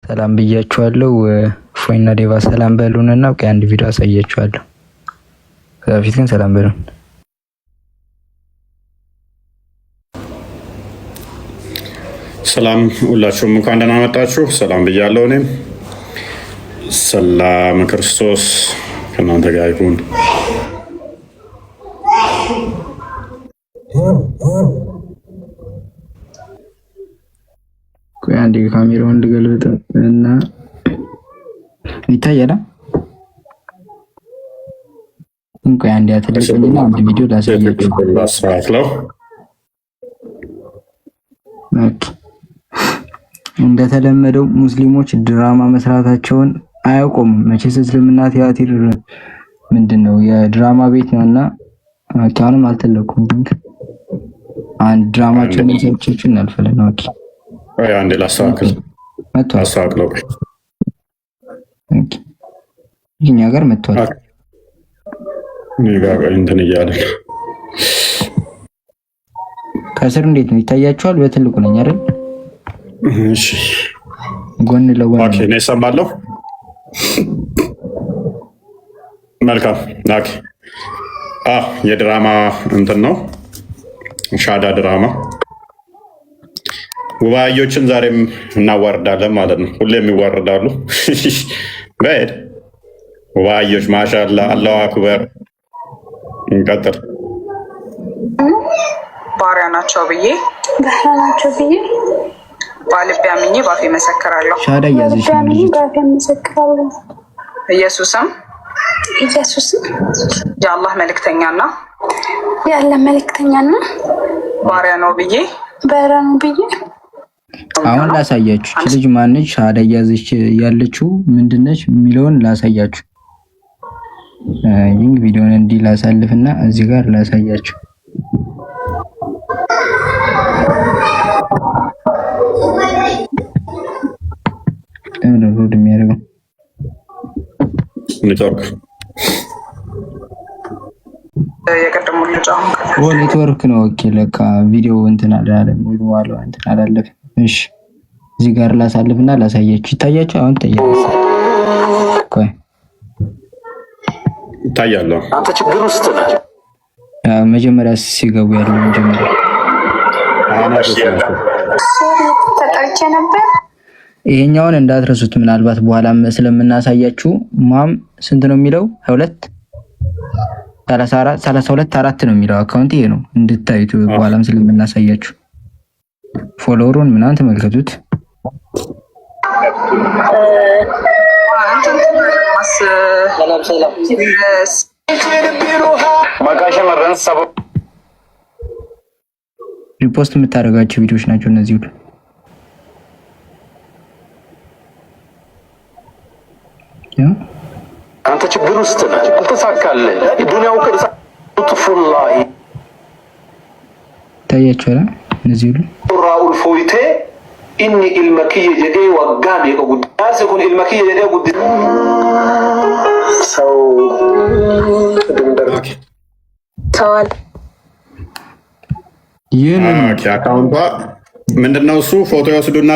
ሰላም ብያችኋለሁ። ፎይና ዴቫ ሰላም በሉንና ቆይ አንድ ቪዲዮ አሳያችኋለሁ። ከዛ በፊት ግን ሰላም በሉን። ሰላም ሁላችሁም እንኳን ደህና መጣችሁ። ሰላም ብያለሁ። እኔም ሰላም ክርስቶስ ከእናንተ ጋር ይሁን። ቆይ አንዴ ካሜራውን ልገልብጥ እና ይታያል። ቆይ አንዴ አትደርቁኝና አንድ ቪዲዮ ላሳያችሁ። እንደተለመደው ሙስሊሞች ድራማ መስራታቸውን አያቆሙም። መቼስ እስልምና ቲያትር ምንድነው የድራማ ቤት ነውና አሁንም አልተለኩም። አንድ ድራማቸውን ይሰጥቹን እናልፈለን። ኦኬ አንዴ ላስተካክል። አስተካክለው። ኦኬ እኛ ጋር መጥቷል። ጋር እንትን እያለ ከስር እንዴት ነው ይታያችኋል? በትልቁ ነኝ አይደል? እሺ ጎን ለጎን ኦኬ ነው ሰማለሁ። መልካም ኦኬ። የድራማ እንትን ነው ሻዳ ድራማ። ውባዮችን ዛሬም እናዋርዳለን ማለት ነው። ሁሌም ይዋርዳሉ። በሄድ ውባዮች ማሻአላ አላሁ አክበር። እንቀጥል። ባሪያ ናቸው ብዬ በልቤ አምኜ ባፌ መሰክራለሁ። ሻዳ ያዘሽ ኢየሱስም የአላህ መልእክተኛና ባሪያ ነው ብዬ አሁን ላሳያችሁ። እቺ ልጅ ማነች? ሻዳ ያዘች ያለችው ምንድነች የሚለውን ላሳያችሁ። ይሄን ቪዲዮን እንዲህ ላሳልፍና እዚህ ጋር ላሳያችሁ። ዳውንሎድ የሚያደርገው ኔትወርክ የቀደሙ ልጅ ኔትወርክ ነው። ኦኬ ለካ ቪዲዮ እንትን አላለም ሙሉ ዋለው እንትን አላለፈም። እሺ እዚህ ጋር ላሳልፍና ላሳያችሁ። ይታያችሁ? አሁን ቆይ ይታያል። አንተ ችግር ውስጥ ነህ። መጀመሪያ ሲገቡ ያለው መጀመሪያ ተጠርቼ ነበር። ይሄኛውን እንዳትረሱት። ምናልባት በኋላም ስለምናሳያችሁ ማም ስንት ነው የሚለው 22 32 4 ነው የሚለው አካውንት ይሄ ነው እንድታዩት በኋላም ስለምናሳያችሁ። ፎሎወሩን ምናምን ተመልከቱት። ሪፖስት የምታደርጋቸው ቪዲዮዎች ናቸው እነዚህ ሁሉ። አንተ ችግር ውስጥ ነህ። አልተሳካልህ። የዱንያው ቅርጽ ጡፉላሂ ታያችኋል። እነዚህ ሁሉ ራኡል ፎይቴ ኢኒ ኢልመኪየ ጀዴ ወጋን የቁዳስ ኩን ኢልመኪየ ጀዴ ጉድ ሰው ድንበር ተዋል። ይሄን አካውንቷ ምንድነው? እሱ ፎቶ ይወስዱና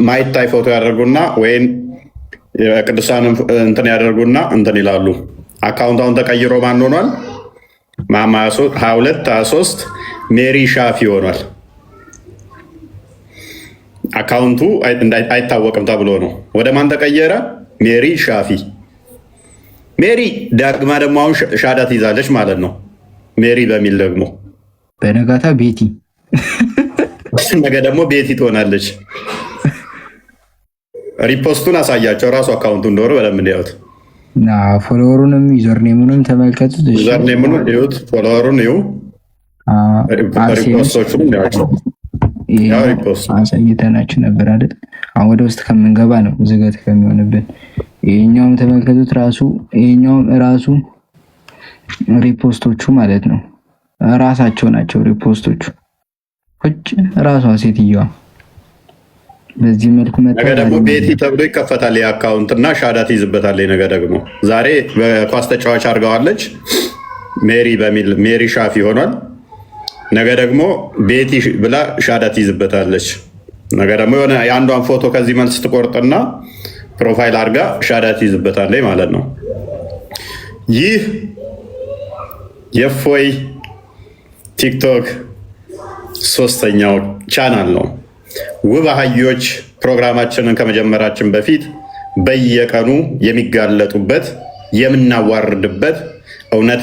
ማይታይ ፎቶ ያደርጉና ወይም የቅዱሳን እንትን ያደርጉና እንትን ይላሉ። አካውንታውን ተቀይሮ ማን ሆኗል? ማማ 22 23 ሜሪ ሻፊ ሆኗል። አካውንቱ አይታወቅም ተብሎ ነው። ወደ ማን ተቀየረ? ሜሪ ሻፊ። ሜሪ ዳግማ ደግሞ አሁን ሻዳ ትይዛለች ማለት ነው። ሜሪ በሚል ደግሞ በነጋታ ቤቲ ነገ ደግሞ ቤቲ ትሆናለች። ሪፖስቱን አሳያቸው። ራሱ አካውንቱ እንደሆነ በደንብ እንዲያዩት እና ፎሎወሩንም ዩዘርኔሙንም ተመልከቱት። ዩዘርኔሙን ይዩት፣ ፎሎወሩን ይዩ፣ ሪፖስቶቹን ያቸው። ያው ሪፖስት አሳይተናችሁ ነበር አይደል? አሁን ወደ ውስጥ ከምንገባ ነው ዝገት ከሚሆንብን። ይሄኛውም ተመልከቱት። ይሄኛውም ራሱ ሪፖስቶቹ ማለት ነው ራሳቸው ናቸው ሪፖስቶቹ። ራሷ ሴትዮዋ በዚህ መልኩ ነገ ደግሞ ቤቲ ተብሎ ይከፈታል የአካውንት እና ሻዳ ትይዝበታለች። ነገ ደግሞ ዛሬ በኳስ ተጫዋች አድርገዋለች ሜሪ በሚል ሜሪ ሻፊ ሆኗል። ነገ ደግሞ ቤቲ ብላ ሻዳ ትይዝበታለች። ነገ ደግሞ የሆነ የአንዷን ፎቶ ከዚህ መልስ ትቆርጥና ፕሮፋይል አድርጋ ሻዳ ትይዝበታለች ማለት ነው። ይህ የእፎይ ቲክቶክ 3ኛው ቻናል ነው። ውብ አህዮች ፕሮግራማችንን ከመጀመራችን በፊት በየቀኑ የሚጋለጡበት የምናዋርድበት እውነት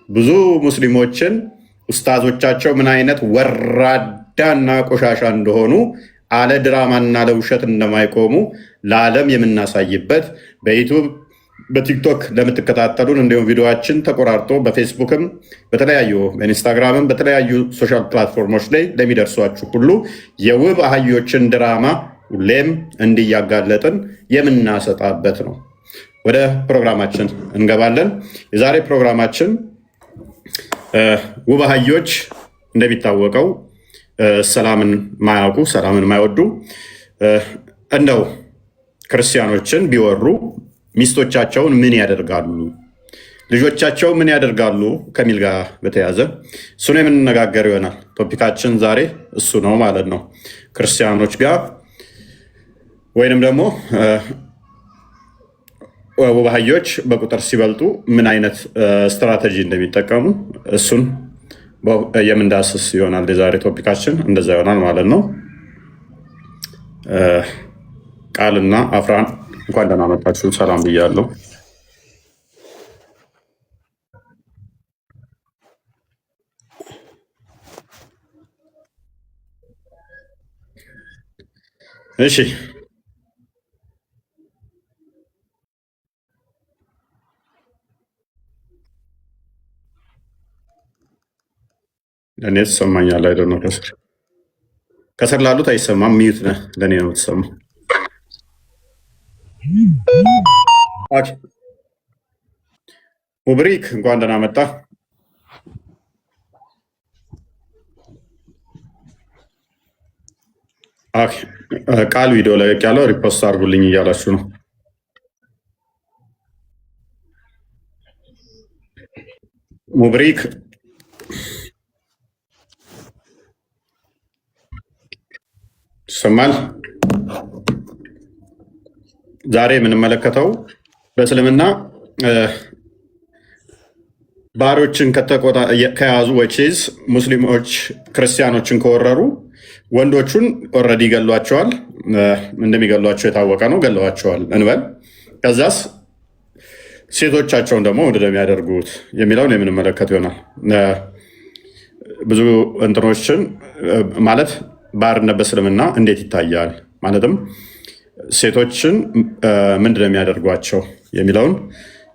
ብዙ ሙስሊሞችን ኡስታዞቻቸው ምን አይነት ወራዳና ቆሻሻ እንደሆኑ አለ ድራማና ለውሸት እንደማይቆሙ ለዓለም የምናሳይበት በዩቱብ በቲክቶክ ለምትከታተሉን እንዲሁም ቪዲዮችን ተቆራርጦ በፌስቡክም በተለያዩ በኢንስታግራምም በተለያዩ ሶሻል ፕላትፎርሞች ላይ ለሚደርሷችሁ ሁሉ የውብ አህዮችን ድራማ ሁሌም እንዲያጋለጥን የምናሰጣበት ነው። ወደ ፕሮግራማችን እንገባለን። የዛሬ ፕሮግራማችን ውብ አህዮች እንደሚታወቀው ሰላምን ማያውቁ ሰላምን ማይወዱ እንደው ክርስቲያኖችን ቢወሩ ሚስቶቻቸውን ምን ያደርጋሉ፣ ልጆቻቸው ምን ያደርጋሉ ከሚል ጋር በተያዘ እሱን የምንነጋገር ይሆናል። ቶፒካችን ዛሬ እሱ ነው ማለት ነው። ክርስቲያኖች ጋር ወይንም ደግሞ ውብ አህዮች በቁጥር ሲበልጡ ምን አይነት ስትራቴጂ እንደሚጠቀሙ እሱን የምንዳስስ ይሆናል። የዛሬ ቶፒካችን እንደዛ ይሆናል ማለት ነው። ቃልና አፍራን እንኳን ደህና መጣችሁ፣ ሰላም ብያለሁ። እሺ ለእኔ ትሰማኛል። አይደ ነው ከስር ላሉት አይሰማም። ሚዩት ነህ፣ ለእኔ ነው የምትሰማው። ሙብሪክ እንኳን ደህና መጣ። ቃል ቪዲዮ ላይ ያለው ሪፖስት አድርጉልኝ እያላችሁ ነው። ሙብሪክ ይሰማል። ዛሬ የምንመለከተው በእስልምና ባሮችን ከያዙ ወይስ ሙስሊሞች ክርስቲያኖችን ከወረሩ ወንዶቹን ኦልሬዲ ገሏቸዋል። እንደሚገሏቸው የታወቀ ነው። ገለዋቸዋል እንበል። ከዛስ ሴቶቻቸውን ደግሞ ምንድን ነው የሚያደርጉት የሚለውን የምንመለከት ይሆናል። ብዙ እንትኖችን ማለት ባርነት በእስልምና እንዴት ይታያል፣ ማለትም ሴቶችን ምንድን ነው የሚያደርጓቸው የሚለውን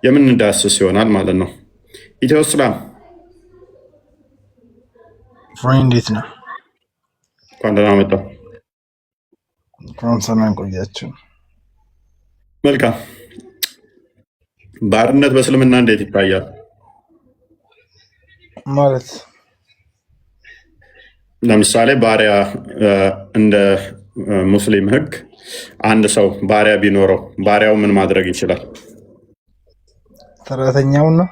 የምንዳስስ ይሆናል ማለት ነው። ኢትዮ እስላም እንዴት ነው? እንኳን ደህና መጣ። እንኳን ሰላም ቆያችሁ። መልካም። ባርነት በእስልምና እንዴት ይታያል ማለት ለምሳሌ ባሪያ እንደ ሙስሊም ሕግ አንድ ሰው ባሪያ ቢኖረው ባሪያው ምን ማድረግ ይችላል? ሰራተኛውን ነው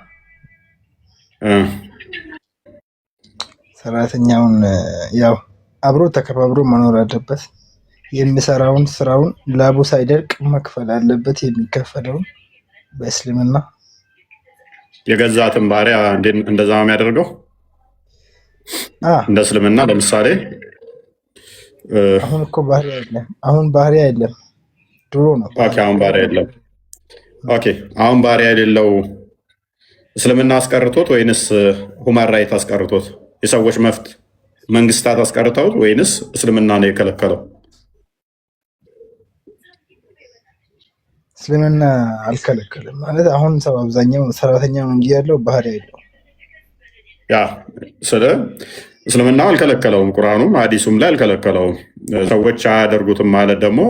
ሰራተኛውን ያው አብሮ ተከባብሮ መኖር አለበት። የሚሰራውን ስራውን ላቡ ሳይደርቅ መክፈል አለበት። የሚከፈለውን በእስልምና የገዛትን ባሪያ እንደዛ ነው የሚያደርገው። እንደ እስልምና ለምሳሌ አሁን እኮ ባህሪያ የለም። አሁን ባህሪያ የለም፣ ድሮ ነው። አሁን ባህሪያ የለም። አሁን ባህሪያ የሌለው እስልምና አስቀርቶት ወይንስ ሁማን ራይት አስቀርቶት? የሰዎች መብት መንግስታት አስቀርተውት ወይንስ እስልምና ነው የከለከለው? እስልምና አልከለከለም። ማለት አሁን ሰው አብዛኛው ሰራተኛ ነው እንጂ ያለው ባህሪያ የለው። ያ ስለ እስልምና አልከለከለውም፣ ቁርአኑም ሐዲሱም ላይ አልከለከለውም። ሰዎች አያደርጉትም ማለት ደግሞ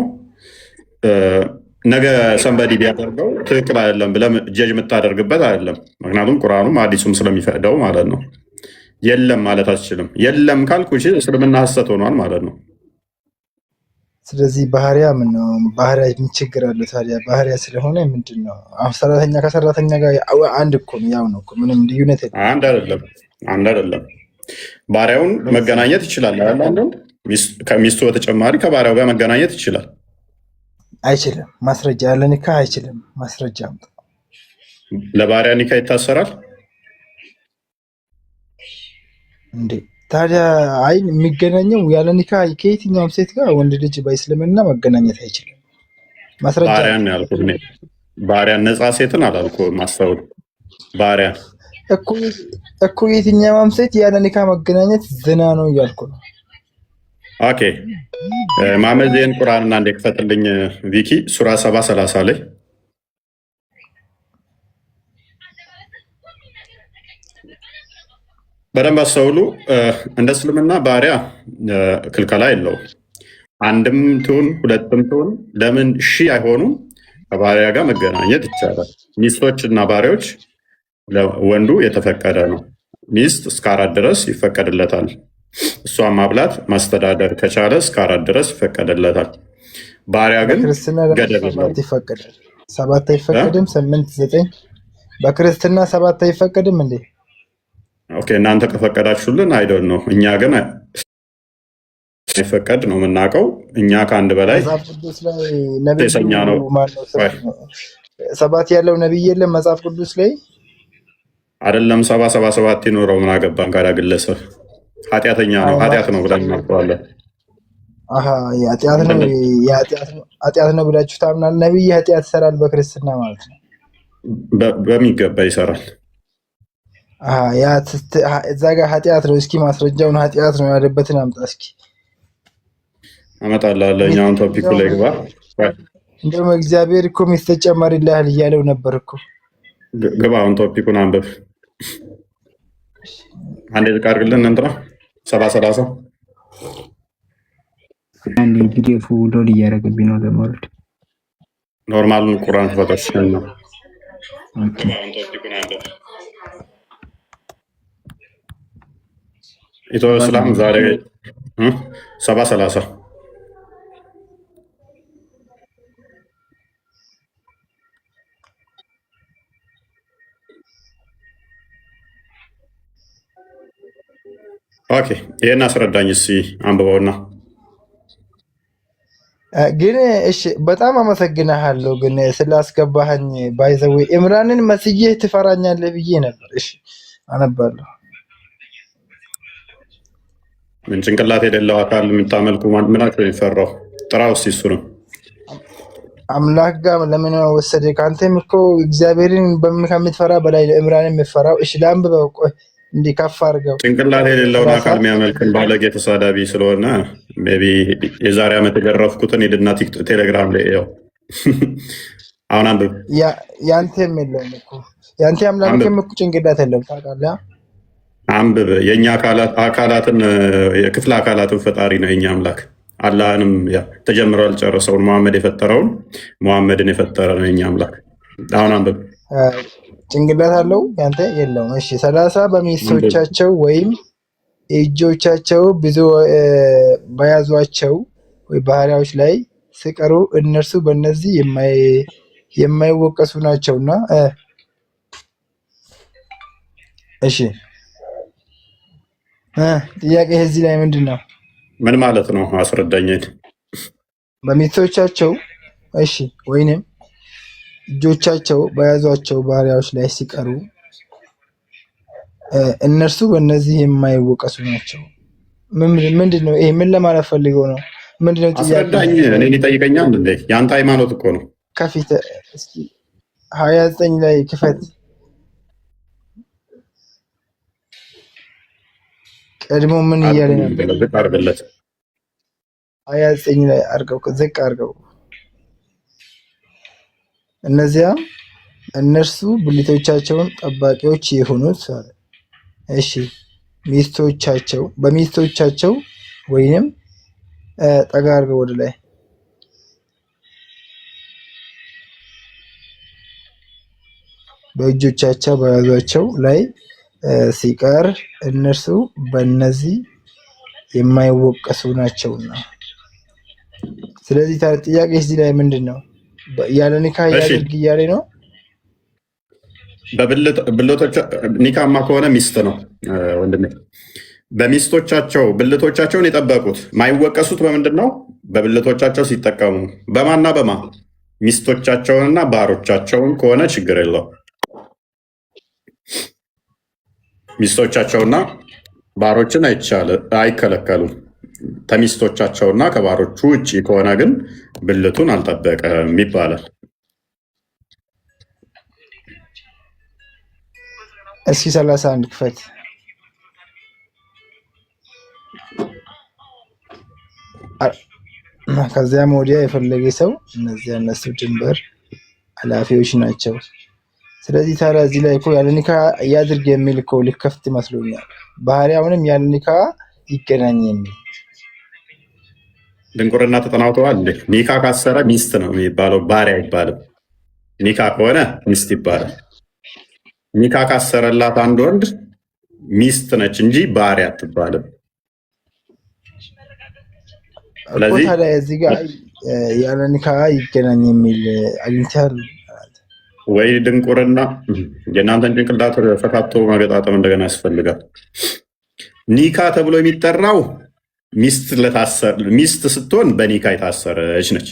ነገ ሰንበዲ ቢያደርገው ትክክል አይደለም ብለህ ጀጅ የምታደርግበት አይደለም። ምክንያቱም ቁርአኑም ሐዲሱም ስለሚፈቅደው ማለት ነው። የለም ማለት አትችልም። የለም ካልኩ እስልምና ሐሰት ሆኗል ማለት ነው። ስለዚህ ባህሪያ ምን ነው? ባህሪያ ምን ችግር አለው ታዲያ? ባህሪያ ስለሆነ ምንድን ነው? አሁን ሰራተኛ ከሰራተኛ ጋር አንድ እኮ ነው፣ ያው ነው እኮ፣ ምንም ልዩነት የለም። አንድ አይደለም። አንድ አይደለም። ባሪያውን መገናኘት ይችላል አይደል? ከሚስቱ በተጨማሪ ከባሪያው ጋር መገናኘት ይችላል። አይችልም። ማስረጃ ያለ ኒካ አይችልም። ማስረጃ አምጣ። ለባሪያ ኒካ ይታሰራል እንዴ? ታዲያ አይ የሚገናኘው ያለ ኒካ ከየትኛውም ሴት ጋር ወንድ ልጅ በእስልምና መገናኘት አይችልም። ማስረጃ ባሪያን ያልኩት እኔ ባሪያን፣ ነፃ ሴትን አላልኩም። ማስተውል ባሪያ እኮ የትኛውም ሴት ያለ ኒካ መገናኘት ዝና ነው እያልኩ ነው። ኦኬ ማመዜን ቁርአንና እንደ ክፈትልኝ ቪኪ ሱራ 70:30 ላይ በደንብ አስተውሉ። እንደ እስልምና ባሪያ ክልከላ የለውም። አንድም ትሁን ሁለትም ትሁን ለምን ሺህ አይሆኑም ከባሪያ ጋር መገናኘት ይቻላል። ሚስቶች እና ባሪያዎች ለወንዱ የተፈቀደ ነው። ሚስት እስከ 4 ድረስ ይፈቀድለታል። እሷን ማብላት ማስተዳደር ከቻለ እስከ 4 ድረስ ይፈቀድለታል። ባሪያ ግን ገደብ የለውም። 7 አይፈቀድም። 8 9 በክርስትና 7 አይፈቀድም እንዴ? ኦኬ እናንተ ከፈቀዳችሁልን አይዶን ነው። እኛ ግን አይፈቀድ ነው የምናውቀው። እኛ ከአንድ በላይ ሴሰኛ ነው። 7 ያለው ነብይ የለም መጽሐፍ ቅዱስ ላይ አይደለም። 7 ይኖረው ምን አገባን? ካዳ ግለሰብ ኃጢአተኛ ነው ኃጢአት ነው ብለን እናውቀዋለን። ኃጢአት ነው ብላችሁ ታምናል? ነብይ ኃጢአት ይሰራል በክርስትና ማለት ነው? በሚገባ ይሰራል። እዛ ጋር ኃጢአት ነው። እስኪ ማስረጃውን ኃጢአት ነው ያለበትን አምጣ እስኪ። አመጣልሃለሁ። እኛውን ቶፒኩ ላይ ግባ። እንደውም እግዚአብሔር እኮ ሚስት ተጨማሪልሃል እያለው ነበር እኮ። ግባ አሁን ቶፒኩን አንብብ። አንዴ ዝቅ አድርግልን እንትና 70:30 አንዴ ፒዲኤፍ ሎድ እያደረገብኝ ነው ለማውረድ። ኖርማሉን ቁርአን ፈተሽ ነው። ኦኬ ኢትዮ እስላም ዛሬ 70:30 ኦኬ ይሄን አስረዳኝ እስኪ አንብበውና። ግን እሺ በጣም አመሰግናለሁ ግን ስላስገባኸኝ። ባይዘዌ ኢምራንን መስዬ ትፈራኛለህ ብዬ ነበር። እሺ አነባለሁ። ምን ጭንቅላት የሌለው አካል የምታመልኩ ምናቸው የሚፈራው? ጥራው እስኪ እሱንም አምላክ ጋር ለምን ወሰደ? ከአንተም እኮ እግዚአብሔርን ከምትፈራ በላይ ለኢምራን የምትፈራው። እሺ ላንብበው። ቆይ እንዲህ ከፍ አድርገው። ጭንቅላት የሌለውን አካል የሚያመልክን ባለጌ ተሳዳቢ ስለሆነ ሜይ ቢ የዛሬ ዓመት የገረፍኩትን ሄድና ቴሌግራም ላይ ያው አሁን አንብብ። ያንተም የለውም እኮ ያንተ አምላክም እኮ ጭንቅላት የለውም ታውቃለህ። አንብብ። የእኛ አካላትን የክፍለ አካላትን ፈጣሪ ነው የኛ አምላክ። አላህንም ተጀምሮ ያልጨረሰውን መሐመድ የፈጠረውን መሐመድን የፈጠረ ነው የኛ አምላክ። አሁን አንብብ። ጭንቅላት አለው ያንተ የለውም። እሺ 30 በሚስቶቻቸው ወይም እጆቻቸው ብዙ በያዟቸው ወይ ባህሪያዎች ላይ ሲቀሩ እነርሱ በእነዚህ የማይወቀሱ ናቸውና። እሺ ጥያቄ እዚህ ላይ ምንድን ነው? ምን ማለት ነው? አስረዳኝ። በሚስቶቻቸው እሺ ወይንም እጆቻቸው በያዟቸው ባህሪያዎች ላይ ሲቀሩ እነርሱ በእነዚህ የማይወቀሱ ናቸው። ምንድን ነው ይሄ? ምን ለማለት ፈልገው ነው? ምንድነው ጥያቄ? አስረዳኝ። እኔን ይጠይቀኛል እንዴ? የአንተ ሃይማኖት እኮ ነው። ከፊት እስኪ 29 ላይ ክፈት። ቀድሞ ምን እያለ ነበር? ዝቅ አድርግለት። 29 ላይ አድርገው፣ ዝቅ አድርገው። እነዚያ እነርሱ ብልቶቻቸውን ጠባቂዎች የሆኑት እሺ ሚስቶቻቸው በሚስቶቻቸው ወይንም ጠጋ አድርገው ወደ ላይ በእጆቻቸው በያዟቸው ላይ ሲቀር እነርሱ በእነዚህ የማይወቀሱ ናቸውና። ስለዚህ ጥያቄ እዚህ ላይ ምንድን ነው? ያለ ኒካ ያድርግ እያለ ነው። ብልቶች ኒካማ ከሆነ ሚስት ነው ወንድሜ። በሚስቶቻቸው ብልቶቻቸውን የጠበቁት ማይወቀሱት በምንድን ነው? በብልቶቻቸው ሲጠቀሙ በማና በማ ሚስቶቻቸውንና ባሮቻቸውን ከሆነ ችግር የለው። ሚስቶቻቸውና ባሮችን አይከለከሉም። ከሚስቶቻቸውና ከባሮቹ ውጭ ከሆነ ግን ብልቱን አልጠበቀም ይባላል። እስኪ 31 ክፈት። ከዚያም ወዲያ የፈለገ ሰው እነዚያ እነሱ ድንበር ኃላፊዎች ናቸው። ስለዚህ ታዲያ እዚህ ላይ እኮ ያለ ኒካ ያድርግ የሚል እኮ ልከፍት ይመስሎኛል። ባህሪያውንም ያለ ኒካ ይገናኝ የሚል ድንቁርና ተጠናውተዋል። ኒካ ካሰረ ሚስት ነው የሚባለው፣ ባሪያ አይባልም። ኒካ ከሆነ ሚስት ይባላል። ኒካ ካሰረላት አንድ ወንድ ሚስት ነች እንጂ ባሪያ አትባልም። ስለዚህ ታዲያ እዚህ ጋር ያለ ኒካ ይገናኝ የሚል አግኝተሃል ወይ? ድንቁርና የእናንተን ጭንቅላት ፈታቶ ማገጣጠም እንደገና ያስፈልጋል። ኒካ ተብሎ የሚጠራው ሚስት ስትሆን በኒካ የታሰረች ነች።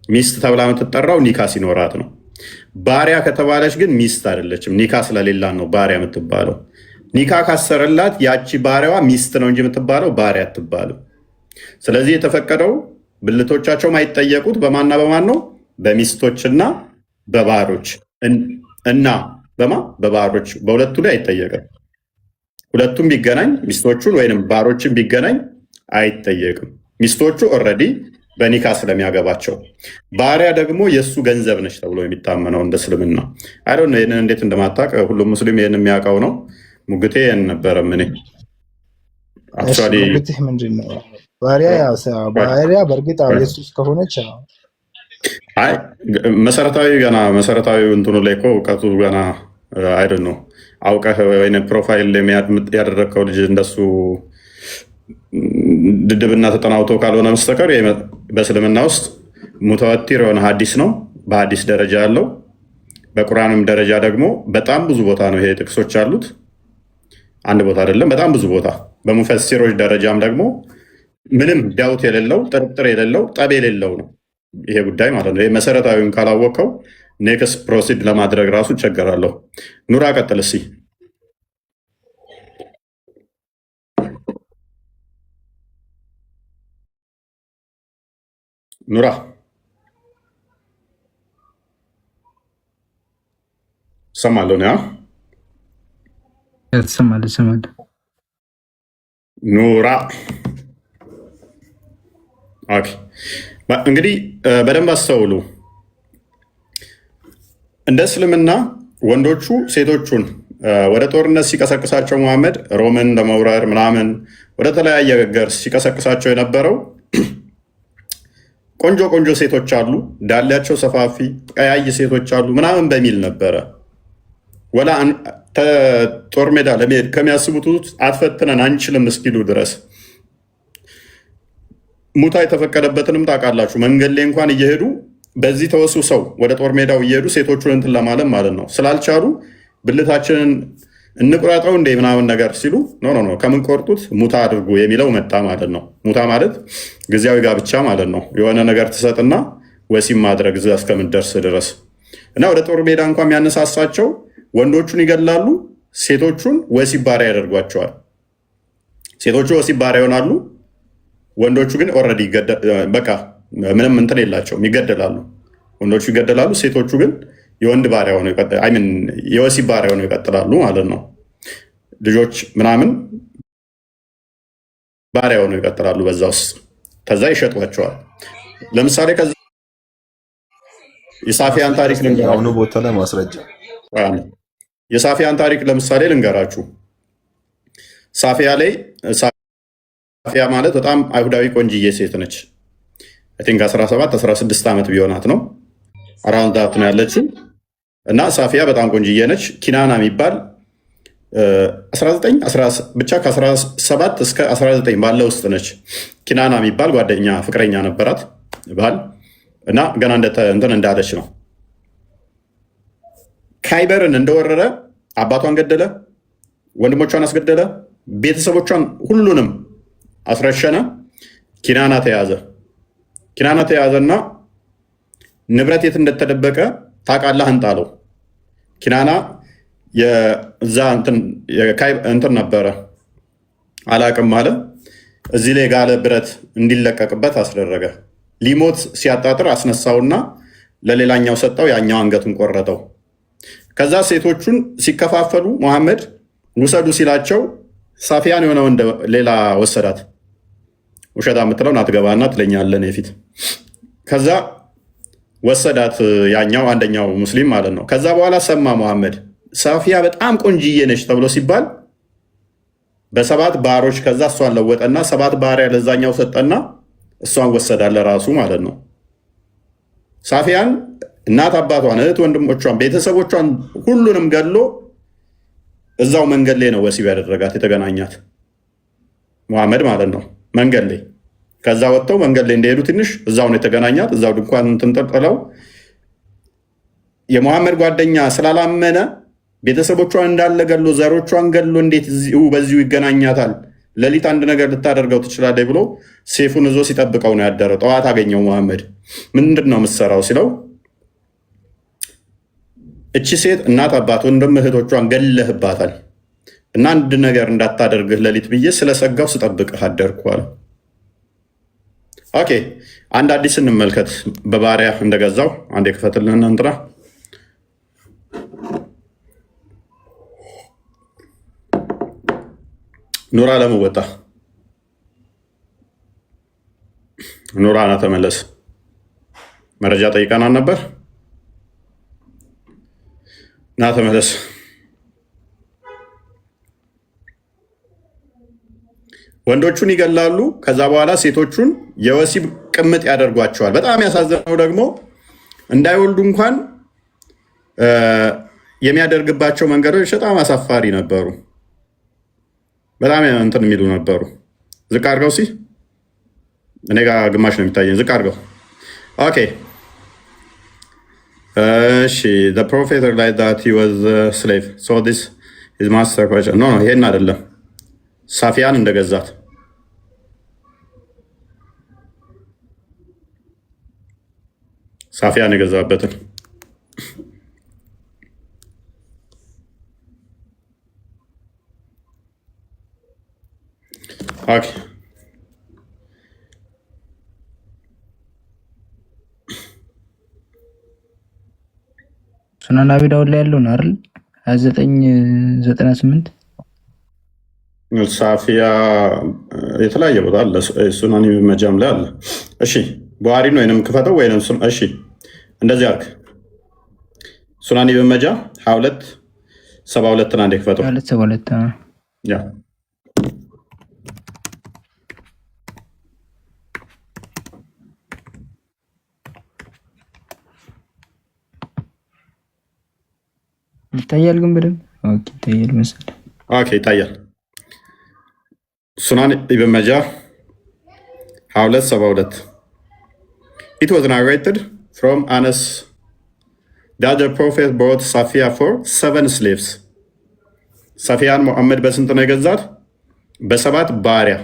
ሚስት ተብላ የምትጠራው ኒካ ሲኖራት ነው። ባሪያ ከተባለች ግን ሚስት አይደለችም። ኒካ ስለሌላት ነው ባሪያ የምትባለው። ኒካ ካሰረላት ያቺ ባሪያዋ ሚስት ነው እንጂ የምትባለው ባሪያ አትባልም። ስለዚህ የተፈቀደው ብልቶቻቸው ማይጠየቁት በማና በማን ነው? በሚስቶችና በባሮች እና በባሮች በሁለቱ ላይ አይጠየቅም። ሁለቱም ቢገናኝ ሚስቶቹን ወይንም ባሮችን ቢገናኝ አይጠየቅም። ሚስቶቹ ኦልሬዲ በኒካ ስለሚያገባቸው፣ ባሪያ ደግሞ የእሱ ገንዘብ ነች ተብሎ የሚታመነው እንደ እስልምና። አይ ዶንት ኖ ይህንን እንዴት እንደማታውቅ ሁሉም ሙስሊም ይህን የሚያውቀው ነው። ሙግቴ ነበረም እኔ ሙግትህ ምንድን ነው? ባሪያ በእርግጥ የሱስ ከሆነች አይ መሰረታዊ እንትኑ ላይ እኮ እውቀቱ ገና አይደል ነው። አውቀህ ወይ ፕሮፋይል ያደረግከው ልጅ እንደሱ ድድብና ተጠናውቶ ካልሆነ መስተቀር በእስልምና ውስጥ ሙተወቲር የሆነ ሀዲስ ነው። በሀዲስ ደረጃ ያለው በቁርአንም ደረጃ ደግሞ በጣም ብዙ ቦታ ነው ይሄ ጥቅሶች አሉት። አንድ ቦታ አይደለም፣ በጣም ብዙ ቦታ። በሙፈሲሮች ደረጃም ደግሞ ምንም ዳውት የሌለው ጥርጥር የሌለው ጠብ የሌለው ነው ይሄ ጉዳይ ማለት ነው። መሰረታዊውን ካላወቀው ኔክስት ፕሮሲድ ለማድረግ ራሱ እቸገራለሁ። ኑራ ቀጥል እስኪ። ኑራ ሰማለሁ ያ ትሰማለህ? ኑራ ኦኬ። እንግዲህ በደንብ አስተውሉ። እንደ እስልምና ወንዶቹ ሴቶቹን ወደ ጦርነት ሲቀሰቅሳቸው መሐመድ ሮምን ለመውረር ምናምን ወደ ተለያየ ገር ሲቀሰቅሳቸው የነበረው ቆንጆ ቆንጆ ሴቶች አሉ፣ ዳሌያቸው ሰፋፊ ቀያይ ሴቶች አሉ ምናምን በሚል ነበረ። ወላ ጦር ሜዳ ለመሄድ ከሚያስቡት አትፈትነን አንችልም እስኪሉ ድረስ ሙታ የተፈቀደበትንም ታውቃላችሁ። መንገድ ላይ እንኳን እየሄዱ በዚህ ተወሱ ሰው ወደ ጦር ሜዳው እየሄዱ ሴቶቹን እንትን ለማለም ማለት ነው ስላልቻሉ ብልታችንን እንቁራጠው እንደ ምናምን ነገር ሲሉ ኖ ከምንቆርጡት ሙታ አድርጉ የሚለው መጣ ማለት ነው። ሙታ ማለት ጊዜያዊ ጋብቻ ማለት ነው። የሆነ ነገር ትሰጥና ወሲብ ማድረግ እዛ እስከምንደርስ ድረስ እና ወደ ጦር ሜዳ እንኳን የሚያነሳሳቸው ወንዶቹን ይገላሉ፣ ሴቶቹን ወሲብ ባሪያ ያደርጓቸዋል። ሴቶቹ ወሲብ ባሪያ ይሆናሉ፣ ወንዶቹ ግን ኦልሬዲ በቃ ምንም እንትን የላቸውም፣ ይገደላሉ። ወንዶቹ ይገደላሉ፣ ሴቶቹ ግን የወንድ ባሪያ ሆነው የወሲብ ባሪያ ሆነው ይቀጥላሉ ማለት ነው። ልጆች ምናምን ባሪያ ሆነው ይቀጥላሉ በዛ ውስጥ። ከዛ ይሸጧቸዋል። ለምሳሌ የሳፊያን ታሪክ ልንገራችሁ። ቦታ ላይ ማስረጃ የሳፊያን ታሪክ ለምሳሌ ልንገራችሁ። ሳፊያ ማለት በጣም አይሁዳዊ ቆንጅዬ ሴት ነች። አይ ቲንክ 17-16 ዓመት ቢሆናት ነው አራውንድ ዳት ነው ያለችው። እና ሳፊያ በጣም ቆንጅዬ ነች። ኪናና የሚባል 19 ብቻ ከ17 እስከ 19 ባለ ውስጥ ነች። ኪናና የሚባል ጓደኛ ፍቅረኛ ነበራት ባል እና ገና እንትን እንዳለች ነው ካይበርን እንደወረረ አባቷን ገደለ፣ ወንድሞቿን አስገደለ፣ ቤተሰቦቿን ሁሉንም አስረሸነ። ኪናና ተያዘ። ኪናና ተያዘና ንብረት የት እንደተደበቀ ታውቃለህ? እንጣለው። ኪናና የዛ እንትን ነበረ አላቅም አለ። እዚህ ላይ ጋለ ብረት እንዲለቀቅበት አስደረገ። ሊሞት ሲያጣጥር አስነሳውና ለሌላኛው ሰጠው። ያኛው አንገቱን ቆረጠው። ከዛ ሴቶቹን ሲከፋፈሉ መሐመድ ውሰዱ ሲላቸው ሳፊያን የሆነ ወንድ ሌላ ወሰዳት። ውሸታ የምትለውን አትገባና ትለኛለን የፊት ከዛ ወሰዳት ያኛው አንደኛው ሙስሊም ማለት ነው። ከዛ በኋላ ሰማ መሐመድ ሳፊያ በጣም ቆንጅዬ ነች ተብሎ ሲባል በ7 ባሮች ከዛ እሷን ለወጠና 7 ባሪያ ለዛኛው ሰጠና እሷን ወሰዳለ ራሱ ማለት ነው። ሳፊያን እናት አባቷን፣ እህት ወንድሞቿን፣ ቤተሰቦቿን ሁሉንም ገሎ እዛው መንገድ ላይ ነው ወሲብ ያደረጋት የተገናኛት መሐመድ ማለት ነው። መንገድ ላይ ከዛ ወጥተው መንገድ ላይ እንደሄዱ ትንሽ እዛው ነው የተገናኛት። እዛው ድንኳን ተንጠልጥለው የመሐመድ ጓደኛ ስላላመነ ቤተሰቦቿን እንዳለ ገሎ ዘሮቿን ገሎ እንዴት በዚሁ ይገናኛታል? ሌሊት አንድ ነገር ልታደርገው ትችላለች ብሎ ሴፉን ይዞ ሲጠብቀው ነው ያደረው። ጠዋት አገኘው መሐመድ። ምንድን ነው የምትሰራው ሲለው እቺ ሴት እናት አባት ወንድም እህቶቿን ገለህባታል እና አንድ ነገር እንዳታደርግህ ሌሊት ብዬ ስለሰጋው ስጠብቅህ አደርኩ አለ። ኦኬ አንድ አዲስ እንመልከት። በባሪያ እንደገዛው አንድ የክፈትልህና እንትና ኑራ ለመወጣ ኑራ ና ተመለስ። መረጃ ጠይቀናል ነበር። ና ተመለስ። ወንዶቹን ይገላሉ። ከዛ በኋላ ሴቶቹን የወሲብ ቅምጥ ያደርጓቸዋል። በጣም ያሳዘነው ደግሞ እንዳይወልዱ እንኳን የሚያደርግባቸው መንገዶች በጣም አሳፋሪ ነበሩ። በጣም እንትን የሚሉ ነበሩ። ዝቅ አድርገው እኔ ጋር ግማሽ ነው የሚታየኝ። ዝቅ አድርገው። ኦኬ እሺ the prophet realized that he was a slave so this his master question no ይሄን አይደለም። ሳፊያን እንደገዛት ሳፊያን የገዛበትን ኦኬ ሱናን አቢ ዳውድ ላይ ያለው ነው አይደል? 2998 ሳፊያ የተለያየ ቦታ አለ። ሱናን መጃም ላይ አለ። እሺ ቡሃሪ ነው ወይንም ክፈተው ወይንም እሺ እንደዚህ አርክ። ሱናን መጃ 2272 አንዴ ክፈተው። 2272 ያ ይታያል ግን በደንብ ኦኬ ይታያል መሰለኝ። ኦኬ ይታያል። ሱናን ኢብን መጃ 2272 It was narrated from Anas that the prophet bought Safiya for 7 slaves. ሳፊያን ሙሐመድ በስንት ነው የገዛት? በ7 ባሪያ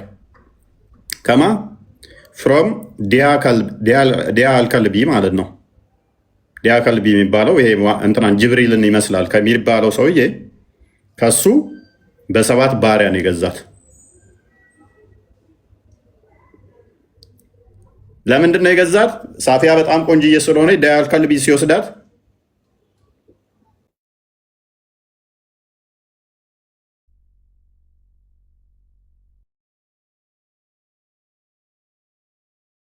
ከማ ፍሮም ዲያ አልከልቢ ማለት ነው። ዲያ ከልቢ የሚባለው ይሄ እንትናን ጅብሪልን ይመስላል ከሚባለው ሰውዬ ከሱ በ7 ባሪያ ነው የገዛት። ለምንድን ነው የገዛት? ሳፊያ በጣም ቆንጅዬ ስለሆነ ዲያ አልከልቢ ሲወስዳት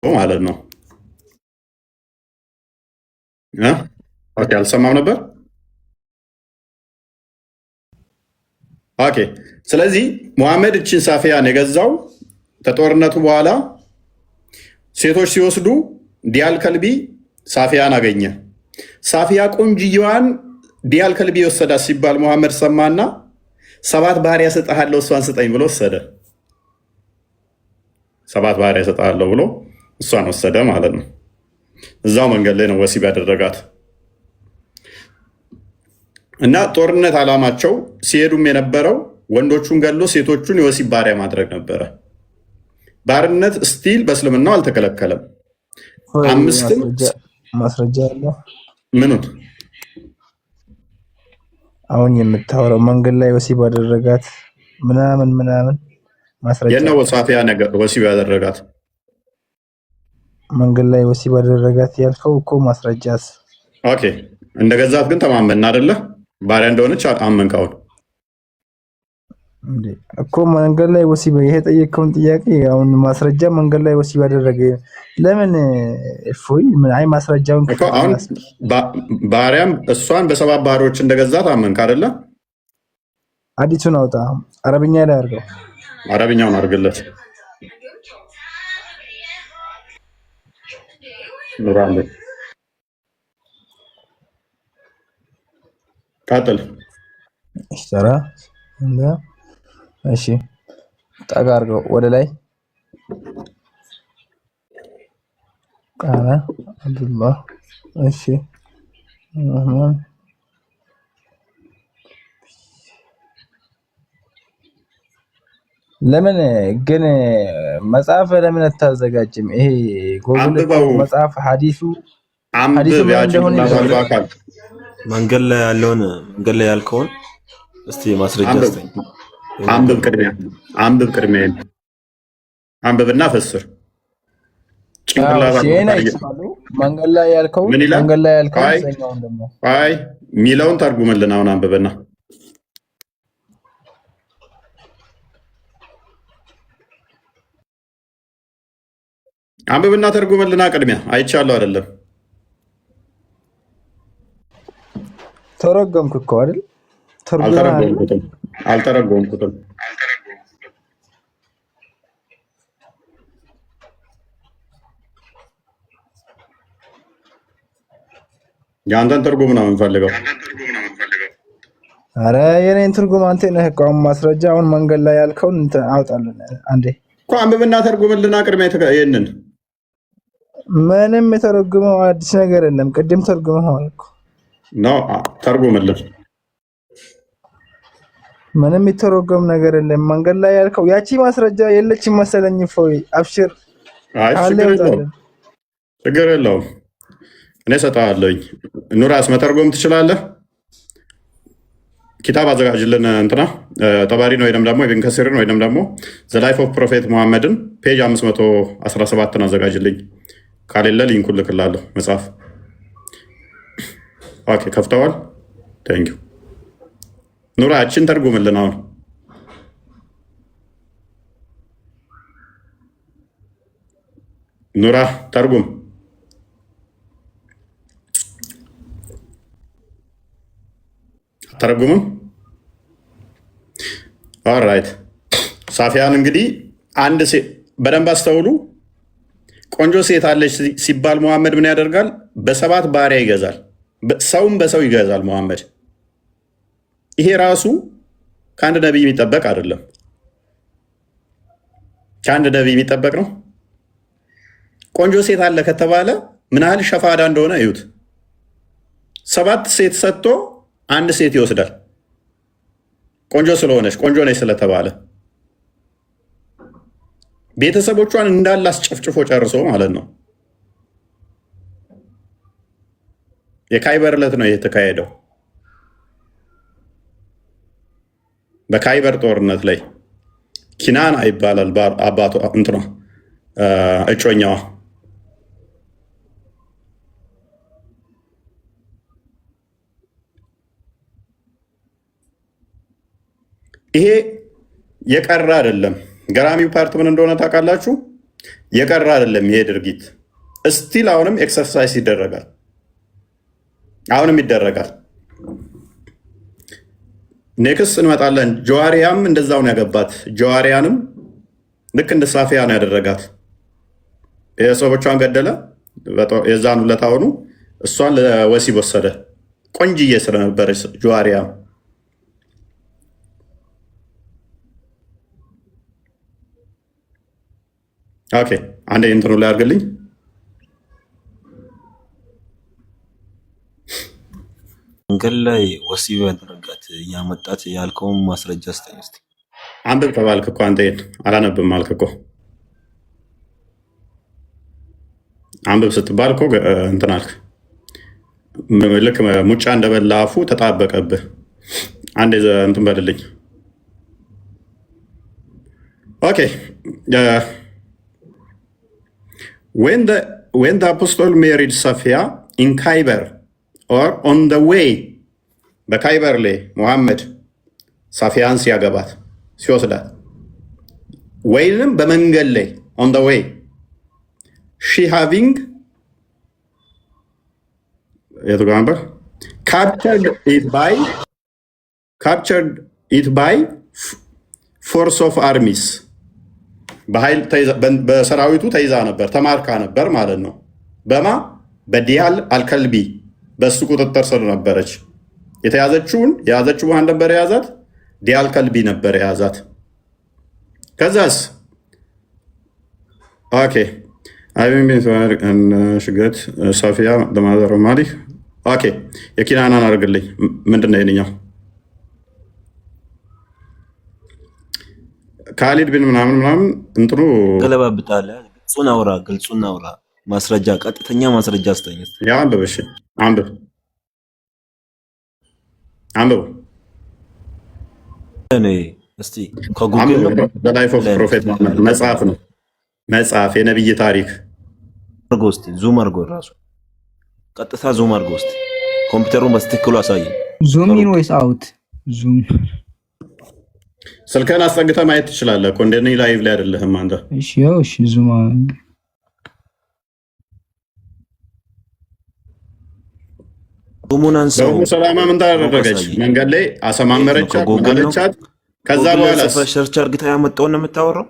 ማለት ነው። ኦኬ አልሰማም ነበር። ኦኬ ስለዚህ ሙሐመድ እችን ሳፊያን የገዛው ከጦርነቱ በኋላ ሴቶች ሲወስዱ ዲያል ከልቢ ሳፊያን አገኘ። ሳፊያ ቆንጅየዋን ዲያል ከልቢ የወሰዳት ሲባል ሙሐመድ ሰማና 7 ባሪያ ሰጠሃለሁ እሷን ስጠኝ ብሎ ወሰደ። 7 ባሪያ ሰጠሃለሁ ብሎ እሷን ወሰደ ማለት ነው። እዛው መንገድ ላይ ነው ወሲብ ያደረጋት። እና ጦርነት ዓላማቸው ሲሄዱም የነበረው ወንዶቹን ገሎ ሴቶቹን የወሲብ ባሪያ ማድረግ ነበረ። ባርነት ስቲል በእስልምናው አልተከለከለም። አምስትም ማስረጃ አለ። ምኑን አሁን የምታወራው መንገድ ላይ ወሲብ አደረጋት ምናምን ማስረጃ የነ ወሳፊያ ነገር ወሲብ ያደረጋት መንገድ ላይ ወሲብ አደረጋት ያልከው እኮ ማስረጃስ? ኦኬ እንደገዛት ግን ተማመን አይደለ? ባሪያ እንደሆነች አመንካውን እኮ መንገድ ላይ ወሲብ ይሄ ጠየቀውን ጥያቄ አሁን ማስረጃ መንገድ ላይ ወሲብ ያደረገ ለምን እፎይ ምን አይ ማስረጃውን እኮ አሁን ባሪያም እሷን በሰባት ባሪያዎች እንደገዛት አመንክ አይደለ? አዲሱን አውጣ አረብኛ ላይ አድርገው። አረብኛውን አድርግለት ኑራንዴ ቀጥል። ይሰራ እንደ እሺ ጠጋ አድርገው ወደ ላይ ቃና አብዱላህ እሺ ለምን ግን መጽሐፍ ለምን አታዘጋጅም? ይሄ ጎግል መጽሐፍ ሐዲሱ መንገድ ላይ ያለውን መንገድ ላይ ያልከውን እስቲ ማስረጃ አስተኝ አንብብና ፈስር። መንገድ ላይ ያልከው አይ ሚለውን ተርጉምልን። አሁን አንብብና ተርጉምልና። ቅድሚያ አይቻለሁ አይደለም? ተረጎምክ እኮ አይደል? አልተረጎምኩትም። የአንተን ትርጉም ነው የምንፈልገው። አረ የኔን ትርጉም አንተ ነህ እኮ። አሁን ማስረጃ አሁን መንገድ ላይ ያልከውን አውጣልን አንዴ እኮ አንብብና ተርጉምልና። ቅድሚያ ይሄንን ምንም የተረጎመው አዲስ ነገር የለም። ቅድም ተርጉመዋል እኮ ነው። ተርጉምልን። ምንም የተረጎም ነገር የለም። መንገድ ላይ ያልከው ያቺ ማስረጃ የለችም መሰለኝ። ፎይ አብሽር። ችግር የለውም እኔ እሰጥሃለሁኝ። ኑራስ መተርጎም ትችላለህ። ኪታብ አዘጋጅልን። እንትና ጠባሪን ወይም ደግሞ ኢብን ከሲርን ወይም ደግሞ ዘ ላይፍ ኦፍ ፕሮፌት ሙሐመድን ፔጅ 517 አዘጋጅልኝ። ካሌለ ሊንኩን ልክላለሁ። መጽሐፍ ኦኬ ከፍተዋል። ቴንኪው ኑራ ያችን ተርጉምልን። አሁን ኑራ ተርጉም። ተረጉምም። ኦልራይት ሳፊያን እንግዲህ አንድ ሴት በደንብ አስተውሉ። ቆንጆ ሴት አለች ሲባል መሐመድ ምን ያደርጋል? በሰባት ባሪያ ይገዛል። ሰውም በሰው ይገዛል መሐመድ። ይሄ ራሱ ከአንድ ነቢይ የሚጠበቅ አይደለም። ከአንድ ነቢይ የሚጠበቅ ነው። ቆንጆ ሴት አለ ከተባለ ምን ያህል ሸፋዳ እንደሆነ እዩት። 7 ሴት ሰጥቶ አንድ ሴት ይወስዳል። ቆንጆ ስለሆነች ቆንጆ ነች ስለተባለ ቤተሰቦቿን እንዳለ አስጨፍጭፎ ጨርሶ ማለት ነው። የካይበር ዕለት ነው የተካሄደው። በካይበር ጦርነት ላይ ኪናና ይባላል አባቷ እንትኗ እጮኛዋ። ይሄ የቀረ አይደለም። ገራሚው ፓርት ምን እንደሆነ ታውቃላችሁ? የቀረ አይደለም ይሄ ድርጊት። እስቲል አሁንም ኤክሰርሳይዝ ይደረጋል። አሁንም ይደረጋል። ኔክስት እንመጣለን። ጀዋሪያም እንደዛው ነው ያገባት። ጀዋሪያንም ልክ እንደ ሳፊያ ነው ያደረጋት። ቤተሰቦቿን ገደለ። የዛን ሁለት አሁኑ እሷን ለወሲብ ወሰደ። ቆንጅዬ ስለነበረች ጀዋሪያም ኦኬ አንዴ እንትኑ ላይ አድርግልኝ። መንገድ ላይ ወሲብ ያደረጋት ያመጣት ያልከውን ማስረጃ ስጠኝ እስቲ። አንብብ ተባልክ እኮ አንተ አላነብም አልክ እኮ። አንብብ ስትባል እኮ እንትን አልክ። ልክ ሙጫ እንደበላ አፉ ተጣበቀብህ። አንዴ እንትን በልልኝ። ኦኬ when the apostle married Safia in Khyber or on the way በካይበር ላይ ሙሐመድ ሳፊያን ሲያገባት ሲወስዳት ወይንም በመንገድ ላይ on the way she having captured it by force of armies በኃይል በሰራዊቱ ተይዛ ነበር፣ ተማርካ ነበር ማለት ነው። በማ በዲያል አልከልቢ በሱ ቁጥጥር ስር ነበረች። የያዘችው ማን ነበር የያዛት? ዲያል ከልቢ ነበር የያዛት። ከዛስ ኦኬ ሽገት ሳፊያ ለማዘሮ ማሊ ኦኬ የኪናናን አድርግልኝ። ምንድን ነው የእኛው ካሊድ ብን ምናምን እንትኑ ገለባብጣለህ። ግልጹን አውራ። ማስረጃ፣ ቀጥተኛ ማስረጃ አስተኝ። ያ አንብብ። እሺ አንብብ። እኔ እስቲ ከጉግል ነው በላይፍ ኦፍ ፕሮፌት መጽሐፍ ነው። መጽሐፍ የነብይ ታሪክ አርጎ እስቲ ዙም አርጎ ራሱ ቀጥታ ዙም አርጎ እስቲ ኮምፒውተሩን በስትክክሉ አሳየኝ። ዙም ኢን ወይስ አውት? ዙም ስልክህን አስጠግተህ ማየት ትችላለህ እኮ እንደኔ ላይቭ ላይ አይደለህም አንተ። እሺ ያው እሺ ዙም ዙሙን አንሳው። ሰላማ ምን ታደረገች? መንገድ ላይ አሰማመረቻት፣ አለቻት። ከዛ በኋላ ሰርች አርግታ ያመጣውን ነው የምታወራው።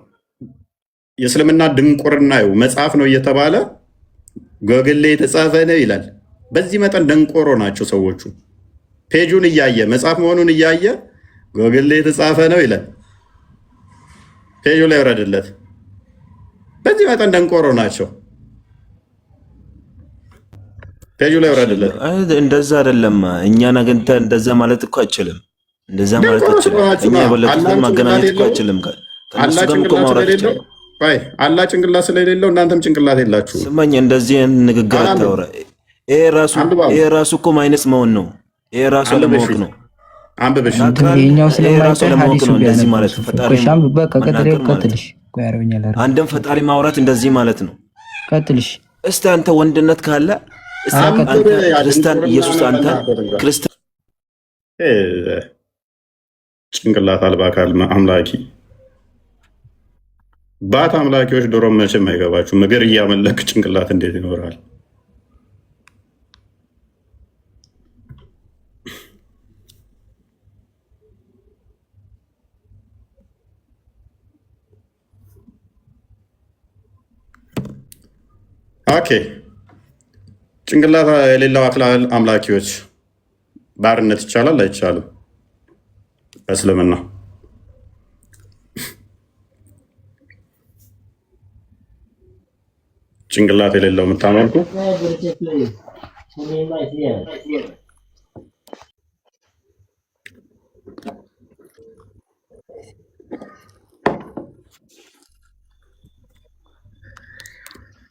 የእስልምና ድንቁርናዩ መጽሐፍ ነው እየተባለ ጎግል ላይ የተጻፈ ነው ይላል። በዚህ መጠን ደንቆሮ ናቸው ሰዎቹ። ፔጁን እያየ መጽሐፍ መሆኑን እያየ ጎግል ላይ የተጻፈ ነው ይላል። ፔጁ ላይ ወረደለት። በዚህ መጠን ደንቆሮ ናቸው። ፔጁ ላይ ወረደለት። እንደዛ አይደለም። እኛን አግኝተህ እንደዛ ማለት እኮ አይችልም። እንደዛ ማለት አይችልም። እኛ የበለጠን ማገናኘት እኮ አይችልም። ከእነሱ ጋር እኮ ማውራት ይችላል። አላህ ጭንቅላት ስለሌለው እናንተም ጭንቅላት የላችሁ። ስማኝ፣ እንደዚህ ንግግር አታውራ። ይሄ ራሱ እኮ ማይነስ መሆን ነው። ይሄ ራሱ ለማወቅ ነው። አንብበሽ ይሄኛው ስለማይታይ ሐዲሱ እንደዚህ ማለት ፈጣሪ ቀጥልሽ። አንድም ፈጣሪ ማውራት እንደዚህ ማለት ነው። ቀጥልሽ። እስቲ አንተ ወንድነት ካለ እስቲ አንተ ክርስቲያን ኢየሱስ አንተ ክርስቲያን ጭንቅላት አልባ ካል አምላኪ ባት አምላኪዎች ዶሮም መቼም አይገባችሁ። ምግር እያመለክ ጭንቅላት እንዴት ይኖራል? ኦኬ ጭንቅላት የሌለው አክላል አምላኪዎች ባርነት ይቻላል አይቻልም? በእስልምና ጭንቅላት የሌለው የምታመልኩ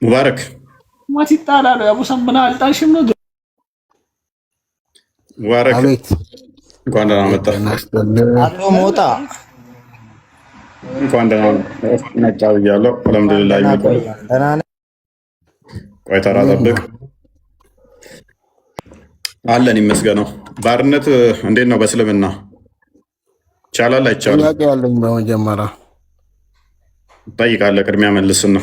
ሙባረክ ማት ይጣላሉ። ያቡ ሰምና አልጣልሽም ነው ሙባረክ እንኳን ደህና መጣህ። አቶ ሞጣ እንኳን ደህና መጣህ ብያለሁ። አልሐምዱሊላህ ይመጣል። ቆይ ተራ ጠብቅ አለን ይመስገነው። ባርነት እንዴት ነው በእስልምና ይቻላል አይቻልም? ጥያቄ ያለኝ በመጀመሪያ ጠይቃለህ። ቅድሚያ መልስና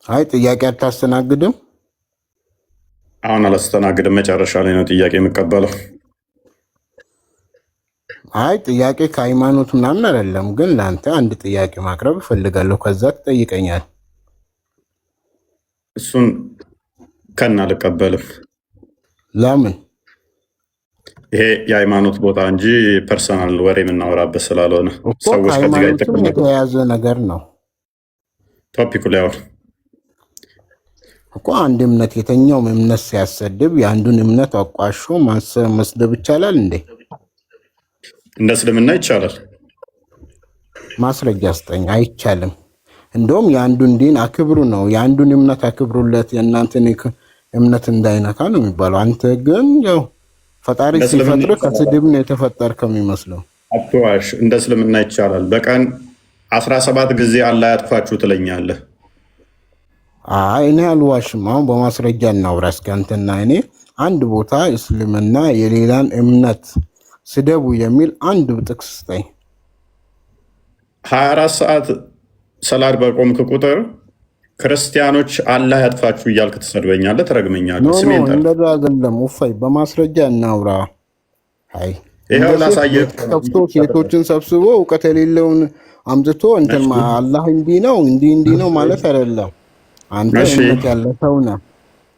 አይ ጥያቄ አታስተናግድም? አሁን አላስተናግድም። መጨረሻ ላይ ነው ጥያቄ የምቀበለው። አይ ጥያቄ ከሃይማኖት ምናምን አይደለም፣ ግን ለአንተ አንድ ጥያቄ ማቅረብ እፈልጋለሁ። ከዛ ትጠይቀኛል። እሱን ከና አልቀበልም። ለምን? ይሄ የሃይማኖት ቦታ እንጂ ፐርሰናል ወሬ የምናወራበት ስላልሆነ ሰዎች ከዚህ ጋር የተያያዘ ነገር ነው ቶፒኩ ላይ አሁን እኮ አንድ እምነት የተኛውም እምነት ሲያሰድብ የአንዱን እምነት አቋሾ መስደብ ይቻላል እንዴ? እንደ እስልምና ይቻላል። ማስረጃ ስጠኝ። አይቻልም። እንደውም የአንዱን ዲን አክብሩ ነው፣ የአንዱን እምነት አክብሩለት፣ የእናንተን እምነት እንዳይነካ ነው የሚባለው። አንተ ግን ያው ፈጣሪ ሲፈጥር ከስድብ ነው የተፈጠርከው የሚመስለው። አትዋሽ። እንደ እስልምና ይቻላል። በቀን 17 ጊዜ አላህ ያጥፋችሁ ትለኛለህ። እኔ አልዋሽም። አሁን በማስረጃ እናውራ እስኪ አንተና እኔ። አንድ ቦታ እስልምና የሌላን እምነት ስደቡ የሚል አንድ ጥቅስ ስጠኝ። 24 ሰዓት ሰላት በቆምክ ቁጥር ክርስቲያኖች አላህ ያጥፋችሁ እያልክ ትሰድበኛለህ፣ ትረግመኛለህ። ስሜን ጠርተህ እንደዛ አይደለም። ውፋይ በማስረጃ እናውራ። ይኸው ላሳየህ። ሴቶችን ሰብስቦ እውቀት የሌለውን አምጥቶ እንትን አላህ እንዲህ ነው እንዲህ ነው ማለት አይደለም። አንተ እምነት ያለ ሰው ነህ።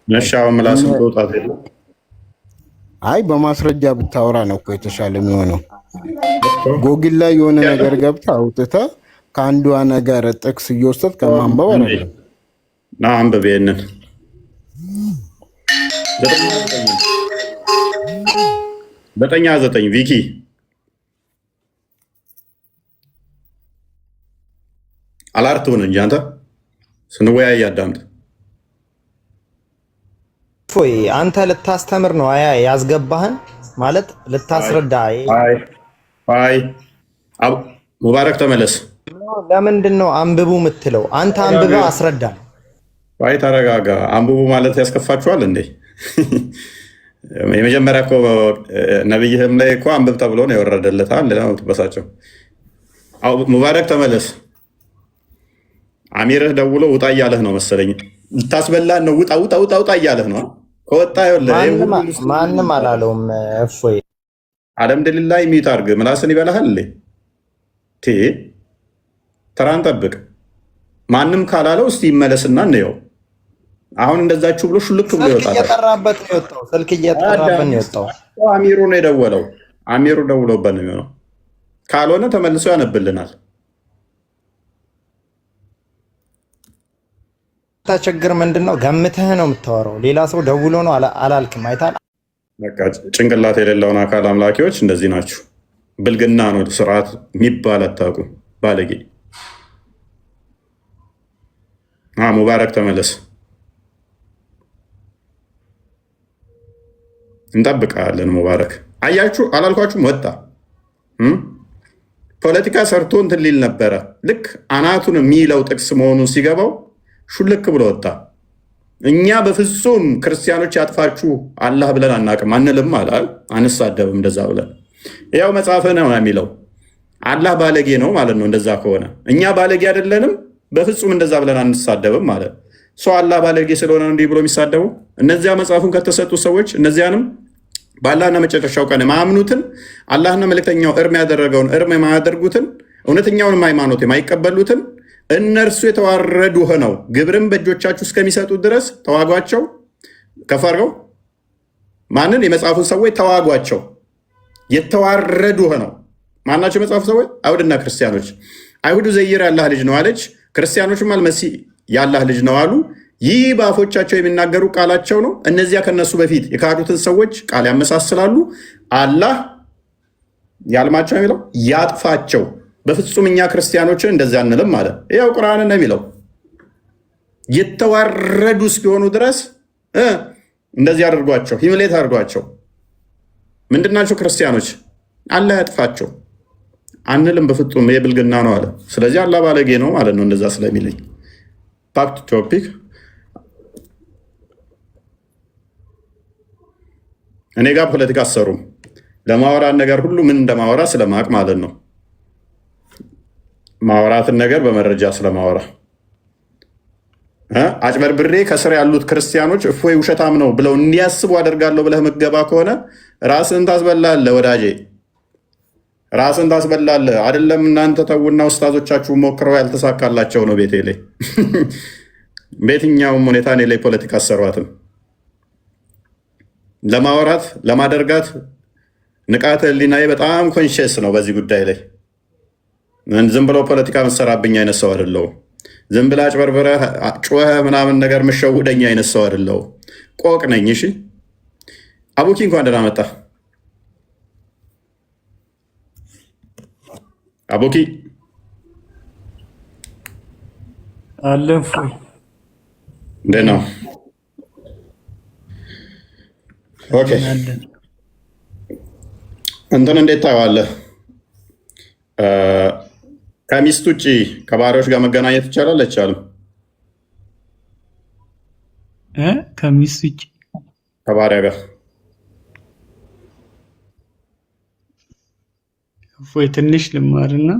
እሺ አሁን ምላስን ተውጣት። በማስረጃ ብታወራ ነው እኮ የተሻለ የሚሆነው። ጎግል ላይ የሆነ ነገር ገብተህ አውጥተህ ከአንዷ ነገር ጥቅስ እየወሰድክ ከማንበብ አይደለም። ና አንብብ። ይሄንን 9:9 ቪኪ አላርቱን እንጂ አንተ ስንወያይ አዳምጥ። ፎይ አንተ ልታስተምር ነው ያስገባህን ማለት ልታስረዳ። ሙባረክ ተመለስ። ለምንድን ነው አንብቡ የምትለው? አንተ አንብባ አስረዳ። ተረጋጋ። አንብቡ ማለት ያስከፋችኋል እንዴ? የመጀመሪያ እኮ ነብይህም ላይ እኮ አንብብ ተብሎ ነው የወረደለት። ሌላ ትበሳቸው። ሙባረክ ተመለስ። አሚርህ ደውሎ ውጣ እያለህ ነው መሰለኝ። ልታስበላን ነው። ውጣ እያለህ ነው። ከወጣ ማንም አላለውም። እፎይ አልሐምዱሊላህ ሚዩት አድርግ። ምላስን ይበላሃል። ተራን ጠብቅ። ማንም ካላለው እስቲ ይመለስና እንየው። አሁን እንደዛችሁ ብሎ ሹልክ ብሎ ይወጣል። ስልክ እየጠራበት ነው የወጣው። አሚሩ ነው የደወለው። አሚሩ ደውሎበት ነው የሚሆነው። ካልሆነ ተመልሶ ያነብልናል። ችግር ምንድን ነው? ገምተህ ነው የምታወራው። ሌላ ሰው ደውሎ ነው አላልክም። አይታል። በቃ ጭንቅላት የሌለውን አካል አምላኪዎች እንደዚህ ናችሁ። ብልግና ነው ስርዓት የሚባል አታውቁም። ባለጌ። ሙባረክ ተመለስ። እንጠብቃለን። ሙባረክ አያችሁ አላልኳችሁም? ወጣ። ፖለቲካ ሰርቶ እንትን ሊል ነበረ። ልክ አናቱን የሚለው ጥቅስ መሆኑን ሲገባው ሹልክ ብሎ ወጣ። እኛ በፍጹም ክርስቲያኖች ያጥፋችሁ አላህ ብለን አናቅም አንልም አለ። አንሳደብም እንደዛ ብለን። ያው መጽሐፍ ነው የሚለው አላህ ባለጌ ነው ማለት ነው። እንደዛ ከሆነ እኛ ባለጌ አይደለንም፣ በፍጹም እንደዛ ብለን አንሳደብም ማለት ሰው አላህ ባለጌ ስለሆነ እንዲህ ብሎ የሚሳደቡ እነዚያ መጽሐፉን ከተሰጡ ሰዎች እነዚያንም በአላህና መጨረሻው ቀን የማያምኑትን አላህና መልእክተኛው እርም ያደረገውን እርም የማያደርጉትን እውነተኛውንም ሃይማኖት የማይቀበሉትን እነርሱ የተዋረዱ ሆነው ግብርን በእጆቻችሁ እስከሚሰጡ ድረስ ተዋጓቸው። ከፍ አድርገው ማንን? የመጽሐፉን ሰዎች ተዋጓቸው። የተዋረዱ ሆነው ማናቸው? የመጽሐፉ ሰዎች አይሁድና ክርስቲያኖች። አይሁዱ ዘይር ያላህ ልጅ ነው አለች፣ ክርስቲያኖችም አልመሲህ ያላህ ልጅ ነው አሉ። ይህ በአፎቻቸው የሚናገሩ ቃላቸው ነው። እነዚያ ከነሱ በፊት የካዱትን ሰዎች ቃል ያመሳስላሉ። አላህ ያልማቸው የሚለው ያጥፋቸው። በፍጹም እኛ ክርስቲያኖችን እንደዚያ አንልም አለ። ያው ቁርአን ነው የሚለው። የተዋረዱ እስኪሆኑ ድረስ እንደዚህ አድርጓቸው፣ ሂምሌት አድርጓቸው። ምንድናቸው ክርስቲያኖች? አላህ ያጥፋቸው አንልም በፍጹም። የብልግና ነው አለ። ስለዚህ አላህ ባለጌ ነው ማለት ነው እንደዛ ስለሚለኝ። ባክ ቱ ቶፒክ። እኔ ጋር ፖለቲካ አሰሩም። ለማወራን ነገር ሁሉ ምን እንደማወራ ስለማቅ ማለት ነው። ማወራትን ነገር በመረጃ ስለማወራ አጭበርብሬ ከስር ያሉት ክርስቲያኖች እፎይ ውሸታም ነው ብለው እንዲያስቡ አደርጋለሁ ብለህ ምገባ ከሆነ ራስን ታስበላለህ ወዳጄ፣ ራስን ታስበላለህ። አይደለም እናንተ ተውና ውስታዞቻችሁ ሞክረው ያልተሳካላቸው ነው። ቤቴ ላይ በየትኛውም ሁኔታ እኔ ላይ ፖለቲካ አሰሯትም። ለማወራት ለማደርጋት ንቃተ ህሊናዬ በጣም ኮንሽስ ነው በዚህ ጉዳይ ላይ። ዝም ብሎ ፖለቲካ መሰራብኝ አይነት ሰው አይደለሁም። ዝም ብላ አጭበርብረህ ጮኸ ምናምን ነገር መሸውደኛ አይነት ሰው አይደለሁም። ቆቅ ነኝ። እሺ አቡኪ እንኳን ደህና መጣ። አቡኪ አለፍ እንዴት ነው? ኦኬ እንትን እንዴት ታየዋለህ? ከሚስት ውጭ ከባሪያዎች ጋር መገናኘት ይቻላል አይቻልም? ከሚስት ውጭ ከባሪያ ጋር ወይ ትንሽ ልማርና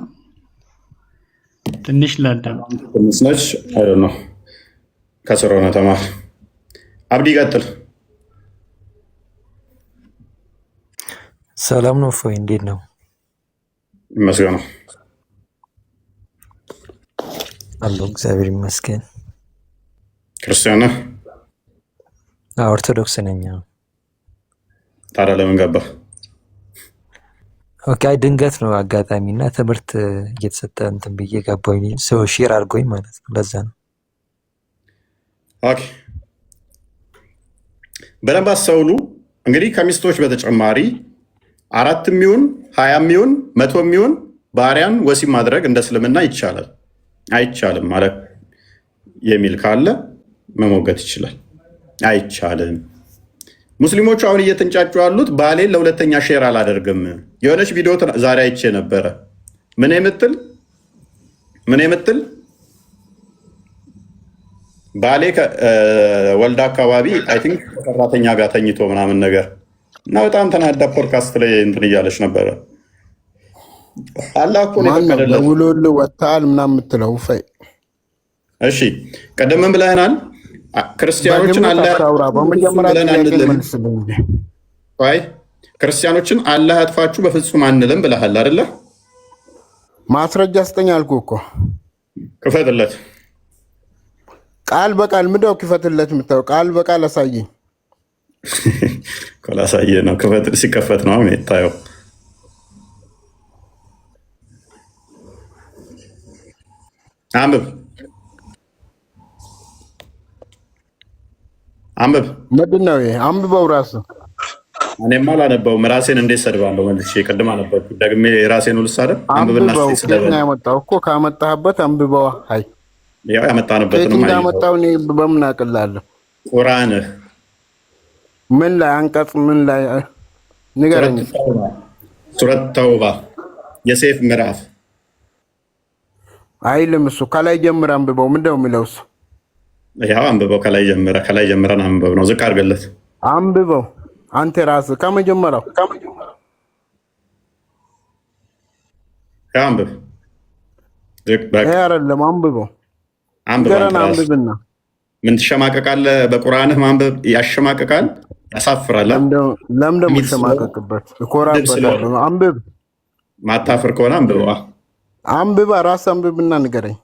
ትንሽ ላዳም ትንሽ ነች አይደል ነው። ከስር ሆነ ተማር። አብዲ ቀጥል። ሰላም ነው ፎይ፣ እንዴት ነው? ይመስገን ነው አለሁ፣ እግዚአብሔር ይመስገን። ክርስቲያን ነህ? ኦርቶዶክስ ነኝ። ታዲያ ለምን ገባህ? ኦኬ፣ አይ ድንገት ነው አጋጣሚ እና ትምህርት እየተሰጠ እንትን ብዬ ገባኝ። ሰው ሼር አድርጎኝ ማለት ነው፣ ለዛ ነው። ኦኬ፣ በደንብ አስተውሉ። እንግዲህ ከሚስቶች በተጨማሪ 4 የሚሆን 20 የሚሆን 100 የሚሆን ባሪያን ወሲብ ማድረግ እንደ እስልምና ይቻላል አይቻልም ማለት የሚል ካለ መሞገት ይችላል። አይቻልም። ሙስሊሞቹ አሁን እየተንጫጩ ያሉት ባሌን ለሁለተኛ ሼር አላደርግም። የሆነች ቪዲዮ ዛሬ አይቼ ነበረ። ምን የምትል ባሌ ወልዳ አካባቢ አይ ቲንክ ከሰራተኛ ጋር ተኝቶ ምናምን ነገር እና በጣም ተናዳ ፖድካስት ላይ እንትን እያለች ነበረ። አላህ እኮ ነው የፈቀደለት። ውሎል ወጣል ምናምን የምትለው ፈይ። እሺ ቀደም ብለናል። ክርስቲያኖችን ክርስቲያኖችን አላህ ያጥፋችሁ በፍጹም አንልም ብለሃል አይደለ? ማስረጃ ስጠኝ አልኩህ እኮ። ክፈትለት። ቃል በቃል ምንድነው ክፈትለት የምታው? ቃል በቃል አሳየኝ። ኮላሳየ ነው ክፈት። ሲከፈት ነው የምታየው። አንብብ ምንድን ነው ይሄ? አንብበው ራስህ። እኔማ አላነበውም። ራሴን እንዴት ሰድባለሁ? መልሼ ቅድም አነበብኩ ደግሜ ራሴን ልሳደብ? አንብብና ያመጣው እኮ ካመጣህበት አንብበዋ። አይ ያው ያመጣንበት ነው ማለት ያመጣው። እኔ በምን አቅላለሁ? ቁርአንህ ምን ላይ አንቀጽ ምን ላይ ንገረኝ። ሱረት ተውባ የሴፍ ምዕራፍ አይልም እሱ። ከላይ ጀምር አንብበው። ምንድነው የሚለው እሱ? ያው አንብበው። ከላይ ጀምረን አንብበው ነው። ዝቅ አድርገለት አንብበው። አንተ ራስህ ከመጀመሪያው አንብብ። ይሄ አይደለም አንብበው። አንብብና ምን ትሸማቀቃለህ? በቁርአንህ ማንበብ ያሸማቀቃል፣ ያሳፍራል። ለምን ደግሞ ተሸማቀቅበት? እኮራበታለሁ። አንብብ። ማታፍር ከሆነ አንብበዋ። አንብባ ራስህ አንብብና ንገረኝ።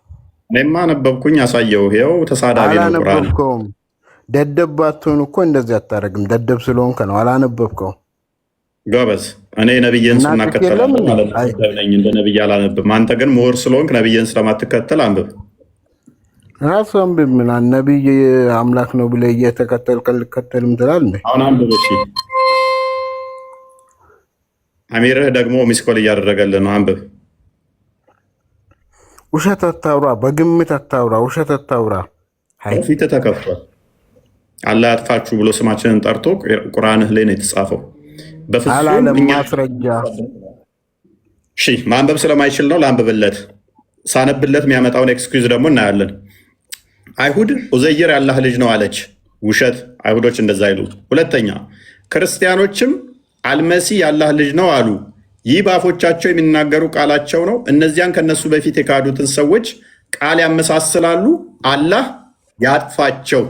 እኔማ አነበብኩኝ፣ አሳየው። ይኸው ተሳዳቢ ነው ቁርአን። አላነበብከውም። ደደብ ባትሆን እኮ እንደዚህ አታደርግም። ደደብ ስለሆንክ ነው። አላነበብከውም። ጎበዝ። እኔ ነብይን ስናከተለው ማለት ነኝ። እንደ ነብይ አላነብም። አንተ ግን ምሁር ስለሆንክ ነብይን ስለማትከተል አንብብ። ራሱ አንብብ። ምን ነብይ አምላክ ነው ብለህ እየተከተልክ ልከተልም ትላለህ። አሁን አንብብ። እሺ አሚርህ ደግሞ ሚስኮል እያደረገልህ ነው። አንብብ። ውሸት አታውራ፣ በግምት አታውራ፣ ውሸት አታውራ። ፊት ተከፍቷል። አላህ ያጥፋችሁ ብሎ ስማችንን ጠርቶ ቁርአንህ ላይ ነው የተጻፈው። በፍጹም ማስረጃ። እሺ ማንበብ ስለማይችል ነው። ላንብብለት። ሳነብለት የሚያመጣውን ኤክስኪውዝ ደግሞ እናያለን። አይሁድ ኡዘይር ያላህ ልጅ ነው አለች። ውሸት። አይሁዶች እንደዛ አይሉ። ሁለተኛ ክርስቲያኖችም አልመሲ ያላህ ልጅ ነው አሉ። ይህ በአፎቻቸው የሚናገሩ ቃላቸው ነው። እነዚያን ከነሱ በፊት የካዱትን ሰዎች ቃል ያመሳስላሉ። አላህ ያጥፋቸው።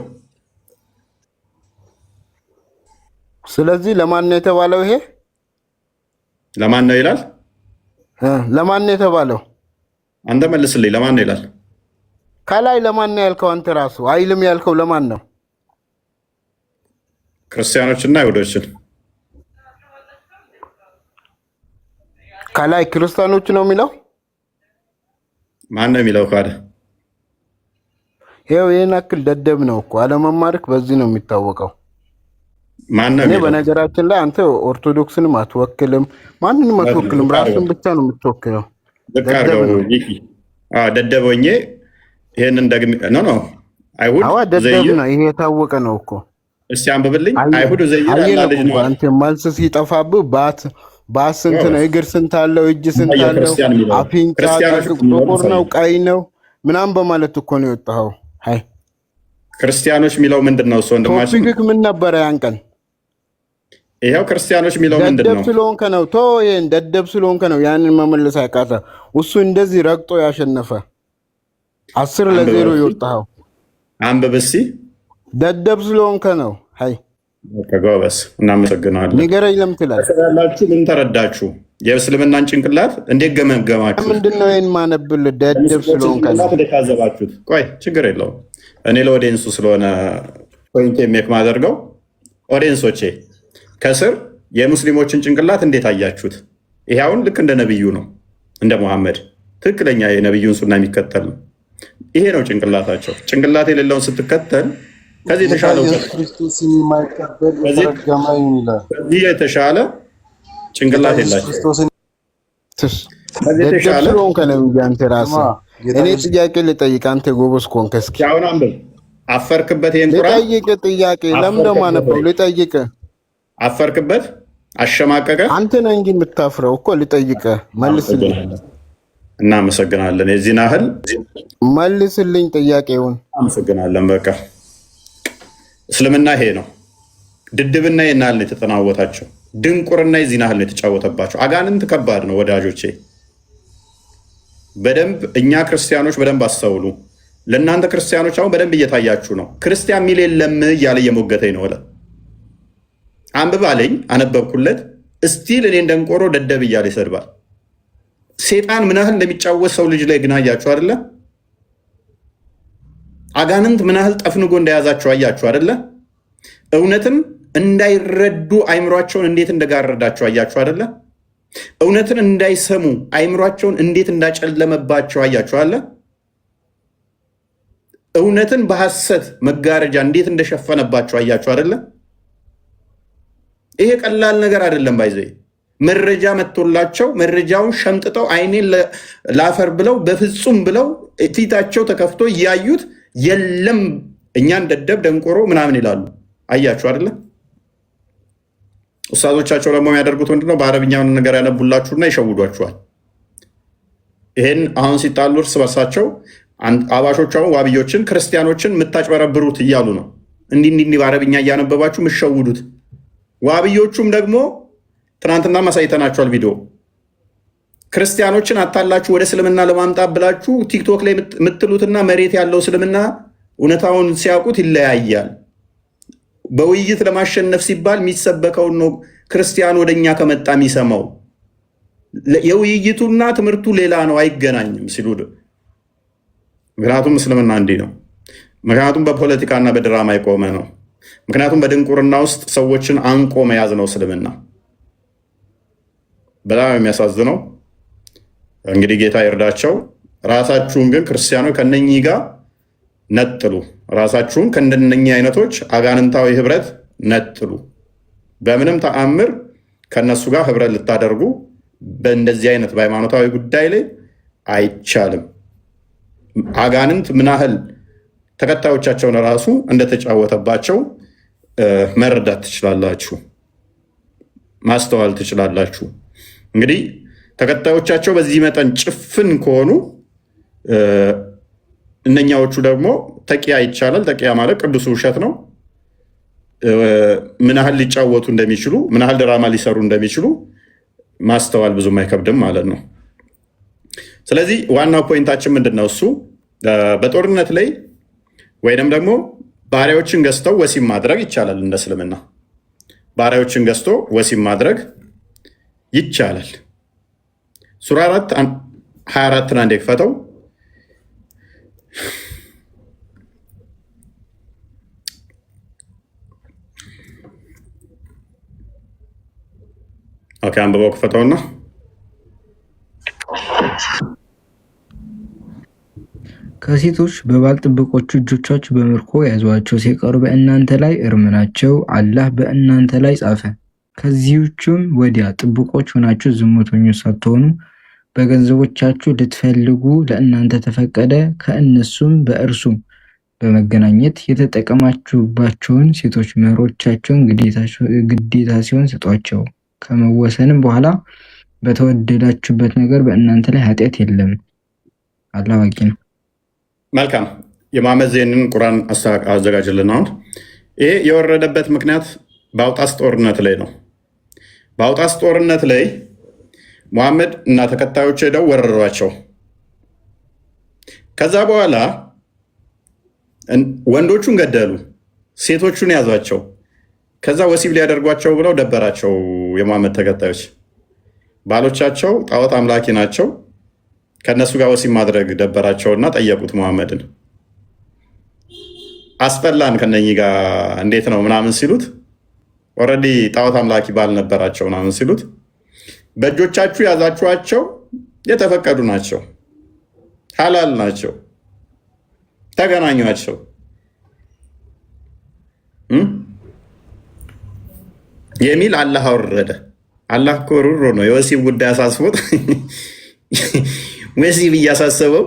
ስለዚህ ለማን ነው የተባለው? ይሄ ለማን ነው ይላል? ለማን ነው የተባለው? አንተ መልስልኝ። ለማን ነው ይላል? ከላይ ለማን ነው ያልከው? አንተ ራሱ አይልም ያልከው ለማን ነው? ክርስቲያኖችና አይሁዶችን። ከላይ ክርስቲያኖች ነው የሚለው። ማን ነው የሚለው? ካደ ይኸው ይሄን አክል ደደብ ነው እኮ አለመማርክ በዚህ ነው የሚታወቀው። ማነው? እኔ በነገራችን ላይ አንተ ኦርቶዶክስንም አትወክልም፣ ማንንም አትወክልም፣ ራስን ብቻ ነው የምትወክለው። ደደብ ሆኜ ይሄንን ደግሜ ነው አይሁድ ደደብ ነው። ይሄ የታወቀ ነው እኮ። እስቲ አንብብልኝ። አይሁድ ዘይራ ልጅ ነው። አንተ መልስ ሲጠፋብህ ባስ ስንት ነው? እግር ስንት አለው? እጅ ስንት አለው? አፍንጫ ጥቁር ነው ቀይ ነው ምናምን በማለት እኮ ነው የወጣኸው። አይ ክርስቲያኖች የሚለው ምንድን ነው? እሱ ወንድማችን ቶፒክ ምን ነበረ ያን ቀን? ይሄው ክርስቲያኖች የሚለው ምንድን ነው? ደደብ ስለሆንከ ነው። ይሄን ደደብ ስለሆንከ ነው ያንን መመለስ ያቃተ። እሱ እንደዚህ ረግጦ ያሸነፈ 10-0 የወጣኸው አንብብ እስኪ። ደደብ ስለሆንከ ነው። አይ ጎበዝ፣ እናመሰግናለን። ንገረኝ ለምን ትላለህ? ምን ተረዳችሁ? የእስልምናን ጭንቅላት እንዴት ገመገማችሁ? ምንድነው ይሄን ማነብል? ደደብ ስለሆንከ ነው ታዘባችሁት። ቆይ ችግር የለውም። እኔ ለኦዲየንሱ ስለሆነ ፖይንት ሜክ ማደርገው፣ ኦዲየንሶቼ ከስር የሙስሊሞችን ጭንቅላት እንዴት አያችሁት? ይሄ አሁን ልክ እንደ ነብዩ ነው፣ እንደ ሙሐመድ ትክክለኛ የነብዩን ሱና የሚከተል ነው። ይሄ ነው ጭንቅላታቸው። ጭንቅላት የሌለውን ስትከተል ከዚህ የተሻለ ጭንቅላት የላቸው። እኔ ጥያቄ ልጠይቅ፣ አንተ ጎበዝ ከሆንክ እስኪ አሁን አንብብ። አፈርክበት? ይሄን ልጠይቅ ጥያቄ። ለምን ደግሞ አነበው? ልጠይቅ። አፈርክበት? አሸማቀቀ? አንተ ነህ እንጂ የምታፍረው እኮ። ልጠይቅ፣ መልስልኝ። እናመሰግናለን። የዚህን ያህል መልስልኝ ጥያቄውን። አመሰግናለን። በቃ እስልምና ይሄ ነው። ድድብና ይሄን ያህል ነው የተጠናወታቸው። ድንቁርና የዚህን ያህል ነው የተጫወተባቸው። አጋንንት ከባድ ነው ወዳጆቼ። በደንብ እኛ ክርስቲያኖች በደንብ አስተውሉ። ለእናንተ ክርስቲያኖች አሁን በደንብ እየታያችሁ ነው። ክርስቲያን ሚል የለም እያለ እየሞገተኝ ነው። አንብብ አለኝ፣ አነበብኩለት። እስቲል እኔን ደንቆሮ ደደብ እያለ ይሰድባል። ሴጣን ምን ያህል እንደሚጫወት ሰው ልጅ ላይ ግን አያችሁ አይደለ? አጋንንት ምን ያህል ጠፍንጎ እንደያዛቸው አያችሁ አይደለ? እውነትን እንዳይረዱ አይምሯቸውን እንዴት እንደጋረዳቸው አያችሁ አይደለ? እውነትን እንዳይሰሙ አይምሯቸውን እንዴት እንዳጨለመባቸው አያችሁ አለ። እውነትን በሐሰት መጋረጃ እንዴት እንደሸፈነባቸው አያችሁ አይደለ? ይሄ ቀላል ነገር አይደለም። ባይዘይ መረጃ መጥቶላቸው መረጃውን ሸምጥጠው አይኔን ላፈር ብለው በፍጹም ብለው ፊታቸው ተከፍቶ እያዩት የለም እኛን ደደብ ደንቆሮ ምናምን ይላሉ። አያችሁ አይደለ? ኡስታዞቻቸው ደግሞ የሚያደርጉት ምንድነው? በአረብኛውን ነገር ያነቡላችሁና ይሸውዷችኋል። ይሄን አሁን ሲጣሉ እርስ በርሳቸው አባሾቹ አሁን ዋብዮችን ክርስቲያኖችን የምታጭበረብሩት እያሉ ነው። እንዲህ በአረብኛ እያነበባችሁ የምትሸውዱት። ዋብዮቹም ደግሞ ትናንትና ማሳይተናችኋል ቪዲዮ። ክርስቲያኖችን አታላችሁ ወደ እስልምና ለማምጣት ብላችሁ ቲክቶክ ላይ የምትሉትና መሬት ያለው እስልምና እውነታውን ሲያውቁት ይለያያል። በውይይት ለማሸነፍ ሲባል የሚሰበከውን ነው ክርስቲያን ወደኛ ከመጣ የሚሰማው። የውይይቱና ትምህርቱ ሌላ ነው፣ አይገናኝም ሲሉ ምክንያቱም እስልምና እንዲህ ነው። ምክንያቱም በፖለቲካና በድራማ የቆመ ነው። ምክንያቱም በድንቁርና ውስጥ ሰዎችን አንቆ መያዝ ነው እስልምና። በጣም የሚያሳዝነው እንግዲህ ጌታ ይርዳቸው። ራሳችሁን ግን ክርስቲያኖች ከነኚህ ጋር ነጥሉ። ራሳችሁን ከእንደነኚህ አይነቶች አጋንንታዊ ህብረት ነጥሉ። በምንም ተአምር ከነሱ ጋር ህብረት ልታደርጉ በእንደዚህ አይነት በሃይማኖታዊ ጉዳይ ላይ አይቻልም። አጋንንት ምን ያህል ተከታዮቻቸውን ራሱ እንደተጫወተባቸው መረዳት ትችላላችሁ፣ ማስተዋል ትችላላችሁ። እንግዲህ ተከታዮቻቸው በዚህ መጠን ጭፍን ከሆኑ እነኛዎቹ ደግሞ ተቂያ ይቻላል። ተቂያ ማለት ቅዱስ ውሸት ነው። ምን ያህል ሊጫወቱ እንደሚችሉ፣ ምን ያህል ድራማ ሊሰሩ እንደሚችሉ ማስተዋል ብዙም አይከብድም ማለት ነው። ስለዚህ ዋናው ፖይንታችን ምንድን ነው? እሱ በጦርነት ላይ ወይንም ደግሞ ባሪያዎችን ገዝተው ወሲብ ማድረግ ይቻላል። እንደ እስልምና ባሪያዎችን ገዝቶ ወሲብ ማድረግ ይቻላል። ሱራ 4:24 አንዴ ክፈተው። ኦኬ፣ አንብበው ክፈተውና ከሴቶች በባል ጥብቆቹ እጆቻችሁ በምርኮ ያዟቸው ሲቀሩ በእናንተ ላይ እርም ናቸው፣ አላህ በእናንተ ላይ ጻፈ። ከዚህችም ወዲያ ጥብቆች ሆናችሁ ዝሙተኞች ሳትሆኑ በገንዘቦቻችሁ ልትፈልጉ ለእናንተ ተፈቀደ። ከእነሱም በእርሱ በመገናኘት የተጠቀማችሁባቸውን ሴቶች መህሮቻቸውን ግዴታ ሲሆን ስጧቸው። ከመወሰንም በኋላ በተወደዳችሁበት ነገር በእናንተ ላይ ኃጢአት የለም፣ አላህ አዋቂ ነው። መልካም የመሐመድ ዜንን ቁርአን አዘጋጅልን። አሁን ይሄ የወረደበት ምክንያት በአውጣስ ጦርነት ላይ ነው። በአውጣስ ጦርነት ላይ መሐመድ እና ተከታዮች ሄደው ወረሯቸው። ከዛ በኋላ ወንዶቹን ገደሉ፣ ሴቶቹን ያዟቸው። ከዛ ወሲብ ሊያደርጓቸው ብለው ደበራቸው። የመሐመድ ተከታዮች ባሎቻቸው ጣዖት አምላኪ ናቸው። ከነሱ ጋር ወሲብ ማድረግ ደበራቸውና ጠየቁት መሐመድን። አስፈላን ከነኚህ ጋር እንዴት ነው ምናምን ሲሉት ኦልሬዲ ጣዖት አምላኪ ባል ነበራቸው ምናምን ሲሉት በእጆቻችሁ ያዛችኋቸው የተፈቀዱ ናቸው፣ ሐላል ናቸው፣ ተገናኟቸው የሚል አላህ አወረደ። አላህ እኮ ሩሮ ነው። የወሲብ ጉዳይ አሳስቦት ወሲብ እያሳሰበው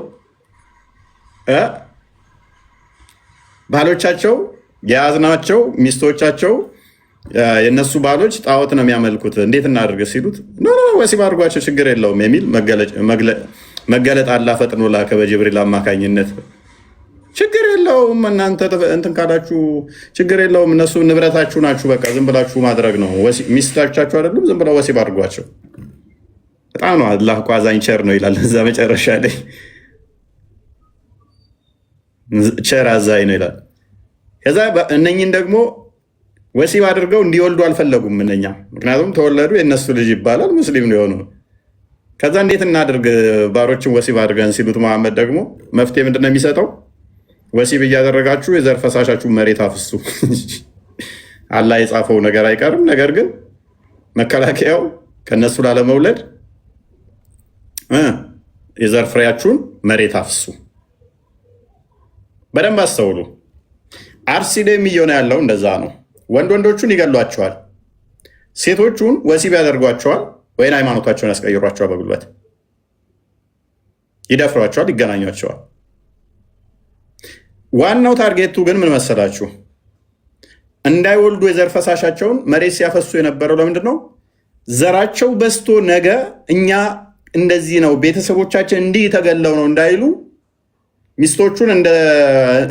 ባሎቻቸው የያዝናቸው ሚስቶቻቸው የነሱ ባሎች ጣዖት ነው የሚያመልኩት እንዴት እናድርግ ሲሉት ኖ ወሲብ አድርጓቸው ችግር የለውም የሚል መገለጥ አላህ ፈጥኖ ላከ በጅብሪል አማካኝነት። ችግር የለውም እናንተ እንትን ካላችሁ ችግር የለውም፣ እነሱ ንብረታችሁ ናችሁ፣ በቃ ዝም ብላችሁ ማድረግ ነው። ሚስቶቻችሁ አይደሉም፣ ዝም ብለው ወሲብ አድርጓቸው። በጣም ነው አላህ እኮ አዛኝ ቸር ነው ይላል። እዛ መጨረሻ ላይ ቸር አዛኝ ነው ይላል። ከዛ እነኝን ደግሞ ወሲብ አድርገው እንዲወልዱ አልፈለጉም እነኛ። ምክንያቱም ተወለዱ የእነሱ ልጅ ይባላል፣ ሙስሊም ሊሆኑ። ከዛ እንዴት እናድርግ ባሮችን ወሲብ አድርገን ሲሉት መሐመድ ደግሞ መፍትሄ ምንድን ነው የሚሰጠው? ወሲብ እያደረጋችሁ የዘር ፈሳሻችሁ መሬት አፍሱ። አላህ የጻፈው ነገር አይቀርም። ነገር ግን መከላከያው ከነሱ ላለመውለድ የዘር ፍሬያችሁን መሬት አፍሱ። በደንብ አስተውሉ። አርሲ ላይ የሚየሆነ ያለው እንደዛ ነው። ወንዶቹን ይገሏቸዋል፣ ሴቶቹን ወሲብ ያደርጓቸዋል፣ ወይም ሃይማኖታቸውን ያስቀይሯቸዋል፣ በጉልበት ይደፍሯቸዋል፣ ይገናኟቸዋል። ዋናው ታርጌቱ ግን ምን መሰላችሁ? እንዳይወልዱ የዘር ፈሳሻቸውን መሬት ሲያፈሱ የነበረው ለምንድን ነው? ዘራቸው በስቶ ነገ እኛ እንደዚህ ነው ቤተሰቦቻችን እንዲህ ተገለው ነው እንዳይሉ ሚስቶቹን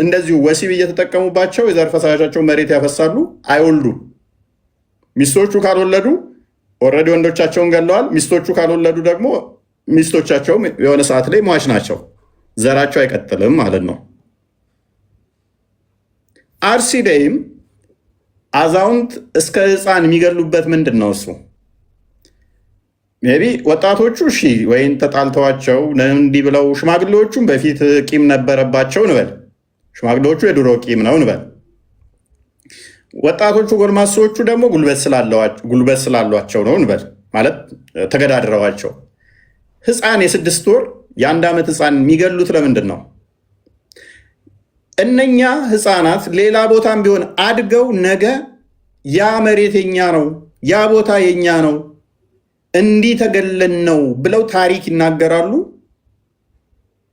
እንደዚሁ ወሲብ እየተጠቀሙባቸው የዘር ፈሳሻቸው መሬት ያፈሳሉ፣ አይወልዱ። ሚስቶቹ ካልወለዱ ኦልሬዲ ወንዶቻቸውን ገለዋል። ሚስቶቹ ካልወለዱ ደግሞ ሚስቶቻቸውም የሆነ ሰዓት ላይ ሟች ናቸው፣ ዘራቸው አይቀጥልም ማለት ነው። አርሲ ላይም አዛውንት እስከ ሕፃን የሚገሉበት ምንድን ነው? እሱ ሜይ ቢ ወጣቶቹ እሺ ወይም ተጣልተዋቸው እንዲህ ብለው፣ ሽማግሌዎቹም በፊት ቂም ነበረባቸው እንበል፣ ሽማግሌዎቹ የድሮ ቂም ነው እንበል። ወጣቶቹ ጎልማሶቹ ደግሞ ጉልበት ስላሏቸው ነው እንበል፣ ማለት ተገዳድረዋቸው። ሕፃን የ6 ወር የ1 ዓመት ሕፃን የሚገሉት ለምንድን ነው? እነኛ ሕፃናት ሌላ ቦታም ቢሆን አድገው ነገ ያ መሬት የኛ ነው፣ ያ ቦታ የኛ ነው፣ እንዲህ ተገለን ነው ብለው ታሪክ ይናገራሉ፣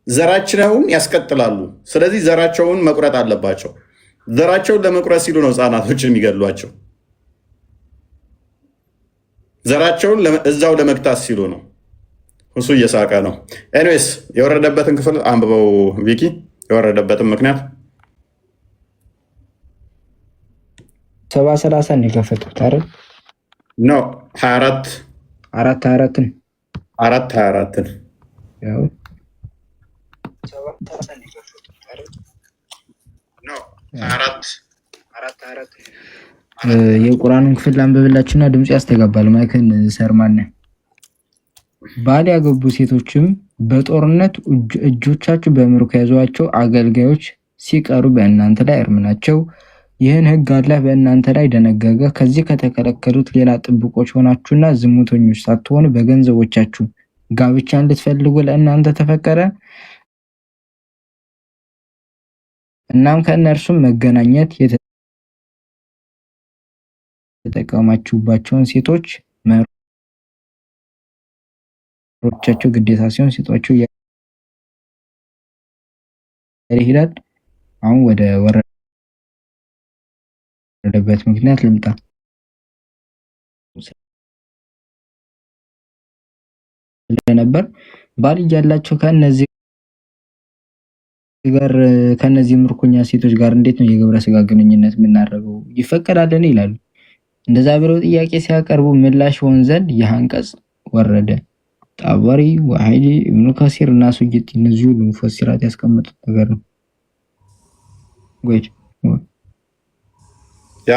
ዘራቸውን ያስቀጥላሉ። ስለዚህ ዘራቸውን መቁረጥ አለባቸው። ዘራቸውን ለመቁረጥ ሲሉ ነው ሕፃናቶችን የሚገሏቸው። ዘራቸውን እዛው ለመግታት ሲሉ ነው። እሱ እየሳቀ ነው። ኤኒዌይስ የወረደበትን ክፍል አንብበው ቪኪ። የወረደበትን ምክንያት 7:30 ነው የከፈቱት አይደል? ነው 24 4:24 4:24 ያው የቁርአኑን ክፍል አንብብላችሁና ድምጽ ያስተጋባል። ማይክን ሰርማነ ባል ያገቡ ሴቶችም በጦርነት እጆቻችሁ በምርኮ ያዟቸው አገልጋዮች ሲቀሩ በእናንተ ላይ እርም ናቸው። ይህን ሕግ አላህ በእናንተ ላይ ደነገገ። ከዚህ ከተከለከሉት ሌላ ጥብቆች ሆናችሁና ዝሙተኞች ሳትሆኑ በገንዘቦቻችሁ ጋብቻ እንድትፈልጉ ለእናንተ ተፈቀደ። እናም ከእነርሱም መገናኘት የተጠቀማችሁባቸውን ሴቶች መሮቻቸው ግዴታ ሲሆን ሴቶቹ ይሄዳል። አሁን ወደ ወረደበት ምክንያት ልምጣ። ስለነበር ባል እያላቸው ከነዚህ ምርኮኛ ሴቶች ጋር እንዴት ነው የግብረ ስጋ ግንኙነት የምናደርገው? ይፈቀዳልን? ይላሉ። እንደዛ ብለው ጥያቄ ሲያቀርቡ ምላሽ ሆን ዘንድ ይህ አንቀጽ ወረደ። ጣበሪ ወሐይዲ ኢብኑ ከሲር እና ሱዩጢ እነዚህ ሁሉ ሙፈሲራት ያስቀመጡት ነገር ነው። ያ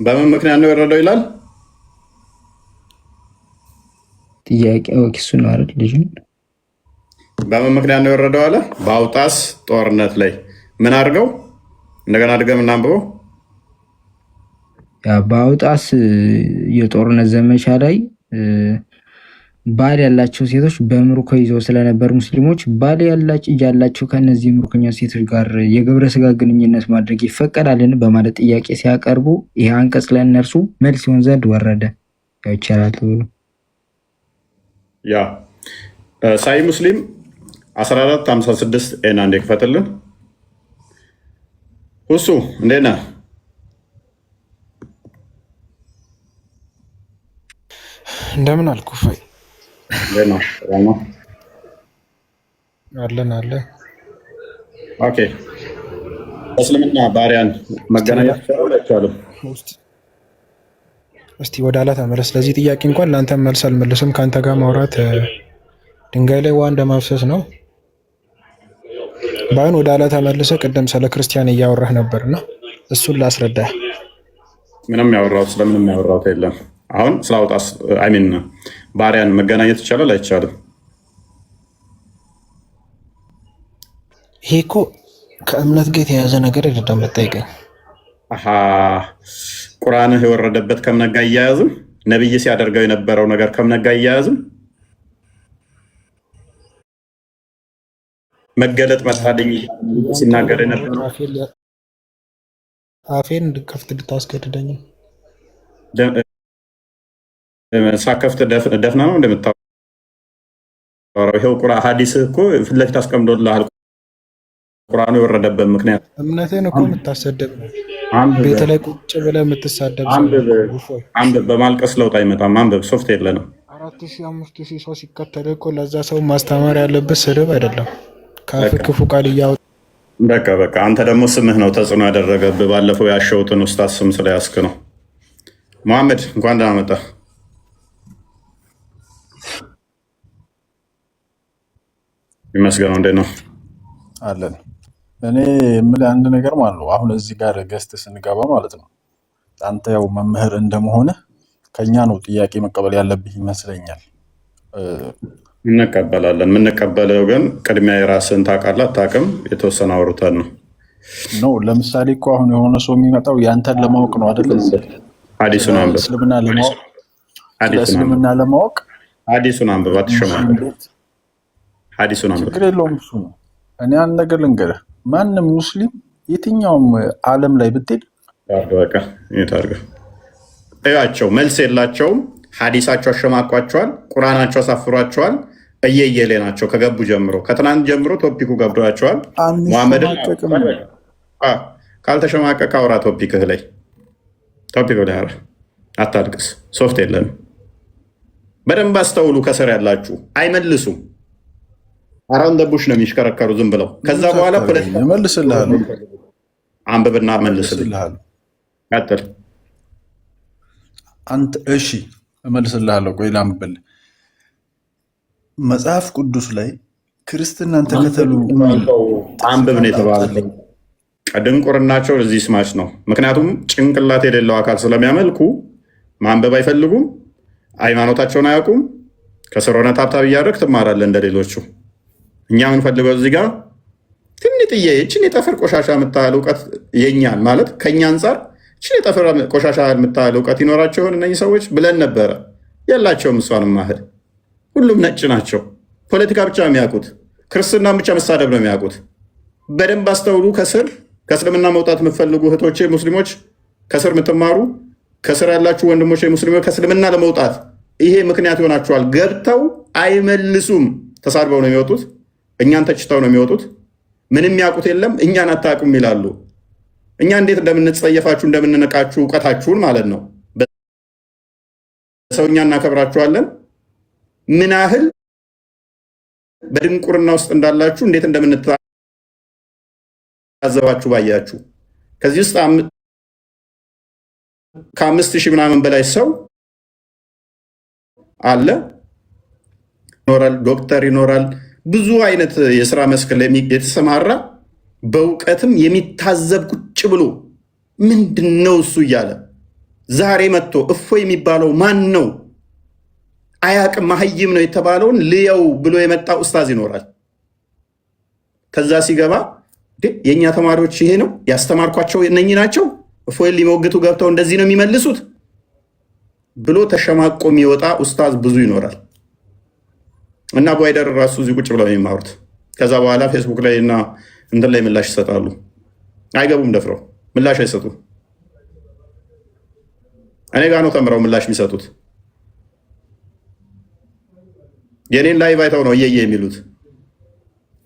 በምን ምክንያት ነው የወረደው ይላል ጥያቄው። እሱ ነው አይደል? ልጅ በምን ምክንያት ነው የወረደው አለ። በአውጣስ ጦርነት ላይ ምን አድርገው እንደገና ድገም እናንብበው። ያ በአውጣስ የጦርነት ዘመቻ ላይ ባል ያላቸው ሴቶች በምርኮ ይዘው ስለነበር ሙስሊሞች ባል ያላቸው ከነዚህ ምርኮኛ ሴቶች ጋር የግብረ ስጋ ግንኙነት ማድረግ ይፈቀዳልን በማለት ጥያቄ ሲያቀርቡ ይህ አንቀጽ ለእነርሱ መልስ ይሆን ዘንድ ወረደ። ያው ይቻላል ብሎ ያ ሳይ ሙስሊም 1456 ኤና እንደ ክፈትልን። ሁሱ እንዴት ነህ? እንደምን አልኩ? ፋይ አለን አለ። ኦኬ እስልምና ባሪያን መገናኘት ይቻላል? እስቲ ወደ ኋላ ተመለስ። ለዚህ ጥያቄ እንኳን ለአንተ መልስ አልመልስም። ከአንተ ጋር ማውራት ድንጋይ ላይ ውሃ እንደማፍሰስ ነው። ባይሆን ወደ ኋላ ተመልሰህ ቅድም ስለ ክርስቲያን እያወራህ ነበርና እሱን ላስረዳህ። ምንም ያወራሁት ስለምንም ያወራሁት የለም። አሁን ስላውጣስ አይሚን ባሪያን መገናኘት ይቻላል አይቻልም? ይሄ እኮ ከእምነት ጋር የተያያዘ ነገር አይደለም። መጠይቀኝ ቁርአንህ የወረደበት ከእምነት ጋር እያያዝም ነብይ ሲያደርገው የነበረው ነገር ከእምነት ጋር እያያዝም መገለጥ መታደኝ ሲናገር የነበረው አፌን እንድከፍት እንድታስገድደኝ ሳከፍት ደፍና ነው እንደምታወራው። ይኸው ሐዲስህ እኮ ፊት ለፊት አስቀምጦልሃል። ቁርአኑ የወረደበት ምክንያት እምነትህን እኮ የምታሰደብ ነው። ቤት ላይ ቁጭ ብለህ የምትሳደብ አንብብ። በማልቀስ ለውጥ አይመጣም። አንብብ። ሶፍት የለንም። 4000 5000 ሰው ሲከተል እኮ ለዛ ሰው ማስተማር ያለበት ስድብ አይደለም። ካፍ ክፉ ቃል እያወጣ በቃ አንተ ደግሞ ስምህ ነው ተጽዕኖ ያደረገብህ። ባለፈው ያሸውትን ኡስታዝ ስም ስለያዝክ ነው። መሐመድ እንኳን ደህና መጣህ። ይመስገነው። እንዴት ነው አለን? እኔ የምልህ አንድ ነገር ማለት ነው። አሁን እዚህ ጋር ገስት ስንገባ ማለት ነው አንተ ያው መምህር እንደመሆንህ ከኛ ነው ጥያቄ መቀበል ያለብህ ይመስለኛል። እንቀበላለን። የምንቀበለው ግን ቅድሚያ የራስህን ታውቃለህ አታውቅም የተወሰነ አውርተን ነው። ለምሳሌ እኮ አሁን የሆነ ሰው የሚመጣው ያንተን ለማወቅ ነው አይደል? ሐዲሱን አንብብ። እስልምና ለማወቅ ሐዲሱን አንብብ። አትሸማቀቅ። ሐዲሱን አንብብ። ችግር የለውም እሱ ነው። እኔ አንድ ነገር ልንገርህ፣ ማንም ሙስሊም የትኛውም ዓለም ላይ ብትሄድ በቃ እያቸው መልስ የላቸውም። ሐዲሳቸው አሸማቋቸዋል። ቁርአናቸው አሳፍሯቸዋል። እየየሌ ናቸው። ከገቡ ጀምሮ ከትናንት ጀምሮ ቶፒኩ ገብቷቸዋል። ሙሐመድ ካልተሸማቀቅ አውራ ቶፒክህ ላይ አታልቅስ። ሶፍት የለንም። በደንብ አስተውሉ። ከስር ያላችሁ አይመልሱም። አራውን ደቡሽ ነው የሚሽከረከሩ ዝም ብለው። ከዛ በኋላ ፖለቲካ መልስልሃል። አንብብና መልስልሃል። ቀጥል አንተ። እሺ እመልስልሃለሁ። ቆይ ላምበል። መጽሐፍ ቅዱስ ላይ ክርስትናን ተከተሉ አንብብ ነው የተባለው። ድንቁርናቸው እዚህ ስማች ነው። ምክንያቱም ጭንቅላት የሌለው አካል ስለሚያመልኩ ማንበብ አይፈልጉም። ሃይማኖታቸውን አያውቁም። ከስር ሆነ ታብታብ እያደረግ ትማራለህ እንደሌሎቹ። እኛ የምንፈልገው እዚህ ጋር ትንጥዬ ይችን የጠፍር ቆሻሻ የምታህል እውቀት የኛን ማለት ከኛ አንጻር ይችን የጠፍር ቆሻሻ የምታህል እውቀት ይኖራቸው ይሆን እነዚህ ሰዎች ብለን ነበረ። የላቸውም። እሷንም ማህል ሁሉም ነጭ ናቸው። ፖለቲካ ብቻ የሚያውቁት ክርስትናን ብቻ መሳደብ ነው የሚያውቁት። በደንብ አስተውሉ። ከእስልምና መውጣት የምትፈልጉ እህቶቼ ሙስሊሞች፣ ከስር የምትማሩ ከስር ያላችሁ ወንድሞች ሙስሊሞች ከእስልምና ለመውጣት ይሄ ምክንያት ይሆናችኋል። ገብተው አይመልሱም። ተሳድበው ነው የሚወጡት። እኛን ተችተው ነው የሚወጡት። ምንም ያውቁት የለም እኛን አታውቁም ይላሉ። እኛ እንዴት እንደምንጸየፋችሁ እንደምንነቃችሁ እውቀታችሁን ማለት ነው። ሰውኛ እናከብራችኋለን። ምን ያህል በድንቁርና ውስጥ እንዳላችሁ እንዴት እንደምንታዘባችሁ ባያችሁ። ከዚህ ውስጥ ከ5000 ምናምን በላይ ሰው አለ ይኖራል፣ ዶክተር ይኖራል፣ ብዙ አይነት የስራ መስክ ላይ የተሰማራ በእውቀትም የሚታዘብ ቁጭ ብሎ ምንድነው እሱ እያለ ዛሬ መጥቶ እፎይ የሚባለው ማን ነው አያቅም መሀይም ነው የተባለውን ልየው ብሎ የመጣ ኡስታዝ ይኖራል። ከዛ ሲገባ የእኛ ተማሪዎች ይሄ ነው ያስተማርኳቸው እነኚህ ናቸው እፎይ ሊሞግቱ ገብተው እንደዚህ ነው የሚመልሱት ብሎ ተሸማቆ የሚወጣ ኡስታዝ ብዙ ይኖራል። እና በዋይደር ራሱ እዚህ ቁጭ ብለው የሚማሩት ከዛ በኋላ ፌስቡክ ላይ እና እንትን ላይ ምላሽ ይሰጣሉ። አይገቡም፣ ደፍረው ምላሽ አይሰጡም። እኔ ጋር ነው ተምረው ምላሽ የሚሰጡት። የኔን ላይቭ አይተው ነው እየየ የሚሉት።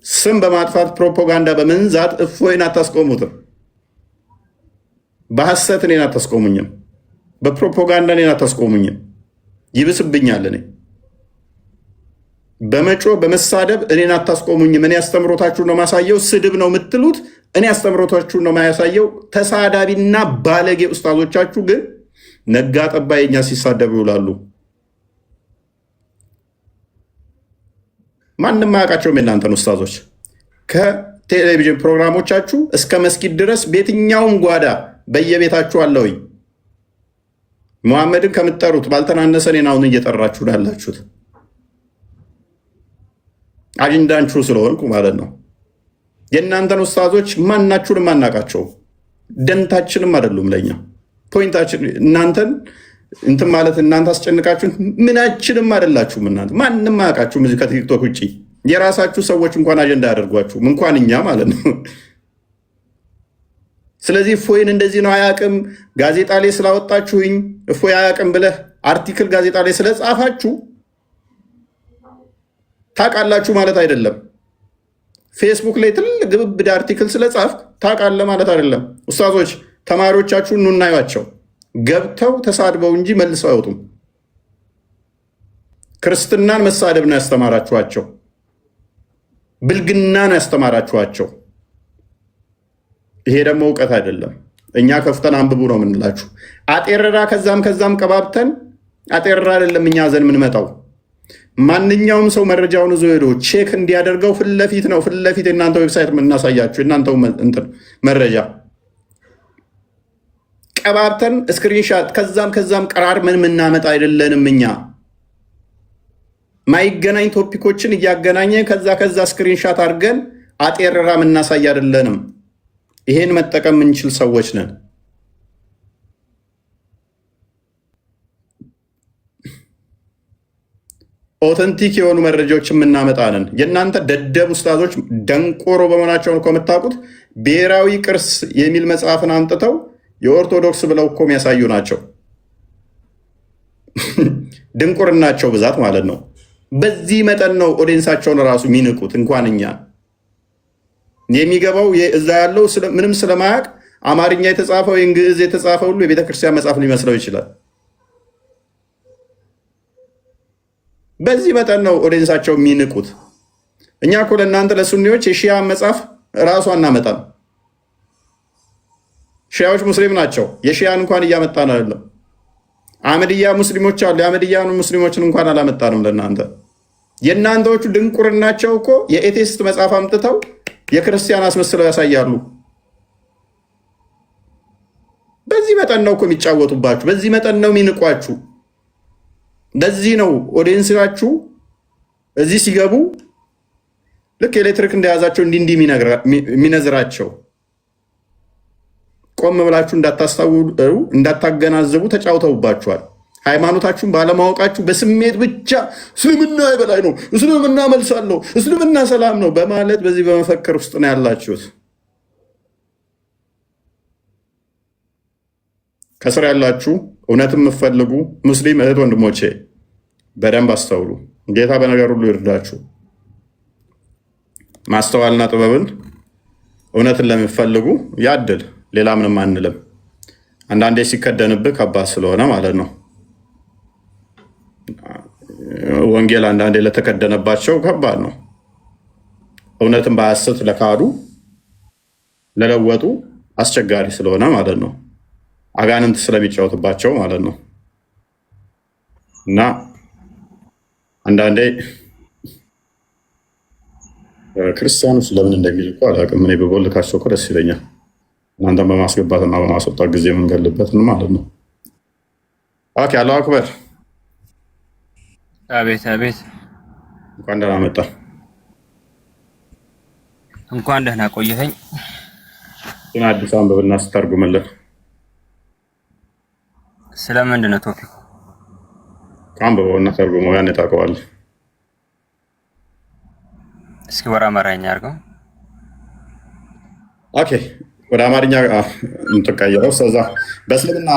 ስም በማጥፋት ፕሮፓጋንዳ በመንዛት እፎይን አታስቆሙትም። በሐሰት እኔን አታስቆሙኝም። በፕሮፓጋንዳ እኔን አታስቆሙኝም። ይብስብኛል። እኔ በመጮ በመሳደብ እኔን አታስቆሙኝም። እኔ አስተምሮታችሁን ነው ማሳየው። ስድብ ነው የምትሉት፣ እኔ አስተምሮታችሁን ነው ማያሳየው። ተሳዳቢና ባለጌ ኡስታዞቻችሁ ግን ነጋ ጠባ የኛ ሲሳደቡ ይውላሉ። ማንም አያውቃቸውም የእናንተን ኡስታዞች። ከቴሌቪዥን ፕሮግራሞቻችሁ እስከ መስጊድ ድረስ በየትኛውም ጓዳ በየቤታችሁ አለውኝ። መሐመድን ከምትጠሩት ባልተናነሰ እኔን አሁን እየጠራችሁ ያላችሁት አጀንዳችሁ ስለሆንኩ ማለት ነው። የእናንተን ኡስታዞች ማናችሁንም አናውቃቸውም። ደንታችንም አይደሉም ለኛ። ፖይንታችን እናንተን እንትን ማለት እናንተ አስጨንቃችሁን ምናችንም አይደላችሁም። እናንተ ማንም አያውቃችሁም። እዚህ ከቲክቶክ ውጭ የራሳችሁ ሰዎች እንኳን አጀንዳ ያደርጓችሁም እንኳን እኛ ማለት ነው። ስለዚህ እፎይን እንደዚህ ነው አያውቅም፣ ጋዜጣ ላይ ስላወጣችሁኝ እፎይ አያውቅም ብለህ አርቲክል ጋዜጣ ላይ ስለጻፋችሁ ታውቃላችሁ ማለት አይደለም። ፌስቡክ ላይ ትልቅ ግብብድ አርቲክል ስለጻፍክ ታውቃለህ ማለት አይደለም። ኡስታዞች ተማሪዎቻችሁን ኑ እናዩዋቸው። ገብተው ተሳድበው እንጂ መልሰው አይወጡም። ክርስትናን መሳደብ ነው ያስተማራችኋቸው። ብልግና ነው ያስተማራችኋቸው። ይሄ ደግሞ እውቀት አይደለም። እኛ ከፍተን አንብቡ ነው የምንላችሁ። አጤረራ ከዛም ቀባብተን አጤረራ አይደለም እኛ ዘን የምንመጣው። ማንኛውም ሰው መረጃውን ይዞ ሄዶ ቼክ እንዲያደርገው ፊት ለፊት ነው። ፊት ለፊት የእናንተ ዌብሳይት የምናሳያችሁ የእናንተው መረጃ ቀባብተን ስክሪንሻት ከዛም ቀራርመን የምናመጣ አይደለንም። እኛ ማይገናኝ ቶፒኮችን እያገናኘ ከዛ ስክሪንሻት አድርገን አጤረራ የምናሳይ አይደለንም። ይሄን መጠቀም የምንችል ሰዎች ነን። ኦተንቲክ የሆኑ መረጃዎች የምናመጣ ነን። የእናንተ ደደብ ኡስታዞች ደንቆሮ በመሆናቸውን እኮ የምታውቁት ብሔራዊ ቅርስ የሚል መጽሐፍን አምጥተው የኦርቶዶክስ ብለው እኮ የሚያሳዩ ናቸው። ድንቁርናቸው ብዛት ማለት ነው። በዚህ መጠን ነው ኦዲየንሳቸውን ራሱ የሚንቁት። እንኳን እኛ የሚገባው እዛ ያለው ምንም ስለማያውቅ አማርኛ የተጻፈው የእንግዕዝ የተጻፈ ሁሉ የቤተክርስቲያን መጽሐፍ ሊመስለው ይችላል። በዚህ መጠን ነው ኦዲየንሳቸው የሚንቁት። እኛ እኮ ለእናንተ ለሱኒዎች የሺያ መጽሐፍ ራሱ አናመጣም። ሺያዎች ሙስሊም ናቸው። የሺያን እንኳን እያመጣን አይደለም። አህመድያ ሙስሊሞች አሉ። የአህመድያኑ ሙስሊሞችን እንኳን አላመጣንም ለእናንተ። የእናንተዎቹ ድንቁርናቸው እኮ የኤቴስት መጽሐፍ አምጥተው የክርስቲያን አስመስለው ያሳያሉ። በዚህ መጠን ነው እኮ የሚጫወቱባችሁ። በዚህ መጠን ነው የሚንቋችሁ። ለዚህ ነው ኦዲየንሳችሁ እዚህ ሲገቡ ልክ ኤሌክትሪክ እንደያዛቸው እንዲህ የሚነዝራቸው። ቆም ብላችሁ እንዳታስተውሉ እንዳታገናዘቡ ተጫውተውባችኋል። ሃይማኖታችሁን ባለማወቃችሁ በስሜት ብቻ እስልምና የበላይ ነው፣ እስልምና መልስ አለው፣ እስልምና ሰላም ነው በማለት በዚህ በመፈክር ውስጥ ነው ያላችሁት። ከስር ያላችሁ እውነትም የምትፈልጉ ሙስሊም እህት ወንድሞቼ በደንብ አስተውሉ። ጌታ በነገር ሁሉ ይርዳችሁ። ማስተዋልና ጥበብን እውነትን ለሚፈልጉ ያድል። ሌላ ምንም አንልም። አንዳንዴ ሲከደንብህ ከባድ ስለሆነ ማለት ነው። ወንጌል አንዳንዴ ለተከደነባቸው ከባድ ነው። እውነትን በሐሰት ለካዱ ለለወጡ አስቸጋሪ ስለሆነ ማለት ነው። አጋንንት ስለሚጫወትባቸው ማለት ነው። እና አንዳንዴ ክርስቲያኖች ለምን እንደሚልኩ አላውቅም። እኔ በቦልካቸው እኮ ደስ ይለኛል። እናንተን በማስገባትና በማስወጣት ጊዜ የምንገልበት ማለት ነው። ኦኬ፣ አላሁ አክበር። አቤት አቤት። እንኳን ደህና መጣ። እንኳን ደህና ቆየኸኝ። ግን አዲስ አንብብና ስተርጉምልን። ስለምንድን ነው ቶፒኩ? አንብበውና ተርጉመው፣ ያን ታውቀዋለህ። እስኪ ወደ አማርኛ አድርገው። ኦኬ፣ ወደ አማርኛ የምትቀይረው ስለዛ በእስልምና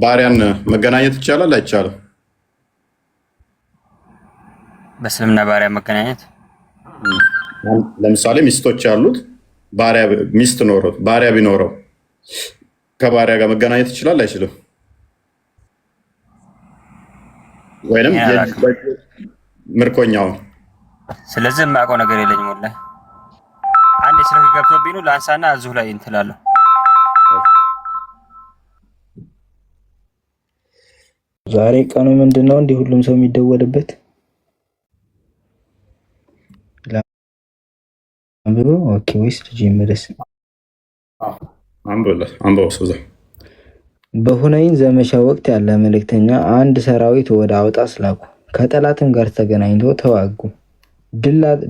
ባሪያን መገናኘት ይቻላል አይቻልም? በእስልምና ባሪያ መገናኘት ለምሳሌ ሚስቶች ያሉት ሚስት ኖሮት ባሪያ ቢኖረው ከባሪያ ጋር መገናኘት ይችላል አይችልም? ወይንም ምርኮኛው። ስለዚህ የማውቀው ነገር የለኝም። ወላሂ አንድ ስልክ ገብቶብኝ ነው ላንሳና እዚሁ ላይ እንትላለሁ። ዛሬ ቀኑ ምንድነው? እንዲህ ሁሉም ሰው የሚደወልበት አንብሮ ኦኬ ወይስ ልጅ ይመለስ? አንብሮ ሰው በሁነይን ዘመቻ ወቅት ያለ መልእክተኛ አንድ ሰራዊት ወደ አውጣስ ላኩ። ከጠላትም ጋር ተገናኝቶ ተዋጉ።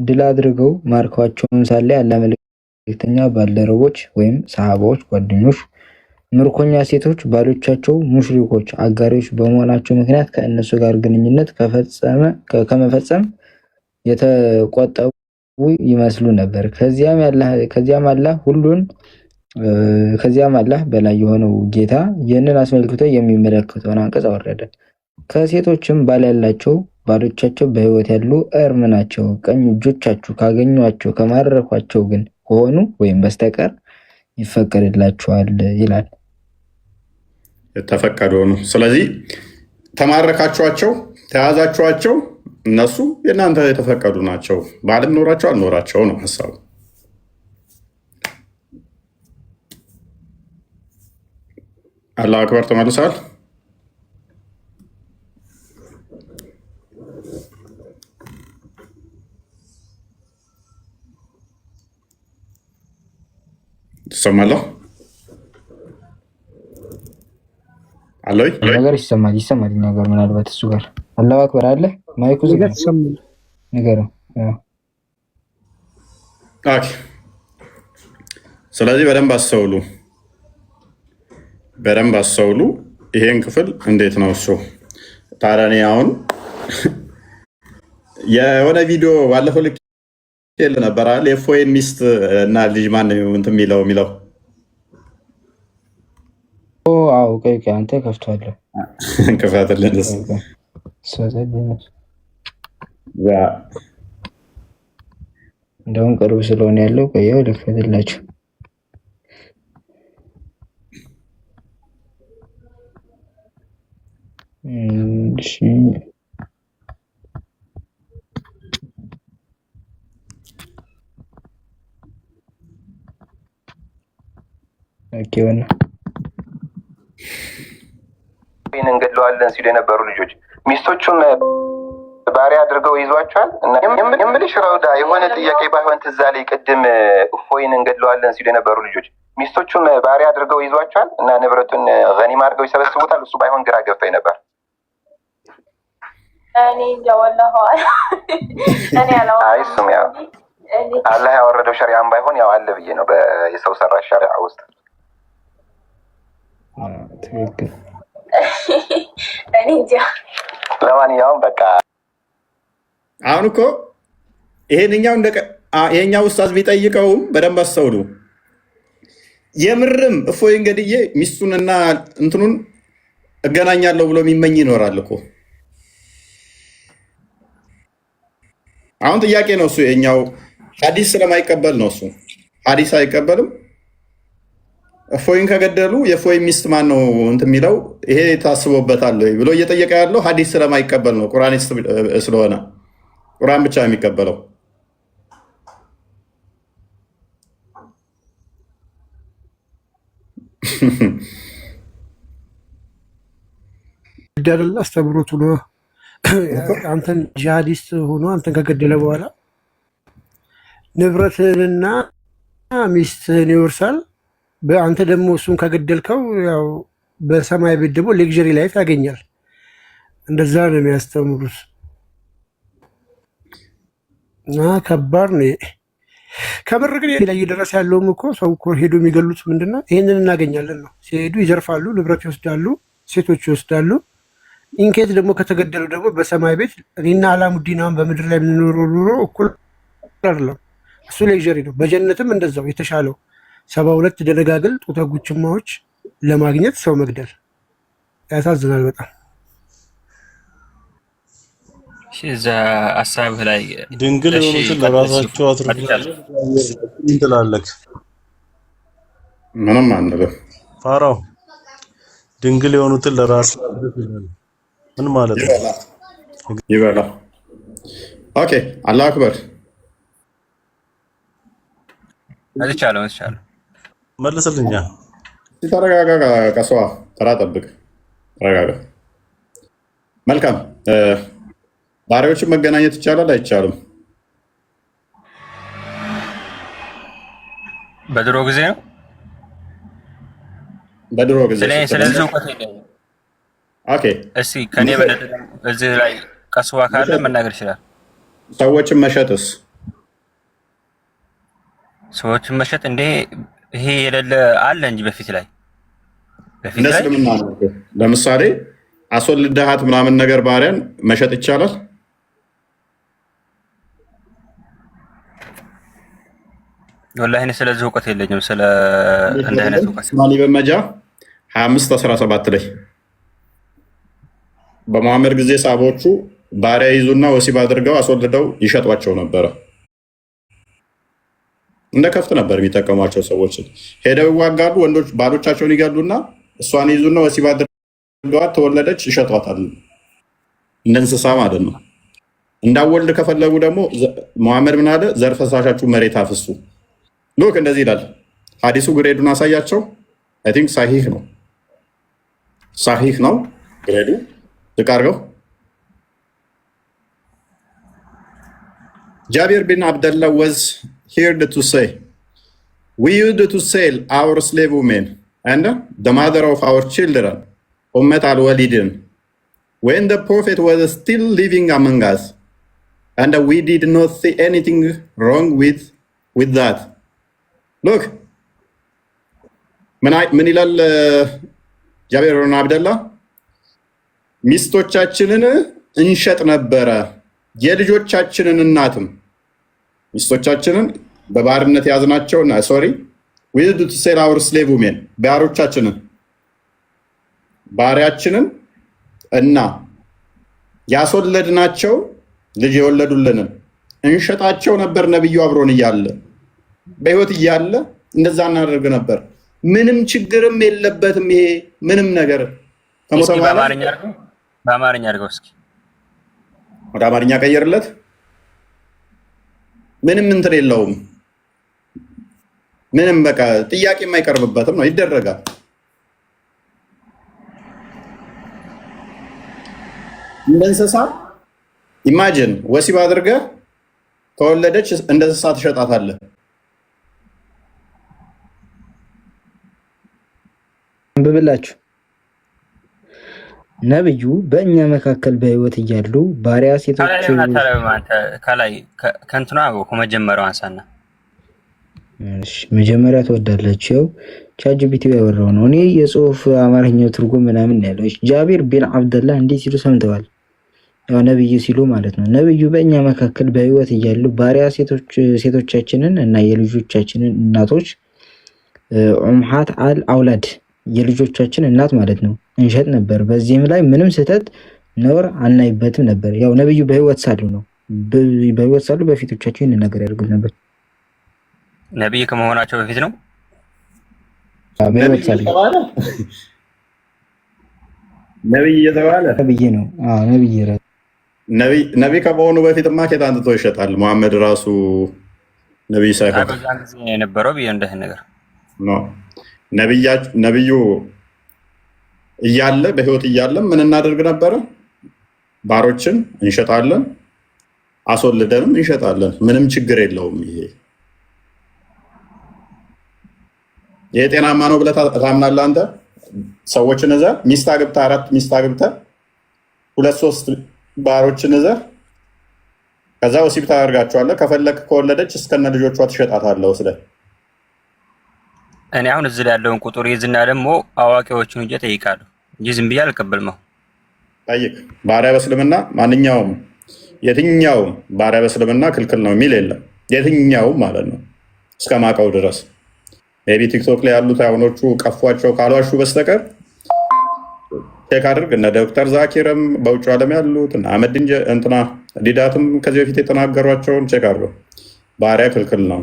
ድል አድርገው ማርኳቸውን ሳለ ያለ መልእክተኛ ባልደረቦች ወይም ሰሃባዎች፣ ጓደኞች፣ ምርኮኛ ሴቶች ባሎቻቸው ሙሽሪኮች አጋሪዎች በመሆናቸው ምክንያት ከእነሱ ጋር ግንኙነት ከመፈጸም የተቆጠቡ ይመስሉ ነበር። ከዚያም አላህ በላይ የሆነው ጌታ ይህንን አስመልክቶ የሚመለከተውን አንቀጽ አወረደ። ከሴቶችም ባል ያላቸው ባሎቻቸው በሕይወት ያሉ እርም ናቸው። ቀኝ እጆቻችሁ ካገኟቸው ከማረኳቸው ግን ከሆኑ ወይም በስተቀር ይፈቀድላችኋል ይላል። የተፈቀዱ ነው። ስለዚህ ተማረካችኋቸው፣ ተያዛችኋቸው፣ እነሱ የእናንተ የተፈቀዱ ናቸው። ባልም ኖራቸው አልኖራቸው ነው ሀሳቡ። አላሁ አክበር። ተመልሰዋል። ትሰማለህ? አለይ ነገር ይሰማል ነገር ምናልባት እሱ ጋር አላሁ አክበር አለ ማይኩ ነገር ይሰማል ነገር ነው። ኦኬ፣ ስለዚህ በደንብ አስተውሉ። ይሄን ክፍል እንዴት ነው እሱ? ታዲያ እኔ አሁን የሆነ ቪዲዮ ባለፈው ልክ ነበር አይደል? የፎይን ሚስት እና ልጅ ማን ነው እንትን የሚለው አዎ፣ ቆይ አንተ ከፍቷለሁ። ክፈትልን እንደውም ቅርብ ስለሆነ ያለው ቆየው ልክፈትላችሁ። እሺ ኦኬ። እንገድለዋለን ሲሉ የነበሩ ልጆች ሚስቶቹን ባሪያ አድርገው ይዟቸዋል። እና የምልሽ ረውዳ የሆነ ጥያቄ ባይሆን ትዝ አለኝ ቅድም እፎይን እንገድለዋለን ሲሉ የነበሩ ልጆች ሚስቶቹን ባሪያ አድርገው ይዟቸዋል እና ንብረቱን ገኒማ አድርገው ይሰበስቡታል። እሱ ባይሆን ግራ ገብቶኝ ነበር። እሱም ያው አላህ ያወረደው ሸሪዓም ባይሆን ያው አለ ብዬ ነው የሰው ሰራሽ ሸሪዓ ውስጥ። ለማንኛውም በቃ አሁን እኮ ይሄኛው ኡስታዝ ቢጠይቀውም በደንብ አስተውሉ። የምርም እፎይን ገድዬ ሚስቱንና እንትኑን እገናኛለሁ ብሎ የሚመኝ ይኖራል እኮ። አሁን ጥያቄ ነው እሱ የኛው ሐዲስ ስለማይቀበል ነው። እሱ ሐዲስ አይቀበልም። እፎይን ከገደሉ የእፎይ ሚስት ማን ነው እንትን የሚለው ይሄ ታስቦበታል ብሎ እየጠየቀ ያለው ሐዲስ ስለማይቀበል ነው። ቁርአኒስት ስለሆነ ቁርአን ብቻ የሚቀበለው። ገደል አስተምሮቱ ነው። አንተን ጂሃዲስት ሆኖ አንተን ከገደለ በኋላ ንብረትህንና ሚስትህን ይወርሳል። በአንተ ደግሞ እሱን ከገደልከው ያው በሰማይ ቤት ደግሞ ሌክዠሪ ላይፍ ያገኛል። እንደዛ ነው የሚያስተምሩት እና ከባድ ነው። ከምር ግን ላይ እየደረሰ ያለውም እኮ ሰው እኮ ሄዶ የሚገሉት ምንድነው? ይህንን እናገኛለን ነው። ሲሄዱ ይዘርፋሉ፣ ንብረት ይወስዳሉ፣ ሴቶች ይወስዳሉ። ኢንኬት ደግሞ ከተገደሉ ደግሞ በሰማይ ቤት እኔና አላሙዲናን በምድር ላይ የምንኖረው ኑሮ እኩል አይደለም። እሱ ሌክዠሪ ነው። በጀነትም እንደዛው የተሻለው 72 ደነጋግል ጡተ ጉችማዎች ለማግኘት ሰው መግደል ያሳዝናል በጣም። እዛ ሀሳብህ ላይ ድንግል የሆኑትን ለራሳቸው አትርፉ ትላለህ። ምንም አንልም። ፋራው ድንግል የሆኑትን ለራሳቸው አትርፉ ይላል። ምን ማለት ነው? ይበላ። ኦኬ አላሁ አክበር። መልቻለሁ መልስልኛ። ተረጋጋ። ቀሷ ተራ ጠብቅ። ተረጋጋ። መልካም። ባሪያዎችን መገናኘት ይቻላል አይቻልም? በድሮ ጊዜ ነው። በድሮ ጊዜ ስለዚህ እውቀት የለኝም። ኦኬ እስኪ ከኔ በለጠ እዚህ ላይ ቀስዋ ካለ መናገር ይችላል። ሰዎችን መሸጥስ? ሰዎችን መሸጥ እንዴ? ይሄ የሌለ አለ እንጂ በፊት ላይ እስልምና ነው። ለምሳሌ አስወልደሃት ምናምን ነገር ባሪያን መሸጥ ይቻላል? ወላሂ እኔ ስለዚህ እውቀት የለኝም። ስለ እንደ አይነት እውቀት ማሊ በመጃ 25:17 ላይ በመሐመድ ጊዜ ሳቦቹ ባሪያ ይዙና ወሲብ አድርገው አስወልደው ይሸጧቸው ነበረ። እንደ ከፍት ነበር የሚጠቀሟቸው። ሰዎችን ሄደው ይዋጋሉ። ወንዶች ባሎቻቸውን ይገሉና እሷን ይዙና ወሲብ አድርገዋት ተወለደች፣ ይሸጧታል። እንደ እንስሳ ማለት ነው። እንዳወልድ ከፈለጉ ደግሞ መሐመድ ምን አለ? ዘር ፈሳሻችሁ መሬት አፍሱ። ሉክ እንደዚህ ይላል ሐዲሱ። ግሬዱን አሳያቸው። አይ ቲንክ ሳሂህ ነው። ሳሂህ ነው ግሬዱ። ዝቅ አድርገው። ጃቢር ቢን አብደላህ was heard to say, we used to sell our slave women and the mother of our children, al-Walidin, when the Prophet was still living among us, and we did not see anything wrong with that. Look, ምን ይላል ጃቢር ቢን አብደላህ? ሚስቶቻችንን እንሸጥ ነበረ፣ የልጆቻችንን እናትም ሚስቶቻችንን በባርነት ያዝናቸውና we used to sell our slave women, ባሮቻችንን ባሪያችንን እና ያስወለድናቸው ልጅ የወለዱልንን እንሸጣቸው ነበር። ነብዩ አብሮን እያለ በህይወት እያለ እንደዛ እናደርግ ነበር። ምንም ችግርም የለበትም። ይሄ ምንም ነገር በአማርኛ አድርገው እስኪ ወደ አማርኛ ቀየርለት። ምንም እንትን የለውም። ምንም በቃ ጥያቄ የማይቀርብበትም ነው። ይደረጋል። እንደ እንስሳ ኢማጂን ወሲብ አድርገህ ከወለደች እንደ እንስሳ ትሸጣታለህ። ብብላችሁ ነብዩ በእኛ መካከል በህይወት እያሉ ባሪያ ሴቶች ከላይ ከእንትና ከመጀመሪያው አንሳና መጀመሪያ ትወዳላችሁ። ቻትጂፒቲ ያወራው ነው። እኔ የጽሁፍ አማርኛው ትርጉም ምናምን ያለው ጃቢር ቢን አብደላህ እንዲህ ሲሉ ሰምተዋል። ያው ነብዩ ሲሉ ማለት ነው። ነብዩ በእኛ መካከል በህይወት እያሉ ባሪያ ሴቶቻችንን እና የልጆቻችንን እናቶች ኡምሃት አል አውላድ የልጆቻችን እናት ማለት ነው እንሸጥ ነበር። በዚህም ላይ ምንም ስህተት ነውር አናይበትም ነበር። ያው ነብዩ በህይወት ሳሉ ነው። በህይወት ሳሉ በፊቶቻቸው ይህን ነገር ያደርጉት ነበር። ነብይ ከመሆናቸው በፊት ነው። በህይወት ሳሉ ነብይ እየተባለ ነብይ ነው። ነብይ ከመሆኑ በፊትማ ኬት አንጥቶ ይሸጣል? መሐመድ ራሱ ነብይ ሳይሆን በዛን ጊዜ የነበረው ቢሆን እንደህ ነገር ነው። ነብዩ እያለ በህይወት እያለ ምን እናደርግ ነበረ? ባሮችን እንሸጣለን፣ አስወልደንም እንሸጣለን። ምንም ችግር የለውም። ይሄ ጤናማ ነው ብለህ ታምናለህ አንተ? ሰዎችን እዘህ ሚስት አግብተህ 4 ሚስት አግብተህ 2-3 ባሮችን እዘህ ከዛ ወሲብ ታደርጋቸዋለህ። ከፈለክ ከወለደች እስከነ ልጆቿ ትሸጣታለህ ወስደህ። እኔ አሁን እዚህ ላይ ያለውን ቁጥር ይዝና ደግሞ አዋቂዎቹን እንጂ ጠይቃለሁ እንጂ ዝም ብዬ አልቀበልም። ጠይቅ። ባሪያ በእስልምና ማንኛውም የትኛውም ባሪያ በእስልምና ክልክል ነው የሚል የለም። የትኛውም ማለት ነው እስከማውቀው ድረስ ሜቢ ቲክቶክ ላይ ያሉት አሁኖቹ ቀፏቸው ካልዋሹ በስተቀር ቼክ አድርግ። እነ ዶክተር ዛኪርም በውጭ ዓለም ያሉት እና አህመድ እንትና ዲዳትም ከዚህ በፊት የተናገሯቸውን ቼክ አድርገው ባሪያ ክልክል ነው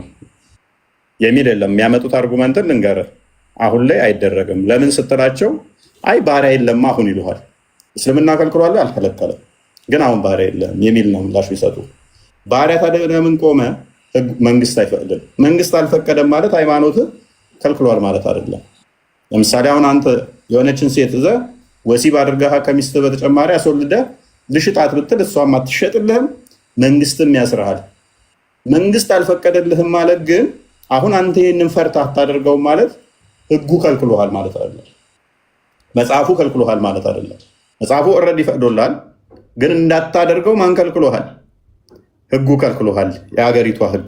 የሚል የለም። የሚያመጡት አርጉመንትን ልንገርህ፣ አሁን ላይ አይደረግም። ለምን ስትላቸው አይ ባሪያ የለም አሁን ይሉሃል። እስልምና ከልክሏል አልከለከለም፣ ግን አሁን ባሪያ የለም የሚል ነው ምላሽ ቢሰጡ። ባሪያ ታዲያ ለምን ቆመ? መንግስት አይፈቅድም። መንግስት አልፈቀደም ማለት ሃይማኖትህ ከልክሏል ማለት አይደለም። ለምሳሌ አሁን አንተ የሆነችን ሴት ይዘህ ወሲብ አድርገህ ከሚስት በተጨማሪ አስወልደህ ልሽጣት ብትል እሷም አትሸጥልህም፣ መንግስትም ያስርሃል። መንግስት አልፈቀደልህም ማለት ግን አሁን አንተ ይህንን ፈርታ አታደርገውም ማለት ህጉ ከልክሎሃል ማለት አይደለም። መጽሐፉ ከልክሎሃል ማለት አይደለም። መጽሐፉ ኦልሬዲ ፈቅዶልሃል፣ ግን እንዳታደርገው ማን ከልክሎሃል? ህጉ ከልክሎሃል፣ የሀገሪቷ ህግ።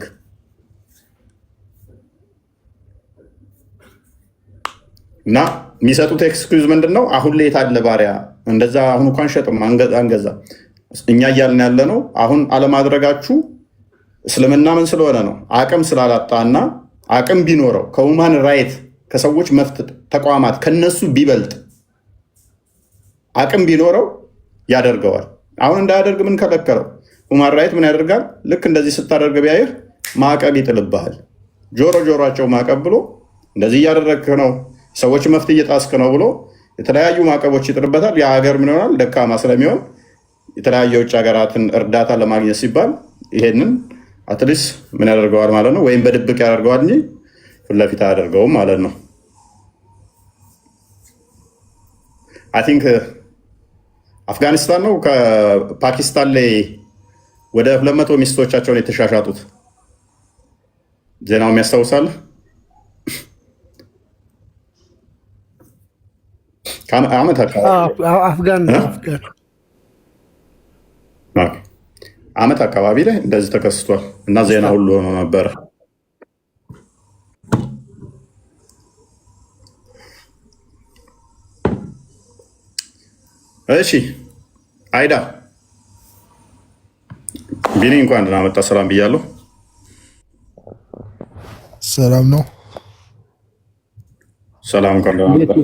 እና የሚሰጡት ኤክስኪውዝ ምንድን ነው? አሁን ላይ የታለ ባሪያ እንደዛ አሁን እንኳን ሸጥም አንገዛ እኛ እያልን ያለ ነው። አሁን አለማድረጋችሁ እስልምና ምን ስለሆነ ነው? አቅም ስላላጣና አቅም ቢኖረው ከሁማን ራይት ከሰዎች መብት ተቋማት ከነሱ ቢበልጥ አቅም ቢኖረው ያደርገዋል። አሁን እንዳያደርግ ምን ከለከለው? ሁማን ራይት ምን ያደርጋል? ልክ እንደዚህ ስታደርግ ቢያይህ ማዕቀብ ይጥልብሃል። ጆሮአቸው ማዕቀብ ብሎ እንደዚህ እያደረግህ ነው፣ ሰዎች መብት እየጣስክ ነው ብሎ የተለያዩ ማዕቀቦች ይጥልበታል። የሀገር ምን ይሆናል? ደካማ ስለሚሆን የተለያዩ የውጭ ሀገራትን እርዳታ ለማግኘት ሲባል ይሄንን አትሊስት ምን ያደርገዋል ማለት ነው፣ ወይም በድብቅ ያደርገዋል እንጂ ፊት ለፊት አያደርገውም ማለት ነው። አይ ቲንክ አፍጋኒስታን ነው ከፓኪስታን ላይ ወደ 200 ሚስቶቻቸውን የተሻሻጡት ዜናው የሚያስታውሳል። ዓመት አካባቢ ላይ እንደዚህ ተከስቷል እና ዜና ሁሉ ሆኖ ነበረ። እሺ አይዳ ቢኒ እንኳን ደህና መጣ። ሰላም ብያለሁ። ሰላም ነው። ሰላም እንኳን ደህና መጣ።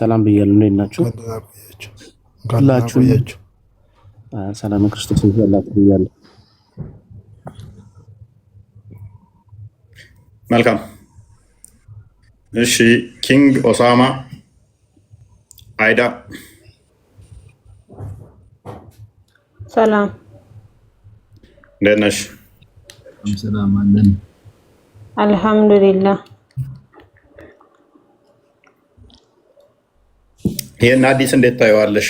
ሰላም ብያለሁ። እንዴት ናችሁ? ሁላችሁ ሰላም ክርስቶስ ይላችሁ ብያለሁ። መልካም። እሺ ኪንግ ኦሳማ አይዳ ሰላም እንዴት ነሽ? ሰላም አለን አልሐምዱሊላህ። ይሄን አዲስ እንዴት ታየዋለሽ?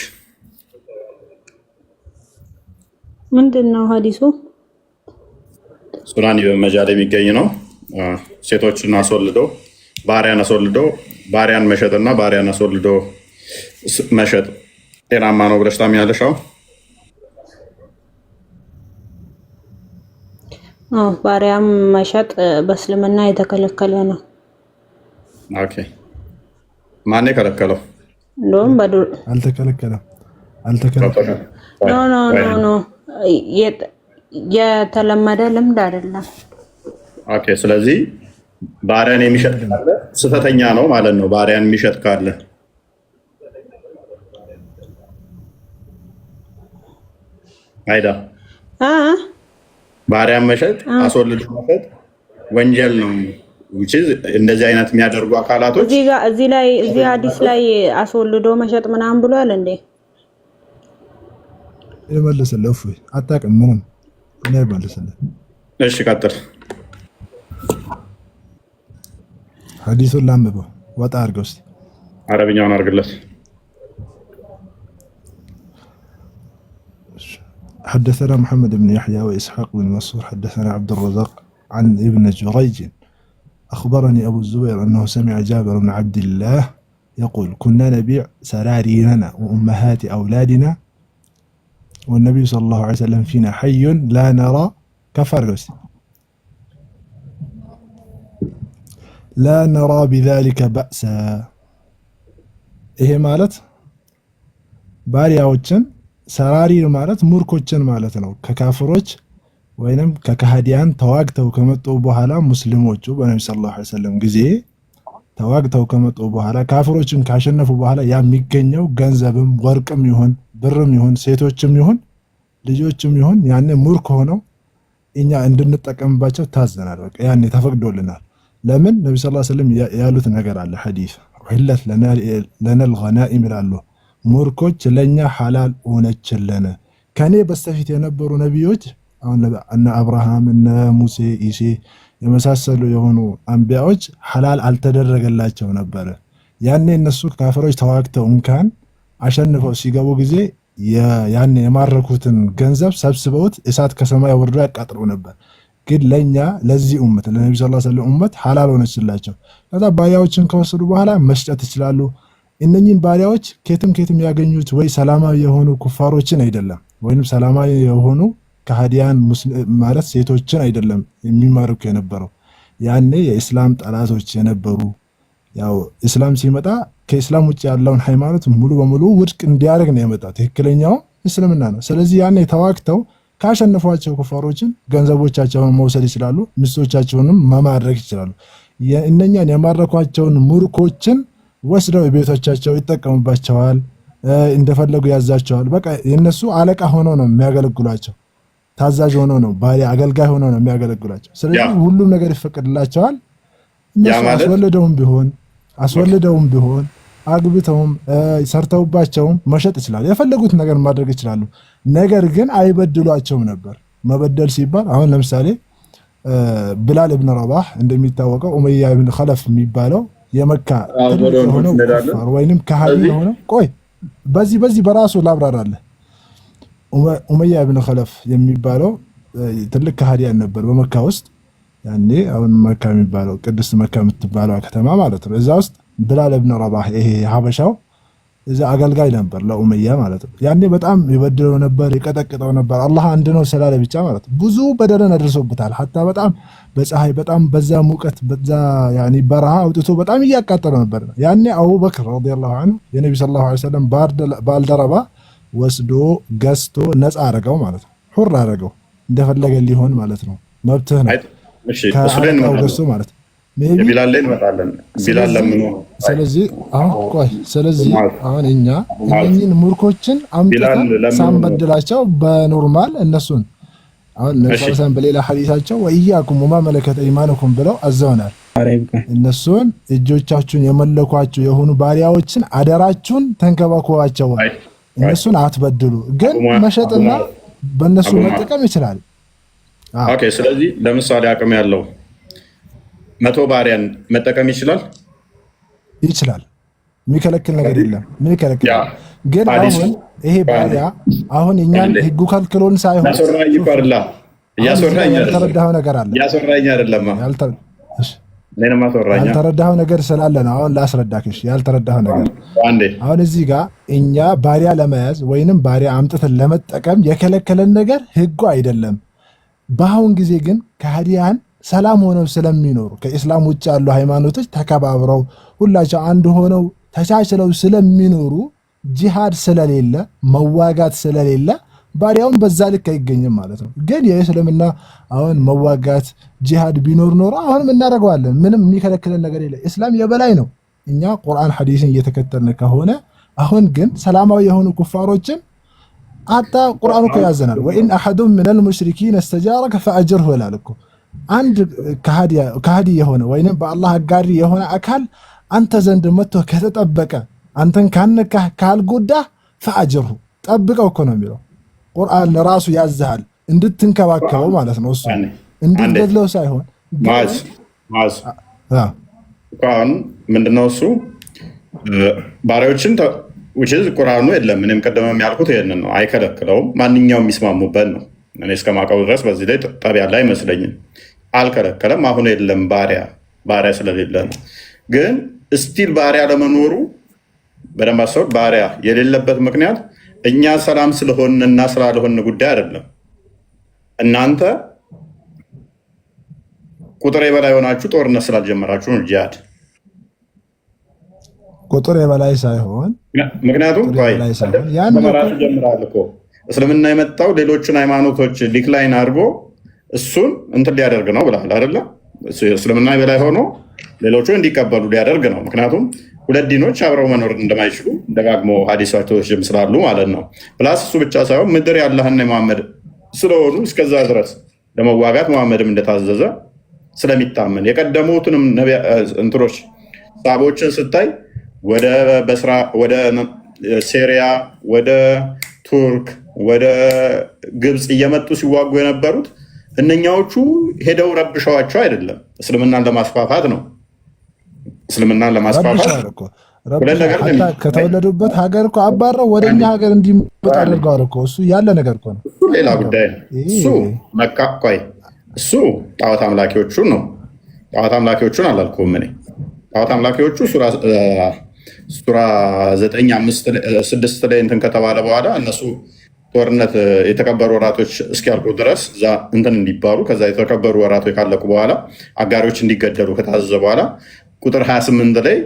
ምንድን ነው ሀዲሱ? ሱናን በመጃል የሚገኝ ነው። ሴቶችን አስወልዶ ባሪያን መሸጥና ባሪያን አስወልዶ መሸጥ ጤናማ ነው ብለሽ ታምኛለሽ? ባሪያም መሸጥ በእስልምና የተከለከለ ነው። ኦኬ ማን የከለከለው? እንደውም አልተከለከለም። ኖ የተለመደ ልምድ አይደለም። ኦኬ ስለዚህ ባሪያን የሚሸጥ ካለ ስህተተኛ ነው ማለት ነው። ባሪያን የሚሸጥ ካለ አይዳ ባሪያን መሸጥ አስወልዶ መሸጥ ወንጀል ነው። እንደዚህ አይነት የሚያደርጉ አካላቶች እዚህ ሐዲስ ላይ አስወልዶ መሸጥ ምናምን ብሏል እንዴ? ይመልስልህ። እፎይ አታውቅም ምንም እኔ ይመልስልህ። እሺ ቀጥል። ሐዲሱን ላንብበው ወጣ አድርገው እስኪ አረብኛውን አድርግለት። حدثنا محمد بن يحيى وإسحاق بن منصور حدثنا عبد الرزاق عن ابن جريج أخبرني أبو الزبير أنه سمع جابر بن عبد الله يقول كنا نبيع سراريرنا وأمهات أولادنا والنبي صلى الله عليه وسلم فينا حي لا نرى كفرس لا نرى بذلك بأسا. إيه مالت ባሪያዎችን ሰራሪር ማለት ሙርኮችን ማለት ነው። ከካፍሮች ወይንም ከካህዲያን ተዋግተው ከመጡ በኋላ ሙስሊሞቹ በነብዩ ሰለላሁ ዐለይሂ ወሰለም ጊዜ ተዋግተው ከመጡ በኋላ ካፍሮችን ካሸነፉ በኋላ ያ የሚገኘው ገንዘብም ወርቅም ይሁን ብርም ይሁን ሴቶችም ይሁን ልጆችም ይሁን ያኔ ሙርክ ሆነው እኛ እንድንጠቀምባቸው ታዘናል። በቃ ያኔ ተፈቅዶልናል። ለምን ነብዩ ሰለላሁ ዐለይሂ ወሰለም ያሉት ነገር አለ። ሐዲስ ዑለት ለነል ገናኢም ይላሉ። ሙርኮች ለኛ ሐላል ሆነችልን። ከኔ በስተፊት የነበሩ ነቢዮች አሁን እነ አብርሃም እነ ሙሴ ኢሴ የመሳሰሉ የሆኑ አንቢያዎች ሐላል አልተደረገላቸው ነበር። ያኔ እነሱ ካፍሮች ተዋግተው እንኳን አሸንፈው ሲገቡ ጊዜ ያኔ የማረኩትን ገንዘብ ሰብስበውት እሳት ከሰማይ ወርዶ ያቃጥሉ ነበር። ግን ለኛ ለዚህ ኡመት ለነብዩ ሰለላሁ ዐለይሂ ወሰለም ኡመት ሐላል ሆነችላቸው። ከዛ ባሪያዎችን ከወሰዱ በኋላ መስጠት ይችላሉ። እነኚህን ባሪያዎች ከየትም ያገኙት ወይ ሰላማዊ የሆኑ ኩፋሮችን አይደለም፣ ወይንም ሰላማዊ የሆኑ ከሃዲያን ማለት ሴቶችን አይደለም የሚማርኩ የነበረው። ያኔ የኢስላም ጠላቶች የነበሩ ያው እስላም ሲመጣ ከኢስላም ውጭ ያለውን ሃይማኖት ሙሉ በሙሉ ውድቅ እንዲያደርግ ነው የመጣው። ትክክለኛው እስልምና ነው። ስለዚህ ያኔ ተዋግተው ካሸነፏቸው ኩፋሮችን ገንዘቦቻቸውን መውሰድ ይችላሉ፣ ሚስቶቻቸውንም መማረክ ይችላሉ። እነኛን የማረኳቸውን ሙርኮችን ወስደው ቤቶቻቸው ይጠቀሙባቸዋል፣ እንደፈለጉ ያዛቸዋል። በቃ የነሱ አለቃ ሆነው ነው የሚያገለግሏቸው፣ ታዛዥ ሆነው ነው ባሪያ አገልጋይ ሆነው ነው የሚያገለግሏቸው። ስለዚህ ሁሉም ነገር ይፈቀድላቸዋል። እነሱ አስወልደውም ቢሆን አግብተውም ሰርተውባቸውም መሸጥ ይችላሉ፣ የፈለጉት ነገር ማድረግ ይችላሉ። ነገር ግን አይበድሏቸውም ነበር። መበደል ሲባል አሁን ለምሳሌ ብላል ኢብኑ ረባህ እንደሚታወቀው ኡመያ ኢብኑ ኸለፍ የሚባለው የመካ ትልቅ የሆነው ኩፋር ወይንም ከሃዲ የሆነው ቆይ በዚህ በራሱ ላብራራለህ። ኡመያ ኢብኑ ኸለፍ የሚባለው ትልቅ ከሃዲያን ነበር በመካ ውስጥ። ያኔ አሁን መካ የሚባለው ቅድስት መካ የምትባለው ከተማ ማለት ነው። እዛ ውስጥ ብላል ኢብኑ ረባህ ይሄ ሀበሻው እዛ አገልጋይ ነበር ለኡመያ ማለት ነው። ያኔ በጣም ይበድለው ነበር፣ ይቀጠቅጠው ነበር። አላህ አንድ ነው ስላለ ብቻ ማለት ነው። ብዙ በደልን አድርሶበታል። ሐታ በጣም በፀሐይ በጣም በዛ ሙቀት በዛ ያኒ በረሃ አውጥቶ በጣም እያቃጠለው ነበር። ያኔ አቡበክር ረዲየላሁ ዐንሁ የነብዩ ሰለላሁ ዐለይሂ ወሰለም ባልደረባ ወስዶ ገዝቶ ነፃ አረገው ማለት ነው። ሁር አረገው እንደፈለገ ሊሆን ማለት ነው። መብትህ ነው። እሺ ተስለን ገዝቶ ማለት ነው። ቢላል ላይ እንመጣለን። ቢላል ለምን ነው? ስለዚህ አሁን እኛ እነኝን ሙርኮችን አምጥተን ሳንበድላቸው በኖርማል እነሱን አሁን ለምሳሌ በሌላ ሐዲሳቸው ወኢያኩም ወማ መለከተ ኢማኑኩም ብለው አዘውናል። እነሱን እጆቻችሁን የመለኳችሁ የሆኑ ባሪያዎችን አደራችሁን ተንከባከቧቸው፣ እነሱን አትበድሉ። ግን መሸጥና በእነሱ መጠቀም ይችላል። ኦኬ። ስለዚህ ለምሳሌ አቅም ያለው 100 ባሪያን መጠቀም ይችላል። የሚከለክል ነገር የለም። ምን ይከለክላል? ግን አሁን ይሄ ባሪያ አሁን እኛን ህጉ ከልክሎን ሳይሆን ያልተረዳኸው ነገር አለ። ያልተረዳኸው ነገር ስላለ ነው። አሁን ላስረዳክሽ ያልተረዳኸው ነገር። አሁን እዚህ ጋር እኛ ባሪያ ለመያዝ ወይንም ባሪያ አምጥተን ለመጠቀም የከለከለን ነገር ህጉ አይደለም። በአሁን ጊዜ ግን ከሃዲያን ሰላም ሆነው ስለሚኖሩ ከኢስላም ውጭ ያሉ ሃይማኖቶች ተከባብረው ሁላቸው አንድ ሆነው ተቻችለው ስለሚኖሩ ጂሃድ ስለሌለ መዋጋት ስለሌለ ባሪያውን በዛ ልክ አይገኝም ማለት ነው። ግን የእስልምና አሁን መዋጋት ጂሃድ ቢኖር ኖሮ አሁንም እናደርገዋለን። ምንም የሚከለክለን ነገር የለ። እስላም የበላይ ነው። እኛ ቁርአን ሐዲስን እየተከተልን ከሆነ አሁን ግን ሰላማዊ የሆኑ ኩፋሮችን አታ ቁርአኑ እኮ ያዘናል። ወኢን አሐዱም ሚነል ሙሽሪኪን እስተጃረከ ፈአጅርሁ ይላል እኮ። አንድ ከሃዲ የሆነ ወይንም በአላህ አጋሪ የሆነ አካል አንተ ዘንድ መጥቶ ከተጠበቀ አንተን ካነካህ ካልጎዳህ ፈአጅርሁ ጠብቀው እኮ ነው የሚለው ቁርአን ራሱ ያዝሃል እንድትንከባከበው ማለት ነው። እሱ እንድትገድለው ሳይሆን ቁርአን ምንድነው እሱ ባሪያዎችን ቁርአኑ የለም። እኔም ቀደም ያልኩት ይሄንን ነው። አይከለክለውም። ማንኛውም የሚስማሙበት ነው። እኔ እስከማውቀው ድረስ በዚህ ላይ ጠብ ያለ አይመስለኝም። አልከለከለም። አሁን የለም ባሪያ ስለሌለ ነው። ግን እስቲል ባሪያ ለመኖሩ በደንብ አሰብ። ባሪያ የሌለበት ምክንያት እኛ ሰላም ስለሆንና ስላልሆን ጉዳይ አይደለም። እናንተ ቁጥር የበላይ ሆናችሁ ጦርነት ስላልጀመራችሁ ነው ጂሃድ ቁጥር የበላይ ሳይሆን ምክንያቱም መራት ጀምራል እኮ እስልምና የመጣው ሌሎችን ሃይማኖቶች ዲክላይን አድርጎ እሱን እንትን ሊያደርግ ነው ብለሃል አይደለ? እስልምና የበላይ ሆኖ ሌሎቹ እንዲቀበሉ ሊያደርግ ነው። ምክንያቱም ሁለት ዲኖች አብረው መኖር እንደማይችሉ ደጋግሞ ሀዲሳቶችም ስላሉ ማለት ነው። ፕላስ እሱ ብቻ ሳይሆን ምድር ያለህና የመሐመድ ስለሆኑ እስከዛ ድረስ ለመዋጋት መሐመድም እንደታዘዘ ስለሚታመን የቀደሙትንም እንትኖች ሳቦችን ስታይ ወደ በስራ ወደ ሴሪያ ወደ ቱርክ ወደ ግብፅ እየመጡ ሲዋጉ የነበሩት እነኛዎቹ ሄደው ረብሸዋቸው አይደለም፣ እስልምናን ለማስፋፋት ነው። እስልምናን ለማስፋፋት ከተወለዱበት ሀገር እኮ አባረው ወደኛ ሀገር እንዲመጡ አድርገዋል እኮ። እሱ ያለ ነገር እኮ ነው። እሱ ሌላ ጉዳይ ነው። እሱ መካ ቆይ እሱ ጣዖት አምላኪዎቹን ነው። ጣዖት አምላኪዎቹን አላልኩም እኔ። ጣዖት አምላኪዎቹ ሱራ 9:5-6 ላይ እንትን ከተባለ በኋላ እነሱ ጦርነት የተከበሩ ወራቶች እስኪያልቁ ድረስ እዛ እንትን እንዲባሉ ከዛ የተከበሩ ወራቶች ካለቁ በኋላ አጋሪዎች እንዲገደሉ ከታዘዘ በኋላ ቁጥር 28 ላይ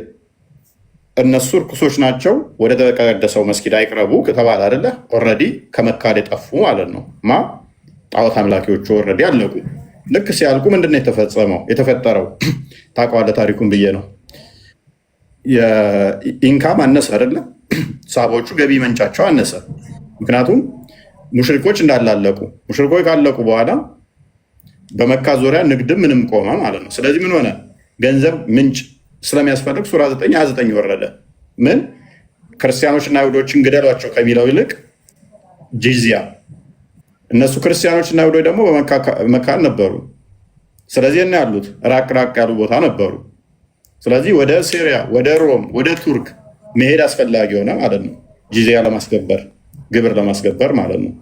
እነሱ እርኩሶች ናቸው ወደ ተቀደሰው መስጊድ አይቅረቡ ከተባለ አይደለ? ኦልሬዲ ከመካድ የጠፉ ማለት ነው። ጣዖት አምላኪዎቹ ኦልሬዲ አለቁ። ልክ ሲያልቁ ምንድን ነው የተፈጠረው? ታውቀዋለህ ታሪኩን ብዬ ነው። የኢንካም አነሰ አይደለ? ሳቦቹ ገቢ መንጫቸው አነሰ። ምክንያቱም ሙሽሪኮች እንዳላለቁ ሙሽሪኮች ካለቁ በኋላ በመካ ዙሪያ ንግድ ምንም ቆመ ማለት ነው። ስለዚህ ምን ሆነ? ገንዘብ ምንጭ ስለሚያስፈልግ ሱራ 9:29 ወረደ። ምን ክርስቲያኖችና አይሁዶችን ግደሏቸው ከሚለው ይልቅ ጂዚያ። እነሱ ክርስቲያኖችና አይሁዶች ደግሞ በመካ ነበሩ። ስለዚህ እና ያሉት ራቅ ራቅ ያሉ ቦታ ነበሩ። ስለዚህ ወደ ሲሪያ፣ ወደ ሮም፣ ወደ ቱርክ መሄድ አስፈላጊ ሆነ ማለት ነው። ጂዚያ ለማስገበር ግብር ለማስገበር ማለት ነው።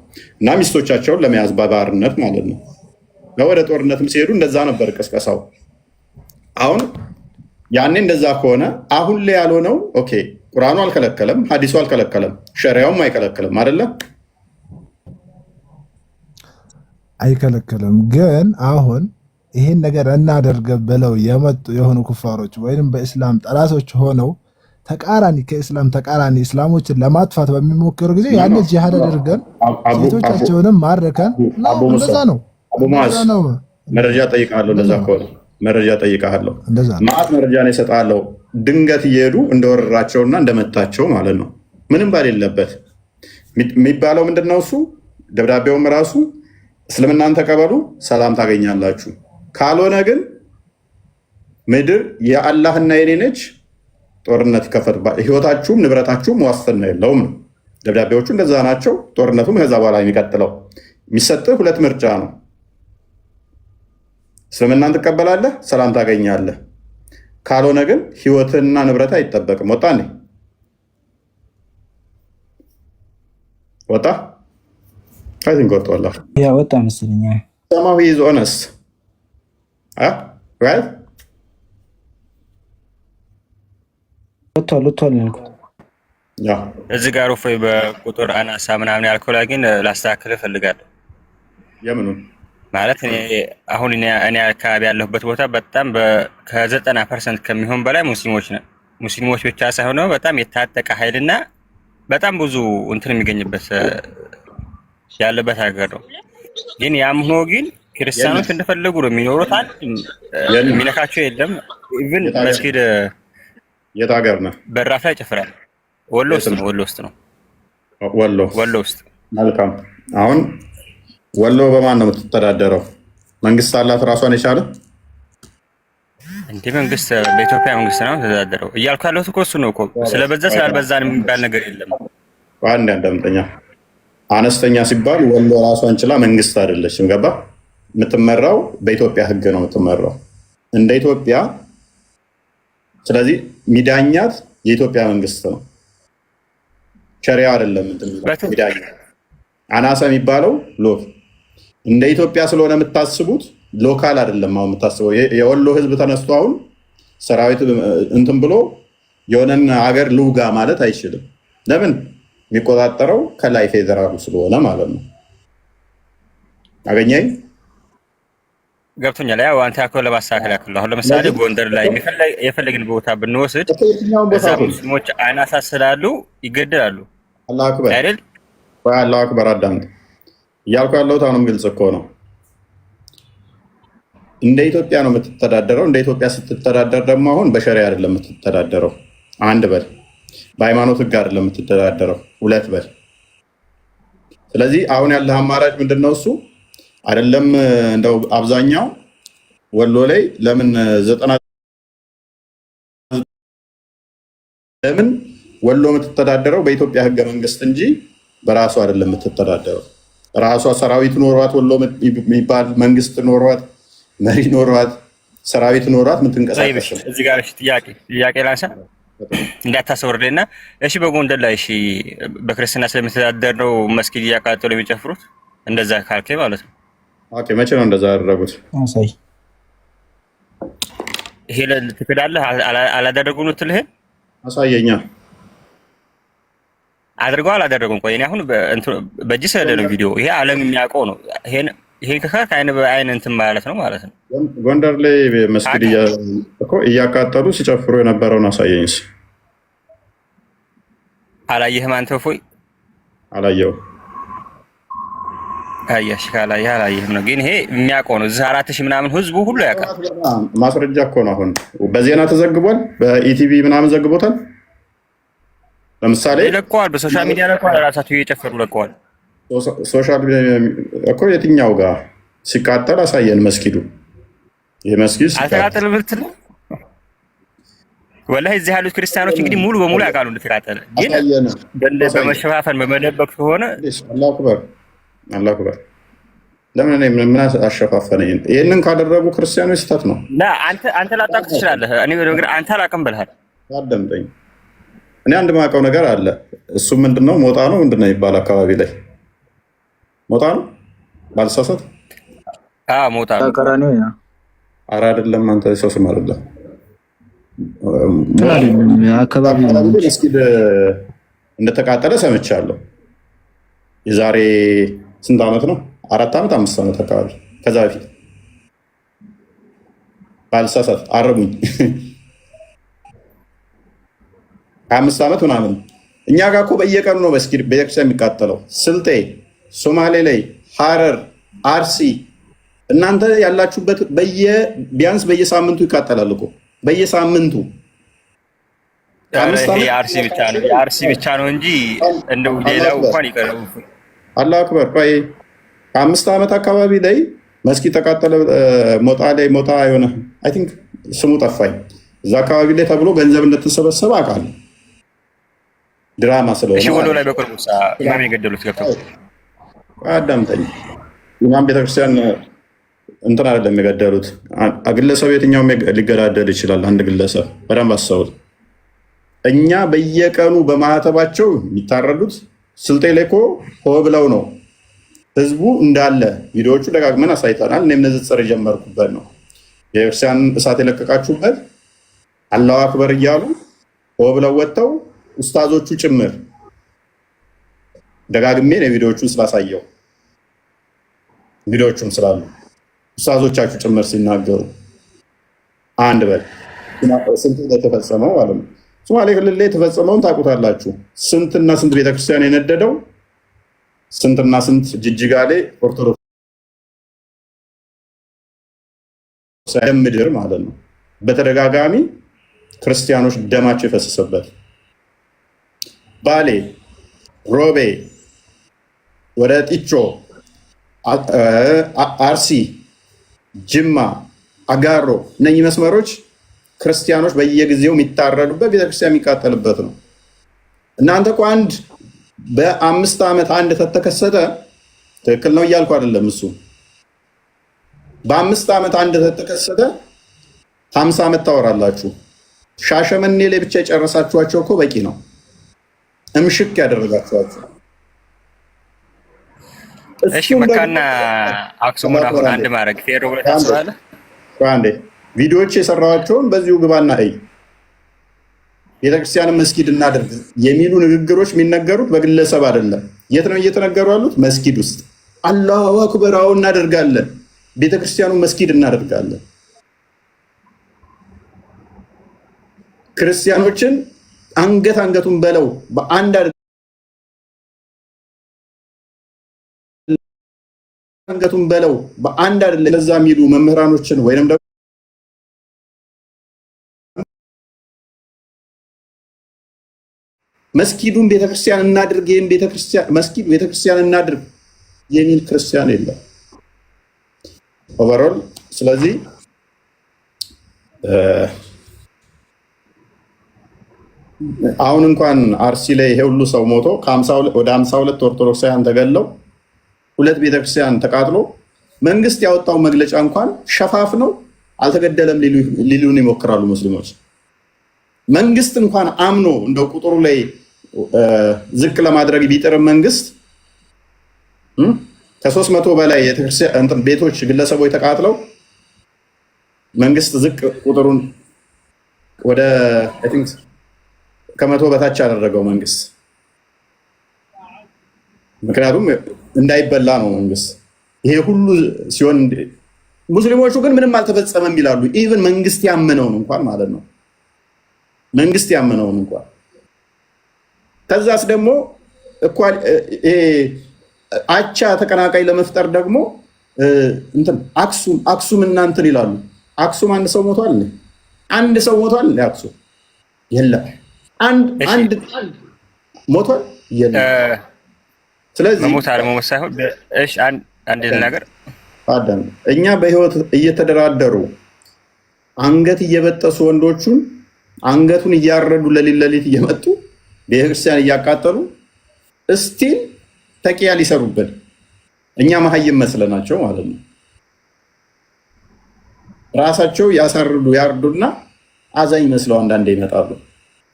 እና ሚስቶቻቸውን ለመያዝ በባርነት ማለት ነው። ወደ ጦርነትም ሲሄዱ እንደዛ ነበር ቅስቀሳው። አሁን ያኔ እንደዛ ከሆነ አሁን ላይ ያልሆነው ኦኬ፣ ቁርአኑ አልከለከለም፣ ሀዲሱ አልከለከለም፣ ሸሪያውም አይከለክልም አይደለ? አይከለክልም። ግን አሁን ይህን ነገር እናደርገ ብለው የመጡ የሆኑ ኩፋሮች ወይም በእስላም ጠላቶች ሆነው ተቃራኒ ከእስላም ተቃራኒ እስላሞችን ለማጥፋት በሚሞክሩ ጊዜ ያለ ጂሃድ አድርገን ሴቶቻቸውንም ማርከን እንደዛ ነው። መረጃ ጠይቃለሁ። እንደዛ ከሆነ መረጃ ጠይቃለሁ። ማዕት መረጃ ነው ይሰጣለሁ። ድንገት እየሄዱ እንደወረራቸውና እንደመታቸው ማለት ነው። ምንም ባሌለበት የሚባለው ምንድነው? እሱ ደብዳቤውም ራሱ እስልምናን ተቀበሉ ሰላም ታገኛላችሁ፣ ካልሆነ ግን ምድር የአላህና የኔ ነች፣ ጦርነት ይከፈትባ፣ ህይወታችሁም ንብረታችሁም ዋስትና የለውም ነው። ደብዳቤዎቹ እንደዛ ናቸው። ጦርነቱም ከዛ በኋላ የሚቀጥለው የሚሰጥህ ሁለት ምርጫ ነው። እስልምናን ትቀበላለህ፣ ሰላም ታገኛለህ። ካልሆነ ግን ህይወትና ንብረት አይጠበቅም። ወጣ ወጣ አይን ቆርጧላ ያ ወጣ መስለኛ ሰማዊ ኢዝ ኦነስት ራይት ወጥቷል ያልኩት ያ እዚህ ጋር እፎይ በቁጥር አናሳ ምናምን ያልከው ላይ ግን ላስተካክል እፈልጋለሁ። የምኑን ማለት አሁን እኔ አካባቢ ያለሁበት ቦታ በጣም ከ90% ከሚሆን በላይ ሙስሊሞች ነን። ሙስሊሞች ብቻ ሳይሆን በጣም የታጠቀ ኃይልና በጣም ብዙ እንትን የሚገኝበት ያለበት ሀገር ነው። ግን ያም ሆኖ ግን ክርስቲያኖች እንደፈለጉ ነው የሚኖሩት። የሚነካቸው የለም። ኢቭን መስጊድ የት ሀገር ነው? በራፍ ላይ ጨፍራል። ወሎ ውስጥ ነው። ወሎ ውስጥ። መልካም። አሁን ወሎ በማን ነው የምትተዳደረው? መንግስት አላት ራሷን የቻለ? እንደ መንግስት በኢትዮጵያ መንግስት ነው ተዳደረው እያልኩ ያለሁት እኮ እሱ ነው እኮ። ስለበዛ ስላልበዛን የሚባል ነገር የለም። አንድ አንደምጠኛ አነስተኛ ሲባል ወሎ ራሷን ችላ መንግስት አይደለችም። ገባ? የምትመራው በኢትዮጵያ ህግ ነው የምትመራው እንደ ኢትዮጵያ። ስለዚህ ሚዳኛት የኢትዮጵያ መንግስት ነው፣ ሸሪያ አይደለም። ሚዳኛ አናሳ የሚባለው እንደ ኢትዮጵያ ስለሆነ የምታስቡት ሎካል አይደለም። አሁን የምታስበው የወሎ ህዝብ ተነስቶ አሁን ሰራዊት እንትን ብሎ የሆነን ሀገር ልውጋ ማለት አይችልም። ለምን? የሚቆጣጠረው ከላይ ፌዴራሉ ስለሆነ ማለት ነው። አገኘኝ? ገብቶኛል። ያው አንተ ያልከው ለማስተካከል ያክል አሁን ለምሳሌ ጎንደር ላይ የፈለግን ቦታ ብንወስድ እዛ ሙስሊሞች አናሳ ስላሉ ይገደላሉ። አላሁ አክበር አይደል? አላሁ አክበር። አዳምጥ እያልኩ ያለሁት አሁንም ግልጽ እኮ ነው። እንደ ኢትዮጵያ ነው የምትተዳደረው። እንደ ኢትዮጵያ ስትተዳደር ደግሞ አሁን በሸሪያ አይደለም የምትተዳደረው። አንድ በል በሃይማኖት ህግ አይደለም የምትተዳደረው። ሁለት በል። ስለዚህ አሁን ያለህ አማራጭ ምንድነው? እሱ አይደለም እንደው አብዛኛው ወሎ ላይ ለምን ለምን ወሎ የምትተዳደረው በኢትዮጵያ ህገ መንግስት እንጂ በራሷ አይደለም የምትተዳደረው። ራሷ ሰራዊት ኖሯት ወሎ የሚባል መንግስት ኖሯት መሪ ኖሯት ሰራዊት ኖሯት የምትንቀሳቀስ እዚህ ጋር ጥያቄ ላንሳ እንዳታሰወርደና። እሺ በጎንደር ላይ እሺ በክርስትና ስለምትተዳደር ነው መስጊድ እያቃጠሉ የሚጨፍሩት? እንደዛ ካልከኝ ማለት ነው። ኦኬ መቼ ነው እንደዛ ያደረጉት? አሳይ። ይሄ ትክዳለህ? አላደረጉም ነው ትልህ? አሳየኛ። አድርገው አላደረጉም? ቆይ እኔ አሁን በእጅ ስለሌለ ነው ቪዲዮ። ይሄ ዓለም የሚያውቀው ነው። ይሄ ከካክ አይነ በአይን እንትን ማለት ነው። ጎንደር ላይ መስጊድ እኮ እያቃጠሉ ሲጨፍሩ የነበረውን አሳየኝስ። አላየህም አንተ? እፎይ አላየው። አያሽ ካላየህ አላየህም ነው። ግን ይሄ የሚያውቀው ነው። እዚህ 4000 ምናምን ህዝቡ ሁሉ ያውቃል። ማስረጃ እኮ ነው። አሁን በዜና ተዘግቧል። በኢቲቪ ምናምን ዘግቦታል። ለምሳሌ ለቀዋል፣ በሶሻል ሚዲያ ለቀዋል። ራሳቸው እየጨፈሩ ለቀዋል። ሶሻል እኮ የትኛው ጋር ሲቃጠል አሳየን። መስጊዱ ይሄ መስጊድ አልተቃጠለ ብትል ወላሂ እዚህ ያሉት ክርስቲያኖች እንግዲህ ሙሉ በሙሉ ያውቃሉ እንደተቃጠለ። ግን በመሸፋፈን በመደበቅ ከሆነ አላሁ አክበር አላሁ አክበር። ለምን ምን አሸፋፈነኝ? ይሄንን ካደረጉ ክርስቲያኖች ስህተት ነው። አንተ ላታውቅ ትችላለህ። እኔ አንተ አላውቅም ብለሃል። አዳምጠኝ። እኔ አንድ ማውቀው ነገር አለ። እሱ ምንድነው? ሞጣ ነው ምንድነው ይባል አካባቢ ላይ ሞጣ ነው ባልሳሳት። ሞጣ ነው። ኧረ አይደለም አንተ ሰው ስም አይደለም። አካባቢ መስጊድ እንደተቃጠለ ሰምቻለሁ። የዛሬ ስንት ዓመት ነው? 4 ዓመት 5 ዓመት አካባቢ። ከዛ በፊት ባልሳሳት አረሙኝ 5 ዓመት ምናምን። እኛ ጋር እኮ በየቀኑ ነው መስጊድ ቤተክርስቲያን የሚቃጠለው። ስልጤ፣ ሶማሌ ላይ፣ ሐረር፣ አርሲ እናንተ ያላችሁበት ቢያንስ በየሳምንቱ ይቃጠላል እኮ በየሳምንቱ። የአርሲ ብቻ ነው እንጂ እንደው ሌላው እንኳን ይቀርቡ። አላሁ አክበር። ቆይ 5 ዓመት አካባቢ ላይ መስጊድ ተቃጠለ። ሞጣ ላይ ሞጣ የሆነ አይ ቲንክ ስሙ ጠፋኝ። እዛ አካባቢ ላይ ተብሎ ገንዘብ እንደተሰበሰበ አውቃለሁ። ድራማ ስለሆነ። እሺ ወሎ ላይ በቅርቡ ኢማም የገደሉት ገብተው አዳምጠኝ። ኢማም ቤተክርስቲያን እንትን አይደለም የገደሉት። ግለሰብ የትኛውም ሊገዳደል ይችላል። አንድ ግለሰብ በደንብ አስተውል። እኛ በየቀኑ በማህተባቸው የሚታረዱት ስልጤ ላይ እኮ ሆ ብለው ነው ህዝቡ እንዳለ። ቪዲዮዎቹ ደጋግመን አሳይተናል። እኔም ንጽጽር የጀመርኩበት ነው። የቤተክርስቲያን እሳት የለቀቃችሁበት አላሁ አክበር እያሉ ሆ ብለው ወጥተው ኡስታዞቹ ጭምር ደጋግሜ ነው ቪዲዮዎቹን ስላሳየው ቪዲዮዎቹም ስላሉ ኡስታዞቻችሁ ጭምር ሲናገሩ አንድ በል ስንት የተፈጸመው ማለት ነው። ሶማሌ ክልል ላይ የተፈጸመውን ታውቁታላችሁ። ስንትና ስንት ቤተክርስቲያን የነደደው ስንትና ስንት ጅጅጋ ላይ ኦርቶዶክስ ምድር ማለት ነው በተደጋጋሚ ክርስቲያኖች ደማቸው የፈሰሰበት ባሌ፣ ሮቤ፣ ወደ ጢቾ፣ አርሲ፣ ጅማ፣ አጋሮ እነኚህ መስመሮች ክርስቲያኖች በየጊዜው የሚታረዱበት ቤተክርስቲያን የሚቃጠልበት ነው። እናንተ እኮ አንድ በ5 ዓመት አንድ ተተከሰተ ትክክል ነው እያልኩ አይደለም። እሱ በ5 ዓመት አንድ ተተከሰተ 50 ዓመት ታወራላችሁ። ሻሸመኔ ላይ ብቻ የጨረሳችኋቸው እኮ በቂ ነው። እምሽክ ያደረጋችኋቸው። እሺ መካና አክሱምን አሁን አንድ ማድረግ ፌሮ ብለህ ታስባለህ? አንዴ ቪዲዮዎች የሰራኋቸውን በዚሁ ግባና እይ። ቤተክርስቲያንን መስጊድ እናድርግ የሚሉ ንግግሮች የሚነገሩት በግለሰብ አይደለም። የት ነው እየተነገሩ ያሉት? መስጊድ ውስጥ። አላሁ አክበር፣ አዎ እናደርጋለን። ቤተክርስቲያኑን መስጊድ እናደርጋለን። ክርስቲያኖችን አንገቱን በለው በአንድ አንገቱን በለው በአንድ አይደለም ለዛ የሚሉ መምህራኖችን ወይንም ደግሞ መስጊዱን ቤተክርስቲያን እናድርግ ይሄን ቤተክርስቲያን እናድርግ የሚል ክርስቲያን የለም ኦቨርኦል። ስለዚህ አሁን እንኳን አርሲ ላይ ይሄ ሁሉ ሰው ሞቶ ወደ 52 ኦርቶዶክሳውያን ተገለው 2 ቤተክርስቲያን ተቃጥሎ መንግስት ያወጣው መግለጫ እንኳን ሸፋፍ ነው አልተገደለም ሊሉን ይሞክራሉ ሙስሊሞች። መንግስት እንኳን አምኖ እንደው ቁጥሩ ላይ ዝቅ ለማድረግ ቢጥርም መንግስት ከ300 በላይ የቤተክርስቲያን ቤቶች ግለሰቦች ተቃጥለው መንግስት ዝቅ ቁጥሩን ወደ አይ ቲንክ ከ100 በታች ያደረገው መንግስት። ምክንያቱም እንዳይበላ ነው መንግስት። ይሄ ሁሉ ሲሆን ሙስሊሞቹ ግን ምንም አልተፈጸመም ይላሉ። ኢቭን መንግስት ያመነውን እንኳን ማለት ነው መንግስት ያመነውን እንኳን። ከዛስ ደግሞ አቻ ተቀናቃይ ለመፍጠር ደግሞ አክሱም እናንትን ይላሉ። አክሱም አንድ ሰው ሞቷል? አንድ ሰው ሞቷል? አክሱም የለም። አንድ ሞቷል? የለም። ስለዚህ መሞት አለመሞት ሳይሆን እሺ አንድ ነገር አዳም እኛ በህይወት እየተደራደሩ አንገት እየበጠሱ ወንዶቹን አንገቱን እያረዱ ለሊት እየመጡ ቤተክርስቲያን እያቃጠሉ እስቲል ተቂያ ሊሰሩብን እኛ መሀይም መስለናቸው ማለት ነው። ራሳቸው ያርዱና አዛኝ መስለው አንዳንዴ ይመጣሉ።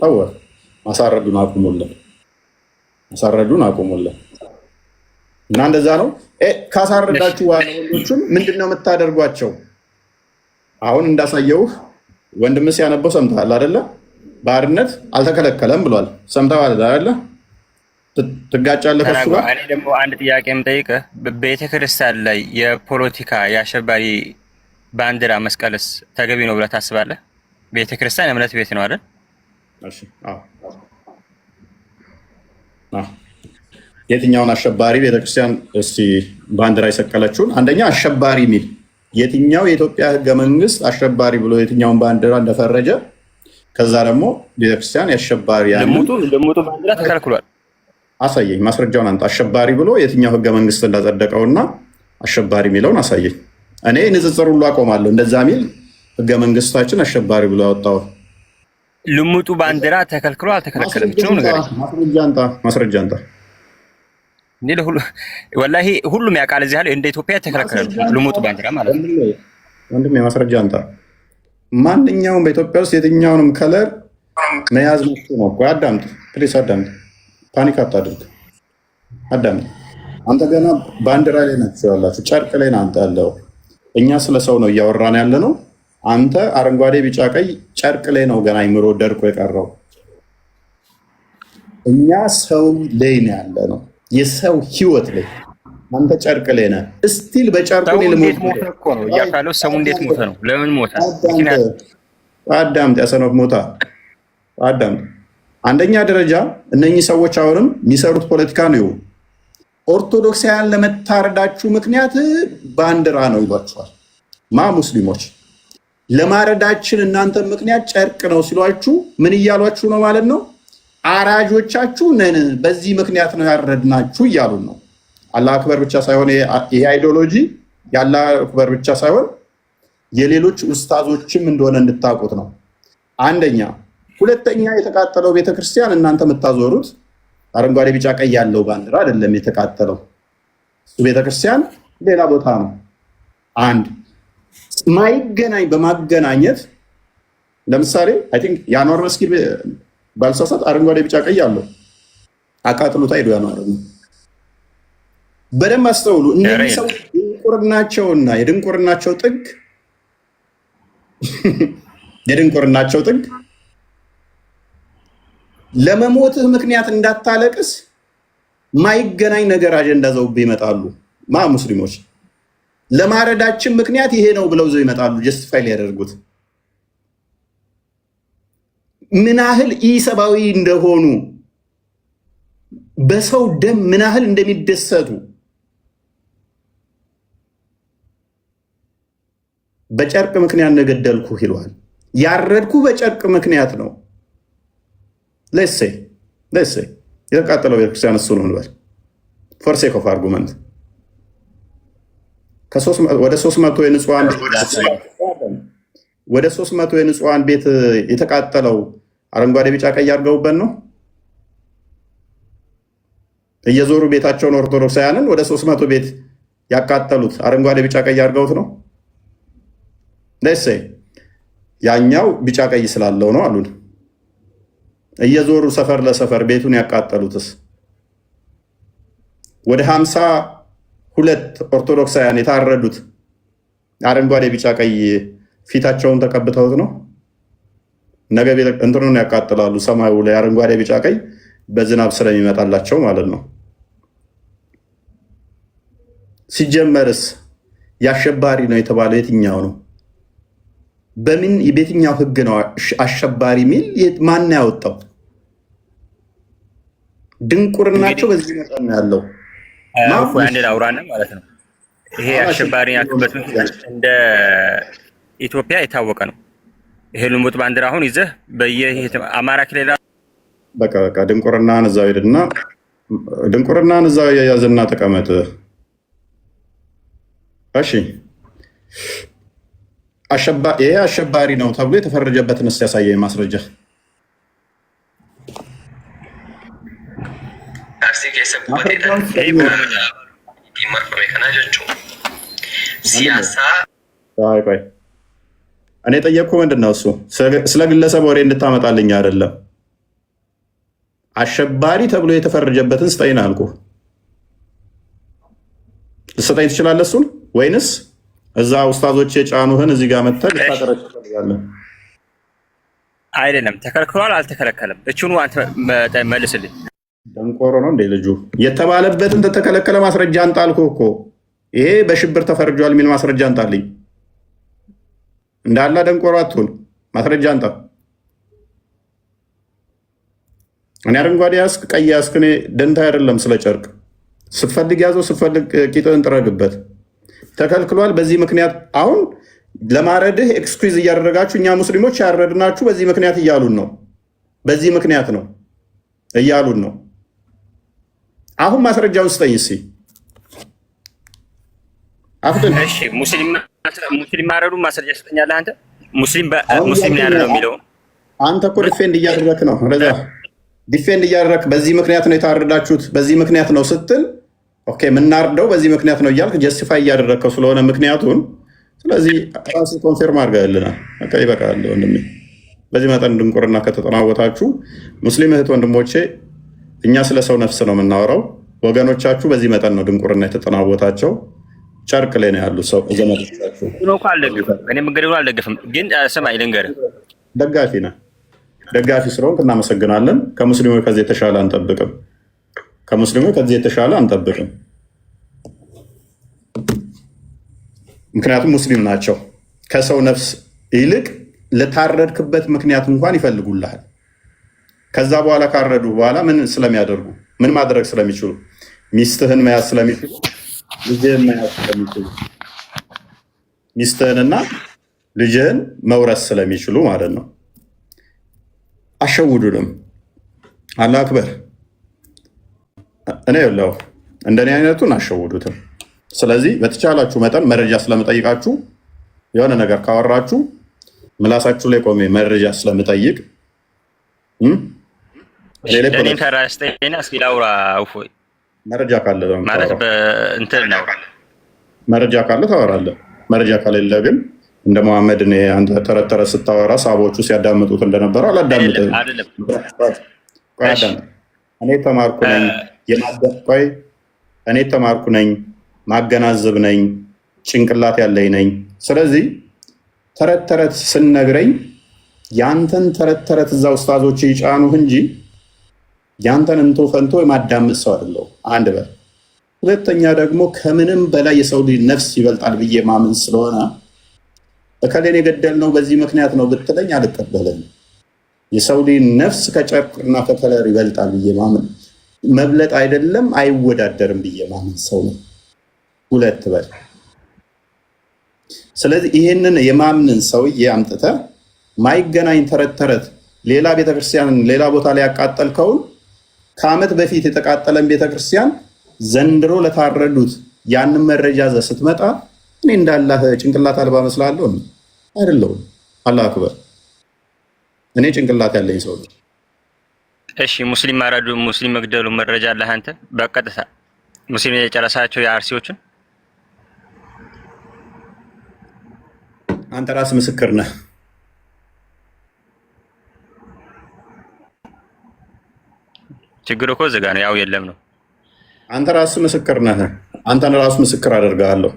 ተው ማሳረዱን አቁሙልን እና እንደዛ ነው። ካሳረዳችሁ ወንዶቹን ምንድነው የምታደርጓቸው? አሁን እንዳሳየውህ ወንድም ሲያነበው ሰምተሃል አይደለ? ባርነት አልተከለከለም ብሏል። ሰምተሃል አይደለ? ትጋጫለህ ከሱ ጋር። እኔ ደግሞ አንድ ጥያቄ የምጠይቅህ ቤተክርስቲያን ላይ የፖለቲካ የአሸባሪ ባንዲራ መስቀልስ ተገቢ ነው ብለህ ታስባለህ? ቤተክርስቲያን እምነት ቤት ነው አይደል? እሺ አዎ። የትኛውን አሸባሪ ቤተክርስቲያን እስቲ ባንዲራ የሰቀለችውን አንደኛ አሸባሪ የሚል የትኛው የኢትዮጵያ ህገ መንግስት አሸባሪ ብሎ የትኛውን ባንዲራ እንደፈረጀ፣ ከዛ ደግሞ ቤተክርስቲያን የአሸባሪ ልሙጡ ባንዲራ ተከልክሏል። አሳየኝ፣ ማስረጃውን አንተ። አሸባሪ ብሎ የትኛው ህገ መንግስት እንዳጸደቀውና አሸባሪ የሚለውን አሳየኝ። እኔ ንጽጽር ሁሉ አቆማለሁ። እንደዛ ሚል ህገ መንግስታችን አሸባሪ ብሎ ያወጣው ልሙጡ ባንዲራ ተከልክሎ አልተከለከለም ብቻ ነው ነገር። ማስረጃ አንተ ወላሂ ሁሉም ያውቃል። እዚህ ያለው እንደ ኢትዮጵያ ተከለከለ ልሙጡ ባንዲራ ማለት ነው። ወንድም የማስረጃ አንተ ማንኛውም በኢትዮጵያ ውስጥ የትኛውንም ከለር መያዝ ነው። አዳምጥ ፕሊስ፣ አዳምጥ። ፓኒክ አታድርግ። አዳምጥ። አንተ ገና ባንዲራ ላይ ናቸው ያላችሁ፣ ጨርቅ ላይ ነው አንተ ያለው። እኛ ስለ ሰው ነው እያወራን ያለ ነው። አንተ አረንጓዴ፣ ቢጫ፣ ቀይ ጨርቅ ላይ ነው ገና አይምሮ ደርቆ የቀረው። እኛ ሰው ላይ ነው ያለ ነው፣ የሰው ህይወት ላይ። አንተ ጨርቅ ላይ ነህ። እስቲል በጨርቁ ላይ ልሞት እኮ ነው ያካለው። ሰው እንዴት ሞተ ነው? ለምን ሞተ? አዳምጥ። ያሰነፍ ሞታ አዳምጥ። አንደኛ ደረጃ እነኚህ ሰዎች አሁንም የሚሰሩት ፖለቲካ ነው። ኦርቶዶክሳውያን ለመታረዳችሁ ምክንያት ባንዲራ ነው ይሏችኋል። ሙስሊሞች ለማረዳችን እናንተ ምክንያት ጨርቅ ነው ሲሏችሁ ምን እያሏችሁ ነው ማለት ነው? አራጆቻችሁ ነን፣ በዚህ ምክንያት ነው ያረድናችሁ እያሉን ነው። አላህ አክበር ብቻ ሳይሆን ይሄ አይዲዮሎጂ የአላህ አክበር ብቻ ሳይሆን የሌሎች ኡስታዞችም እንደሆነ እንድታውቁት ነው። አንደኛ። ሁለተኛ፣ የተቃጠለው ቤተክርስቲያን እናንተ የምታዞሩት አረንጓዴ ቢጫ ቀይ ያለው ባንዲራ አይደለም የተቃጠለው። እሱ ቤተክርስቲያን ሌላ ቦታ ነው። አንድ ማይገናኝ በማገናኘት ለምሳሌ አይ ቲንክ የአንዋር መስጊድ ባልሳሳት አረንጓዴ ቢጫ ቀይ አለው። አቃጥሉት አይዱ ያኗር። በደንብ አስተውሉ። እነዚህ ሰው ድንቁርናቸውና የድንቁርናቸው ጥግ ለመሞትህ ምክንያት እንዳታለቅስ ማይገናኝ ነገር አጀንዳ ዘውብ ይመጣሉ። ሙስሊሞች ለማረዳችን ምክንያት ይሄ ነው ብለው ዘው ይመጣሉ። ጀስቲፋይ ሊያደርጉት ምን ያህል ኢሰባዊ እንደሆኑ በሰው ደም ምን ያህል እንደሚደሰቱ በጨርቅ ምክንያት ነገደልኩ ይሏል። ያረድኩ በጨርቅ ምክንያት ነው። ለሴ የተቃጠለው ቤተክርስቲያን እሱ ነው እንበል ፎር ሴክ ኦፍ አርጉመንት ወደ 300 የንጹሃን ቤት የተቃጠለው አረንጓዴ ቢጫ ቀይ አድርገውበት ነው። እየዞሩ ቤታቸውን ኦርቶዶክሳውያንን ወደ 300 ቤት ያቃጠሉት አረንጓዴ ቢጫ ቀይ አድርገውት ነው። ለሴ ያኛው ቢጫ ቀይ ስላለው ነው አሉን። እየዞሩ ሰፈር ለሰፈር ቤቱን ያቃጠሉትስ ወደ 52 ኦርቶዶክሳውያን የታረዱት አረንጓዴ ቢጫ ቀይ ፊታቸውን ተቀብተውት ነው። ነገ እንትኑን ያቃጥላሉ። ሰማዩ ላይ አረንጓዴ ቢጫ ቀይ በዝናብ ስለሚመጣላቸው ማለት ነው። ሲጀመርስ ያሸባሪ ነው የተባለው የትኛው ነው? በየትኛው ህግ ነው አሸባሪ የሚል ማን ያወጣው? ድንቁርናቸው በዚህ መጠን ነው ያለው። አንድ ላውራና ማለት ነው። ይሄ አሸባሪ ያልኩበት እንደ ኢትዮጵያ የታወቀ ነው። ይሄ ልሙጥ ባንዲራ አሁን ይዘህ በየአማራ ክልል በቃ ድንቁርናን እዛው ሄድና ድንቁርናን እዛው ያዘና ተቀመጥ። እሺ ይሄ አሸባሪ ነው ተብሎ የተፈረጀበትን ያሳየኝ ማስረጃ። እኔ ጠየቅኩ ምንድን ነው እሱ ስለ ግለሰብ ወሬ እንድታመጣልኝ አይደለም። አሸባሪ ተብሎ የተፈረጀበትን ስጠይን አልኩ። ልሰጠኝ ትችላለህ እሱን ወይንስ እዛ ኡስታዞች የጫኑህን እዚህ ጋር መተህ ልታቀረጭ ትፈልጋለህ? አይደለም ተከልክሏል፣ አልተከለከለም። እቹኑ አንተ መልስልኝ። ደንቆሮ ነው እንዴ ልጁ? የተባለበትን ተተከለከለ ማስረጃ አንጣ አልኩህ እኮ። ይሄ በሽብር ተፈርጇል የሚል ማስረጃ አንጣልኝ። እንዳላ ደንቆሮ አትሁን፣ ማስረጃ አንጣ። እኔ አረንጓዴ ያስክ ቀይ ያስክ እኔ ደንታ አይደለም ስለ ጨርቅ። ስትፈልግ ያዘው፣ ስትፈልግ ቂጥህን ጥረግበት። ተከልክሏል በዚህ ምክንያት። አሁን ለማረድህ ኤክስኩዝ እያደረጋችሁ እኛ ሙስሊሞች ያረድናችሁ በዚህ ምክንያት እያሉን ነው። በዚህ ምክንያት ነው እያሉን ነው። አሁን ማስረጃውን ስጠኝ እስኪ አፍጥን። እሺ ሙስሊም ማረዱ ማስረጃ ስጠኛለህ አንተ። ሙስሊም ያረደው የሚለው አንተ እኮ ዲፌንድ እያደረክ ነው። ረዛ ዲፌንድ እያደረክ በዚህ ምክንያት ነው የታረዳችሁት በዚህ ምክንያት ነው ስትል ኦኬ የምናርደው በዚህ ምክንያት ነው እያልክ ጀስቲፋይ እያደረግከው ስለሆነ ምክንያቱን፣ ስለዚህ ራስህ ኮንፌርም አድርገህልናል። በቃ ይበቃል ወንድሜ። በዚህ መጠን ድንቁርና ከተጠናወታችሁ ሙስሊም እህት ወንድሞቼ፣ እኛ ስለ ሰው ነፍስ ነው የምናወራው። ወገኖቻችሁ በዚህ መጠን ነው ድንቁርና የተጠናወታቸው። ጨርቅ ላይ ነው ያሉት ሰው ዘመዶቻችሁ። እኔ መንገድ አልደግፍም፣ ግን ስማኝ ልንገርህ፣ ደጋፊ ነህ። ደጋፊ ስለሆንክ እናመሰግናለን። ከሙስሊሞች ከዚህ የተሻለ አንጠብቅም። ከሙስሊሞች ከዚህ የተሻለ አንጠብቅም። ምክንያቱም ሙስሊም ናቸው። ከሰው ነፍስ ይልቅ ለታረድክበት ምክንያት እንኳን ይፈልጉልሃል። ከዛ በኋላ ካረዱ በኋላ ምን ስለሚያደርጉ ምን ማድረግ ስለሚችሉ ሚስትህን መያዝ ስለሚችሉ ልጅህን መያዝ ስለሚችሉ ሚስትህንና ልጅህን መውረስ ስለሚችሉ ማለት ነው። አሸውዱንም። አላህ አክበር። እኔ የለው እንደኔ አይነቱን አሸውዱትም። ስለዚህ በተቻላችሁ መጠን መረጃ ስለምጠይቃችሁ የሆነ ነገር ካወራችሁ ምላሳችሁ ላይ ቆሜ መረጃ ስለምጠይቅ እኔን ተራስጠኝና እስኪ ላውራ። እፎይ መረጃ ካለ ማለት በእንትን ነው መረጃ ካለ ታወራለህ። መረጃ ከሌለ ግን እንደ መሐመድ እኔ አንተ ተረት ተረት ስታወራ ሳቦቹ ሲያዳምጡት እንደነበረው አላዳምጥም። እኔ ተማርኩ ነኝ እኔ ተማርኩ ነኝ፣ ማገናዘብ ነኝ፣ ጭንቅላት ያለኝ ነኝ። ስለዚህ ተረት ተረት ስነግረኝ ያንተን ተረት ተረት እዛ ኡስታዞች ይጫኑህ እንጂ ያንተን እንቶ ፈንቶ የማዳምጥ ሰው አይደለሁ። አንድ በል። ሁለተኛ ደግሞ ከምንም በላይ የሰው ልጅ ነፍስ ይበልጣል ብዬ ማምን ስለሆነ እከሌን የገደልነው በዚህ ምክንያት ነው ብትለኝ አልቀበልም። የሰው ልጅ ነፍስ ከጨርቅና ከከለር ይበልጣል ብዬ ማምን መብለጥ አይደለም አይወዳደርም ብዬ ማምን ሰው ነው። ሁለት በል። ስለዚህ ይሄንን የማምንን ሰውዬ አምጥተህ ማይገናኝ ተረት ተረት ሌላ ቤተክርስቲያንን ሌላ ቦታ ላይ ያቃጠልከውን ከዓመት በፊት የተቃጠለን ቤተክርስቲያን ዘንድሮ ለታረዱት ያንን መረጃ ዘ ስትመጣ እኔ እንዳላህ ጭንቅላት አልባ መስላለሁ አይደለሁም። አላህ አክበር። እኔ ጭንቅላት ያለኝ ሰው ነው። እሺ ሙስሊም ማረዱ ሙስሊም መግደሉ መረጃ አለህ አንተ? በቀጥታ ሙስሊም የጨረሳቸው የአርሲዎችን አንተ ራስ ምስክር ነህ። ችግሩ እኮ እዚህ ጋር ነው። ያው የለም ነው። አንተ ራስ ምስክር ነህ። አንተን ራስ ምስክር አደርጋለሁ።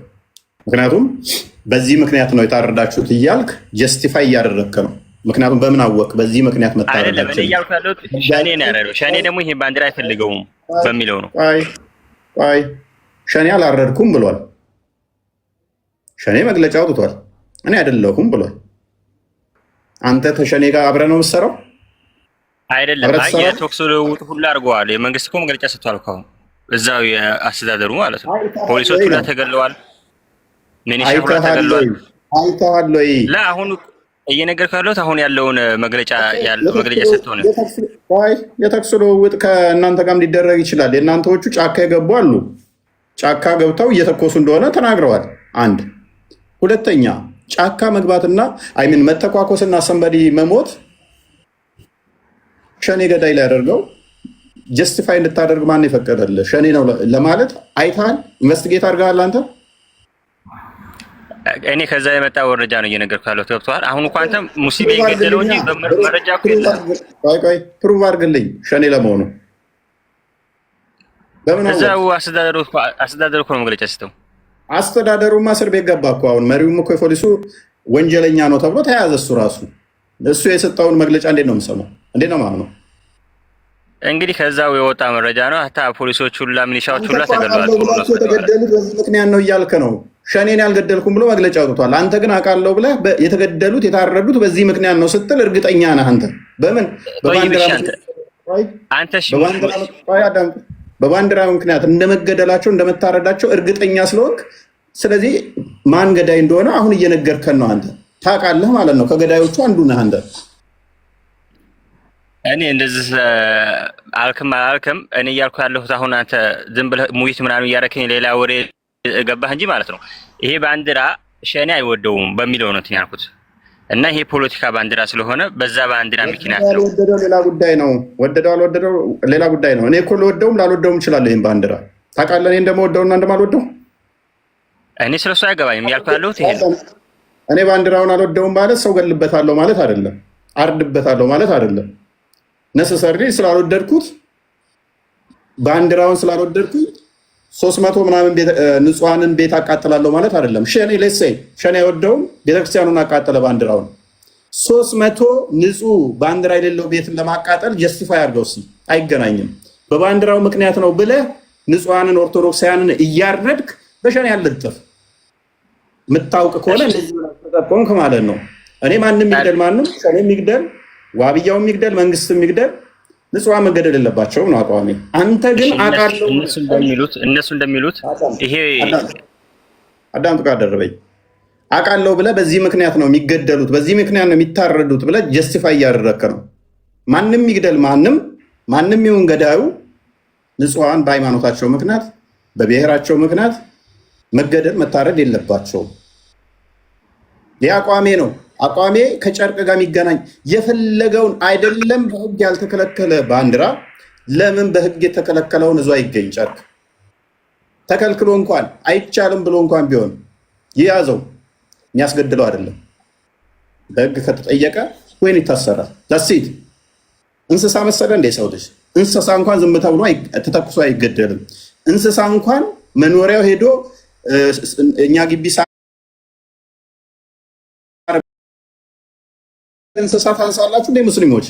ምክንያቱም በዚህ ምክንያት ነው የታረዳችሁት እያልክ ጀስቲፋይ እያደረግክ ነው። ምክንያቱም በምን አወቅ በዚህ ምክንያት መታረዳችሁ? እያልኩ ያለሁት ሸኔ ነው ያረደው። ሸኔ ደግሞ ይሄ ባንዲራ አይፈልገውም በሚለው ነው። ቆይ ሸኔ አላረድኩም ብሏል። ሸኔ መግለጫ አውጥቷል። እኔ አይደለሁም ብሏል። አንተ ተሸኔ ጋር አብረህ ነው የምትሰራው? አይደለም። የቶክስ ልውውጥ ሁሉ አድርገዋል። የመንግስት እኮ መግለጫ ሰጥቷል። ካሁን እዛው የአስተዳደሩ ማለት ነው። ፖሊሶች ሁሉ ተገለዋል። ሚኒሻ ሁሉ ተገለዋል። አይተዋል ወይ? አሁን እየነገርኩህ ያለሁት አሁን ያለውን መግለጫ ሰጥቶ ነው። የተኩስ ልውውጥ ከእናንተ ጋርም ሊደረግ ይችላል። የእናንተዎቹ ጫካ የገቡ አሉ። ጫካ ገብተው እየተኮሱ እንደሆነ ተናግረዋል። አንድ ሁለተኛ ጫካ መግባትና አይሚን መተኳኮስና ሰንበዲ መሞት ሸኔ ገዳይ ላይ ያደርገው ጀስቲፋይ እንድታደርግ ማን የፈቀደልህ? ሸኔ ነው ለማለት አይተሃል? ኢንቨስቲጌት አድርገሃል አንተ? እኔ ከዛ የመጣ ወረጃ ነው እየነገርኩህ ያለሁት። ገብቶሃል? አሁን እኮ አንተ ሙስሊም የገደለው እንጂ መረጃ እኮ የለም። ቆይ ፕሩቭ አድርግልኝ ሸኔ ለመሆኑ። እዛው አስተዳደሩ እኮ ነው መግለጫ ስተው። አስተዳደሩማ እስር ቤት ገባ እኮ። አሁን መሪውም እኮ የፖሊሱ ወንጀለኛ ነው ተብሎ ተያዘ። እሱ ራሱ እሱ የሰጠውን መግለጫ እንዴት ነው የምሰማው? እንዴት ነው ማለት ነው? እንግዲህ ከዛው የወጣ መረጃ ነው። ሀታ ፖሊሶች ሁላ ሚሊሻዎች ሁላ ተገለዋል። የተገደሉት በዚህ ምክንያት ነው እያልክ ነው። ሸኔን ያልገደልኩም ብሎ መግለጫ አውጥቷል። አንተ ግን አውቃለሁ ብለህ የተገደሉት የታረዱት በዚህ ምክንያት ነው ስትል እርግጠኛ ነህ አንተ? በምን በባንዲራ ምክንያት እንደመገደላቸው እንደመታረዳቸው እርግጠኛ ስለሆንክ፣ ስለዚህ ማን ገዳይ እንደሆነ አሁን እየነገርከን ነው። አንተ ታውቃለህ ማለት ነው። ከገዳዮቹ አንዱ ነህ አንተ። እኔ እንደዚህ አልክም አላልክም እኔ እያልኩ ያለሁት አሁን አንተ ዝም ብለህ ሙይት ምናምን እያደረከኝ ሌላ ወሬ ገባህ እንጂ ማለት ነው። ይሄ ባንዲራ ሸኔ አይወደውም በሚለው ነው እንትን ያልኩት እና ይሄ ፖለቲካ ባንዲራ ስለሆነ በዛ ባንዲራ ምክንያት ነው። ወደደው ሌላ ጉዳይ ነው። ወደደው አልወደደው ሌላ ጉዳይ ነው። እኔ እኮ ልወደውም ላልወደውም እችላለሁ። ይሄን ባንዲራ ታውቃለህ። እኔ እንደምወደውና እንደማልወደው እኔ ስለሱ አይገባኝም ያልኩ ያለሁት ይሄ ነው። እኔ ባንዲራውን አልወደውም ማለት ሰው ገልበታለሁ ማለት አይደለም። አርድበታለሁ ማለት አይደለም። ነሰሰሪ ስላልወደድኩት ባንዲራውን ስላልወደድኩት 300 ምናምን ንጹሃንን ቤት አቃጥላለሁ ማለት አይደለም። ሸኔ ለሴ ሸኔ አይወደውም፣ ቤተክርስቲያኑን አቃጠለ ባንዲራውን። 300 ንጹህ ባንዲራ የሌለው ቤትን ለማቃጠል ጀስቲፋይ አድርገው እስኪ። አይገናኝም። በባንዲራው ምክንያት ነው ብለህ ንጹሃንን ኦርቶዶክሳውያንን እያረድክ በሸኔ ያለጥፍ የምታውቅ ከሆነ እንደዚህ ተጠቆምክ ማለት ነው። እኔ ማንም ይግደል ማንም ሸኔ የሚግደል ዋብያው የሚግደል መንግስት የሚግደል ንጹሐን መገደል የለባቸውም ነው አቋሜ። አንተ ግን አውቃለሁ እነሱ እንደሚሉት ይሄ አዳምጥ ጋር ደረበኝ አውቃለሁ ብለህ በዚህ ምክንያት ነው የሚገደሉት፣ በዚህ ምክንያት ነው የሚታረዱት ብለህ ጀስቲፋይ እያደረግክ ነው። ማንም ይግደል ማንም ይሁን ገዳዩ ንጹሐን በሃይማኖታቸው ምክንያት በብሔራቸው ምክንያት መገደል መታረድ የለባቸውም። ይህ አቋሜ ነው። አቋሜ ከጨርቅ ጋር የሚገናኝ የፈለገውን አይደለም። በህግ ያልተከለከለ ባንዲራ ለምን በህግ የተከለከለውን እዙ አይገኝ? ጨርቅ ተከልክሎ እንኳን አይቻልም ብሎ እንኳን ቢሆን ይያዘው፣ የሚያስገድለው አይደለም። በህግ ከተጠየቀ ወይን ይታሰራል። ዳሲት እንስሳ መሰለ እንደ ሰው ልጅ እንስሳ እንኳን ዝም ተብሎ ተተኩሶ አይገደልም። እንስሳ እንኳን መኖሪያው ሄዶ እኛ ግቢ እንስሳ ታንሳላችሁ እንደ ሙስሊሞች።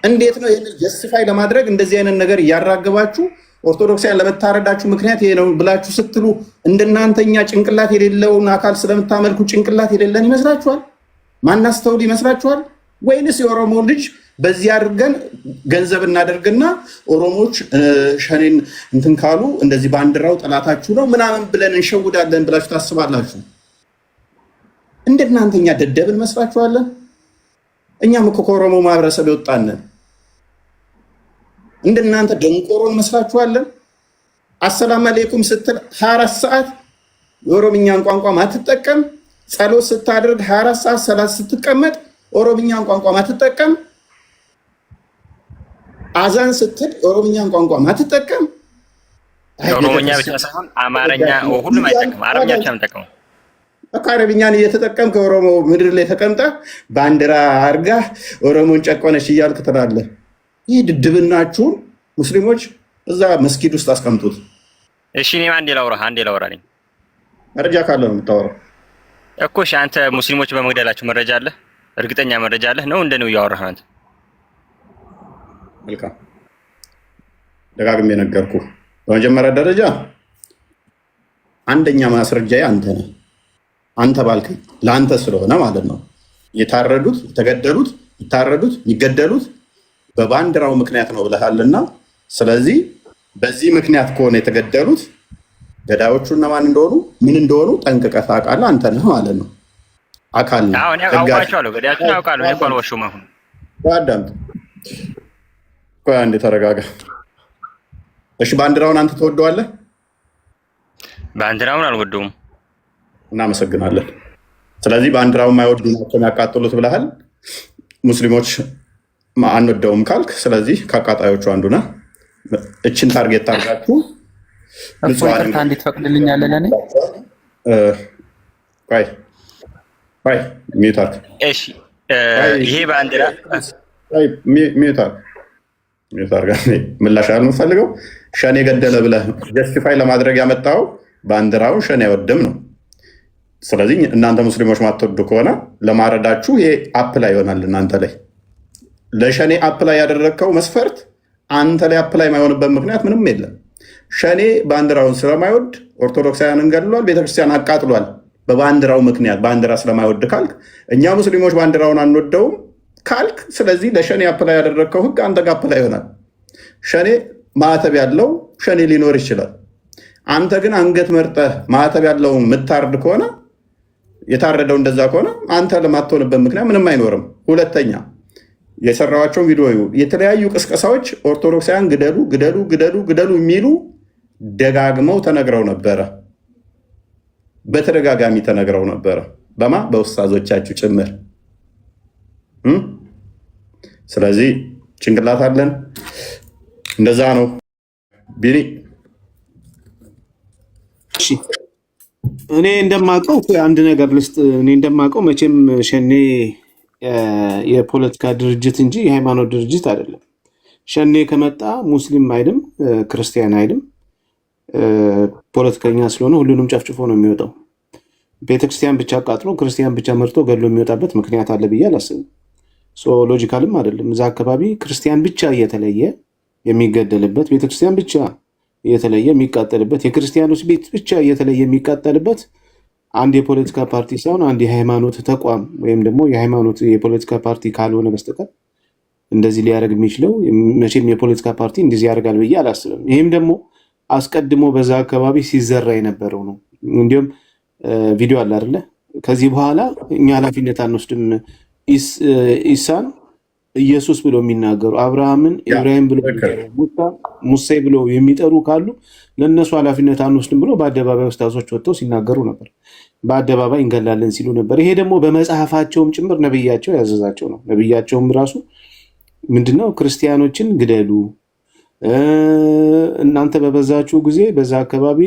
እንዴት ነው ይህን ጀስቲፋይ ለማድረግ እንደዚህ አይነት ነገር እያራገባችሁ ኦርቶዶክሳውያን ለመታረዳችሁ ምክንያት ይሄ ነው ብላችሁ ስትሉ እንደናንተኛ ጭንቅላት የሌለውን አካል ስለምታመልኩ ጭንቅላት የሌለን ይመስላችኋል? ማናስተውል ይመስላችኋል? ወይንስ የኦሮሞ ልጅ በዚህ አድርገን ገንዘብ እናደርግና ኦሮሞች ሸኔን እንትን ካሉ እንደዚህ ባንዲራው ጠላታችሁ ነው ምናምን ብለን እንሸውዳለን ብላችሁ ታስባላችሁ? እንደናንተኛ ደደብን መስላችኋለን? እኛም እኮ ከኦሮሞ ማህበረሰብ የወጣንን እንደናንተ ደንቆሮን መስላችኋለን? አሰላም አለይኩም ስትል 24 ሰዓት የኦሮምኛን ቋንቋ ማትጠቀም፣ ጸሎት ስታደርግ 24 ሰዓት ሰላት ስትቀመጥ ኦሮምኛን ቋንቋ ማትጠቀም፣ አዛን ስትል ኦሮምኛን ቋንቋ ማትጠቀም። ኦሮምኛ ብቻ ሳይሆን አማርኛ ሁሉም አይጠቀም፣ አረብኛ ብቻ ነው የሚጠቀመው። አረብኛን እየተጠቀም ከኦሮሞ ምድር ላይ ተቀምጠ ባንዲራ አርጋ ኦሮሞን ጨቆነች እያልክ ትላለህ። ይህ ድድብናችሁን ሙስሊሞች እዛ መስጊድ ውስጥ አስቀምጡት። እሺ እኔም አንዴ ላውራ ነኝ። መረጃ ካለ ነው የምታወራው እኮ። እሺ አንተ ሙስሊሞች በመግደላችሁ መረጃ አለ? እርግጠኛ መረጃ አለ ነው እንደነው እያወራህ አንተ? መልካም ደጋግሜ ነገርኩ። በመጀመሪያ ደረጃ አንደኛ ማስረጃዬ አንተ ነህ። አንተ ባልከኝ ለአንተ ስለሆነ ማለት ነው። የታረዱት የተገደሉት የታረዱት የሚገደሉት በባንዲራው ምክንያት ነው ብለሃልና፣ ስለዚህ በዚህ ምክንያት ከሆነ የተገደሉት ገዳዮቹ እነማን እንደሆኑ ምን እንደሆኑ ጠንቅቀህ ታውቃለህ። አንተ ነህ ማለት ነው። አካል ነው። አሁን ያውቃቸዋለሁ፣ ገዳዮቹን ያውቃለሁ። እኔ እኮ አልዋሸሁም። አሁን አዳምጥ፣ ቆይ አንዴ ተረጋጋ። እሺ ባንዲራውን አንተ ትወደዋለህ? ባንዲራውን አልወደውም። እናመሰግናለን። ስለዚህ ባንዲራውን የማይወዱ ናቸው የሚያቃጥሉት ብለሃል። ሙስሊሞች አንወደውም ካልክ ስለዚህ ከአቃጣዮቹ አንዱ ነህ። እችን ታርጌት ታርጋችሁ ይቅርታ እንድትፈቅድልኛለህ ለእኔ? ቆይ ሚዩት አድርግ። እሺ ይሄ ባንዲራ ሚዩት አድርግ። ምላሽ የምፈልገው ሸኔ ገደለ ብለህ ጀስቲፋይ ለማድረግ ያመጣው ባንዲራውን ሸኔ አይወድም ነው። ስለዚህ እናንተ ሙስሊሞች ማትወዱ ከሆነ ለማረዳችሁ ይሄ አፕላይ ይሆናል እናንተ ላይ። ለሸኔ አፕላይ ያደረግከው መስፈርት አንተ ላይ አፕላይ የማይሆንበት ምክንያት ምንም የለም። ሸኔ ባንዲራውን ስለማይወድ ኦርቶዶክሳውያንን ገድሏል፣ ቤተክርስቲያን አቃጥሏል በባንዲራው ምክንያት። ባንዲራ ስለማይወድ ካልክ እኛ ሙስሊሞች ባንዲራውን አንወደውም ካልክ፣ ስለዚህ ለሸኔ አፕላይ ያደረግከው ህግ አንተ ጋር አፕላይ ይሆናል። ሸኔ ማዕተብ ያለው ሸኔ ሊኖር ይችላል። አንተ ግን አንገት መርጠህ ማዕተብ ያለውን የምታርድ ከሆነ የታረደው እንደዛ ከሆነ አንተ ለማትሆንበት ምክንያት ምንም አይኖርም። ሁለተኛ የሰራዋቸውን ቪዲዮ የተለያዩ ቅስቀሳዎች ኦርቶዶክሳውያን ግደሉ ግደሉ ግደሉ ግደሉ የሚሉ ደጋግመው ተነግረው ነበረ። በተደጋጋሚ ተነግረው ነበረ። በማ በውስታዞቻችሁ ጭምር። ስለዚህ ጭንቅላት አለን። እንደዛ ነው ቢኒ። እኔ እንደማውቀው አንድ ነገር ልስጥ። እኔ እንደማውቀው መቼም ሸኔ የፖለቲካ ድርጅት እንጂ የሃይማኖት ድርጅት አይደለም። ሸኔ ከመጣ ሙስሊም አይልም፣ ክርስቲያን አይልም። ፖለቲከኛ ስለሆነ ሁሉንም ጨፍጭፎ ነው የሚወጣው። ቤተክርስቲያን ብቻ አቃጥሎ ክርስቲያን ብቻ መርጦ ገድሎ የሚወጣበት ምክንያት አለ ብዬ አላስብም። ሎጂካልም አይደለም። እዛ አካባቢ ክርስቲያን ብቻ እየተለየ የሚገደልበት፣ ቤተክርስቲያን ብቻ እየተለየ የሚቃጠልበት፣ የክርስቲያኖች ቤት ብቻ እየተለየ የሚቃጠልበት አንድ የፖለቲካ ፓርቲ ሳይሆን አንድ የሃይማኖት ተቋም ወይም ደግሞ የሃይማኖት የፖለቲካ ፓርቲ ካልሆነ በስተቀር እንደዚህ ሊያደርግ የሚችለው። መቼም የፖለቲካ ፓርቲ እንደዚህ ያደርጋል ብዬ አላስብም። ይህም ደግሞ አስቀድሞ በዛ አካባቢ ሲዘራ የነበረው ነው። እንዲሁም ቪዲዮ አለ አይደለ? ከዚህ በኋላ እኛ ኃላፊነት አንወስድም፣ ኢሳን ኢየሱስ ብለው የሚናገሩ አብርሃምን ኢብራሂም ብለው ሙሴ ብለው የሚጠሩ ካሉ ለእነሱ ኃላፊነት አንወስድም ብሎ በአደባባይ ኡስታዞች ወጥተው ሲናገሩ ነበር። በአደባባይ እንገላለን ሲሉ ነበር። ይሄ ደግሞ በመጽሐፋቸውም ጭምር ነብያቸው ያዘዛቸው ነው። ነብያቸውም ራሱ ምንድነው ክርስቲያኖችን ግደሉ፣ እናንተ በበዛችሁ ጊዜ በዛ አካባቢ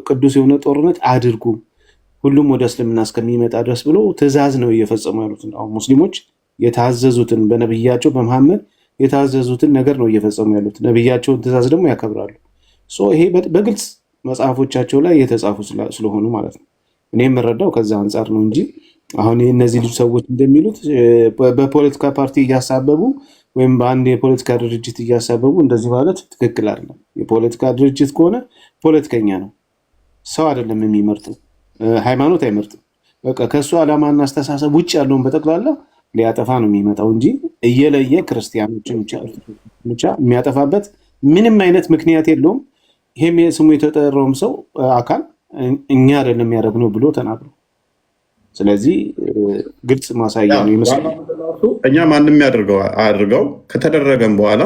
ቅዱስ የሆነ ጦርነት አድርጉ፣ ሁሉም ወደ እስልምና እስከሚመጣ ድረስ ብሎ ትእዛዝ ነው እየፈጸሙ ያሉት። አሁን ሙስሊሞች የታዘዙትን በነብያቸው በመሐመድ የታዘዙትን ነገር ነው እየፈጸሙ ያሉት። ነብያቸውን ትእዛዝ ደግሞ ያከብራሉ። ይሄ በግልጽ መጽሐፎቻቸው ላይ የተጻፉ ስለሆኑ ማለት ነው። እኔ የምረዳው ከዛ አንጻር ነው እንጂ አሁን እነዚህ ልጅ ሰዎች እንደሚሉት በፖለቲካ ፓርቲ እያሳበቡ ወይም በአንድ የፖለቲካ ድርጅት እያሳበቡ እንደዚህ ማለት ትክክል አይደለም። የፖለቲካ ድርጅት ከሆነ ፖለቲከኛ ነው፣ ሰው አይደለም የሚመርጠው፣ ሃይማኖት አይመርጥም። በቃ ከእሱ ዓላማና አስተሳሰብ ውጭ ያለውን በጠቅላላ ሊያጠፋ ነው የሚመጣው እንጂ እየለየ ክርስቲያኖችን ብቻ የሚያጠፋበት ምንም አይነት ምክንያት የለውም። ይሄም ስሙ የተጠራውም ሰው አካል እኛ አይደለም ያደረግነው ብሎ ተናግሮ፣ ስለዚህ ግልጽ ማሳያ ነው ይመስላል። እኛ ማንም ያደርገው አድርገው ከተደረገም በኋላ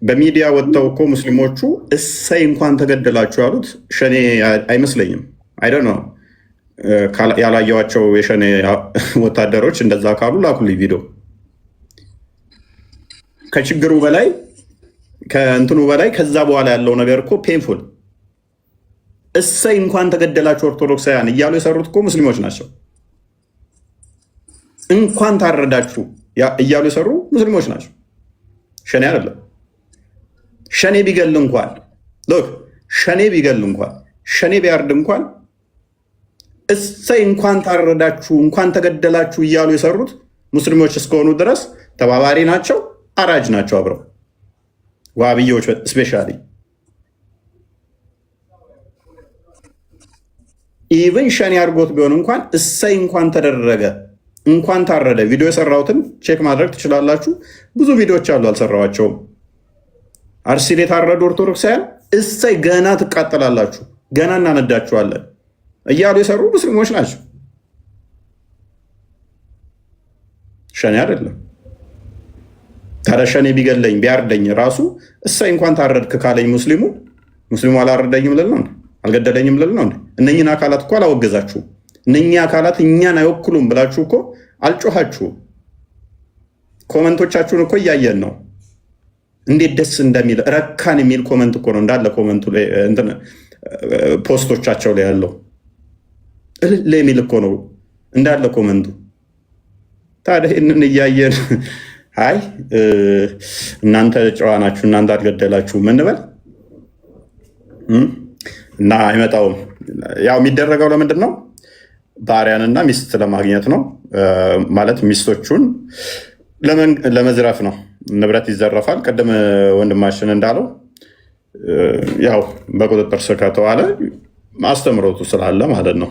በሚዲያ ወጥተው እኮ ሙስሊሞቹ እሰይ እንኳን ተገደላችሁ ያሉት ሸኔ አይመስለኝም። አይደል ነው ያላየዋቸው የሸኔ ወታደሮች እንደዛ ካሉ ላኩልኝ ቪዲዮ። ከችግሩ በላይ ከእንትኑ በላይ ከዛ በኋላ ያለው ነገር እኮ ፔንፉል። እሰይ እንኳን ተገደላችሁ ኦርቶዶክሳውያን እያሉ የሰሩት እኮ ሙስሊሞች ናቸው። እንኳን ታረዳችሁ እያሉ የሰሩ ሙስሊሞች ናቸው፣ ሸኔ አይደለም። ሸኔ ቢገል እንኳን ሸኔ ቢገል እንኳን ሸኔ ቢያርድ እንኳን እሰይ እንኳን ታረዳችሁ እንኳን ተገደላችሁ እያሉ የሰሩት ሙስሊሞች እስከሆኑ ድረስ ተባባሪ ናቸው፣ አራጅ ናቸው አብረው። ዋሃብዮች ስፔሻሊ ኢቭን ሸኔ አድርጎት ቢሆን እንኳን እሰይ እንኳን ተደረገ እንኳን ታረደ። ቪዲዮ የሰራሁትን ቼክ ማድረግ ትችላላችሁ። ብዙ ቪዲዮዎች አሉ፣ አልሰራኋቸውም። አርሲል የታረዱ ኦርቶዶክሳውያን እሰይ ገና ትቃጠላላችሁ፣ ገና እናነዳችኋለን እያሉ የሰሩ ሙስሊሞች ናቸው፣ ሸኔ አይደለም። ታዲያ ሸኔ ቢገለኝ ቢያርደኝ ራሱ እሰይ እንኳን ታረድክ ካለኝ ሙስሊሙ አላረደኝም ልል ነው? አልገደለኝም ልል ነው? እነኝን አካላት እኮ አላወገዛችሁም። እነኚህ አካላት እኛን አይወክሉም ብላችሁ እኮ አልጮኻችሁም። ኮመንቶቻችሁን እኮ እያየን ነው። እንዴት ደስ እንደሚል ረካን የሚል ኮመንት እኮ ነው እንዳለ ኮመንቱ ላይ ፖስቶቻቸው ላይ ያለው እልል የሚል እኮ ነው እንዳለ ኮመንቱ። ታዲያ ይህንን እያየን አይ እናንተ ጨዋ ናችሁ እናንተ አልገደላችሁም እንበል እና አይመጣውም። ያው የሚደረገው ለምንድን ነው? ባሪያንና ሚስት ለማግኘት ነው። ማለት ሚስቶቹን ለመዝረፍ ነው። ንብረት ይዘረፋል። ቅድም ወንድማችን እንዳለው ያው በቁጥጥር ስር ከተዋለ አስተምሮቱ ስላለ ማለት ነው።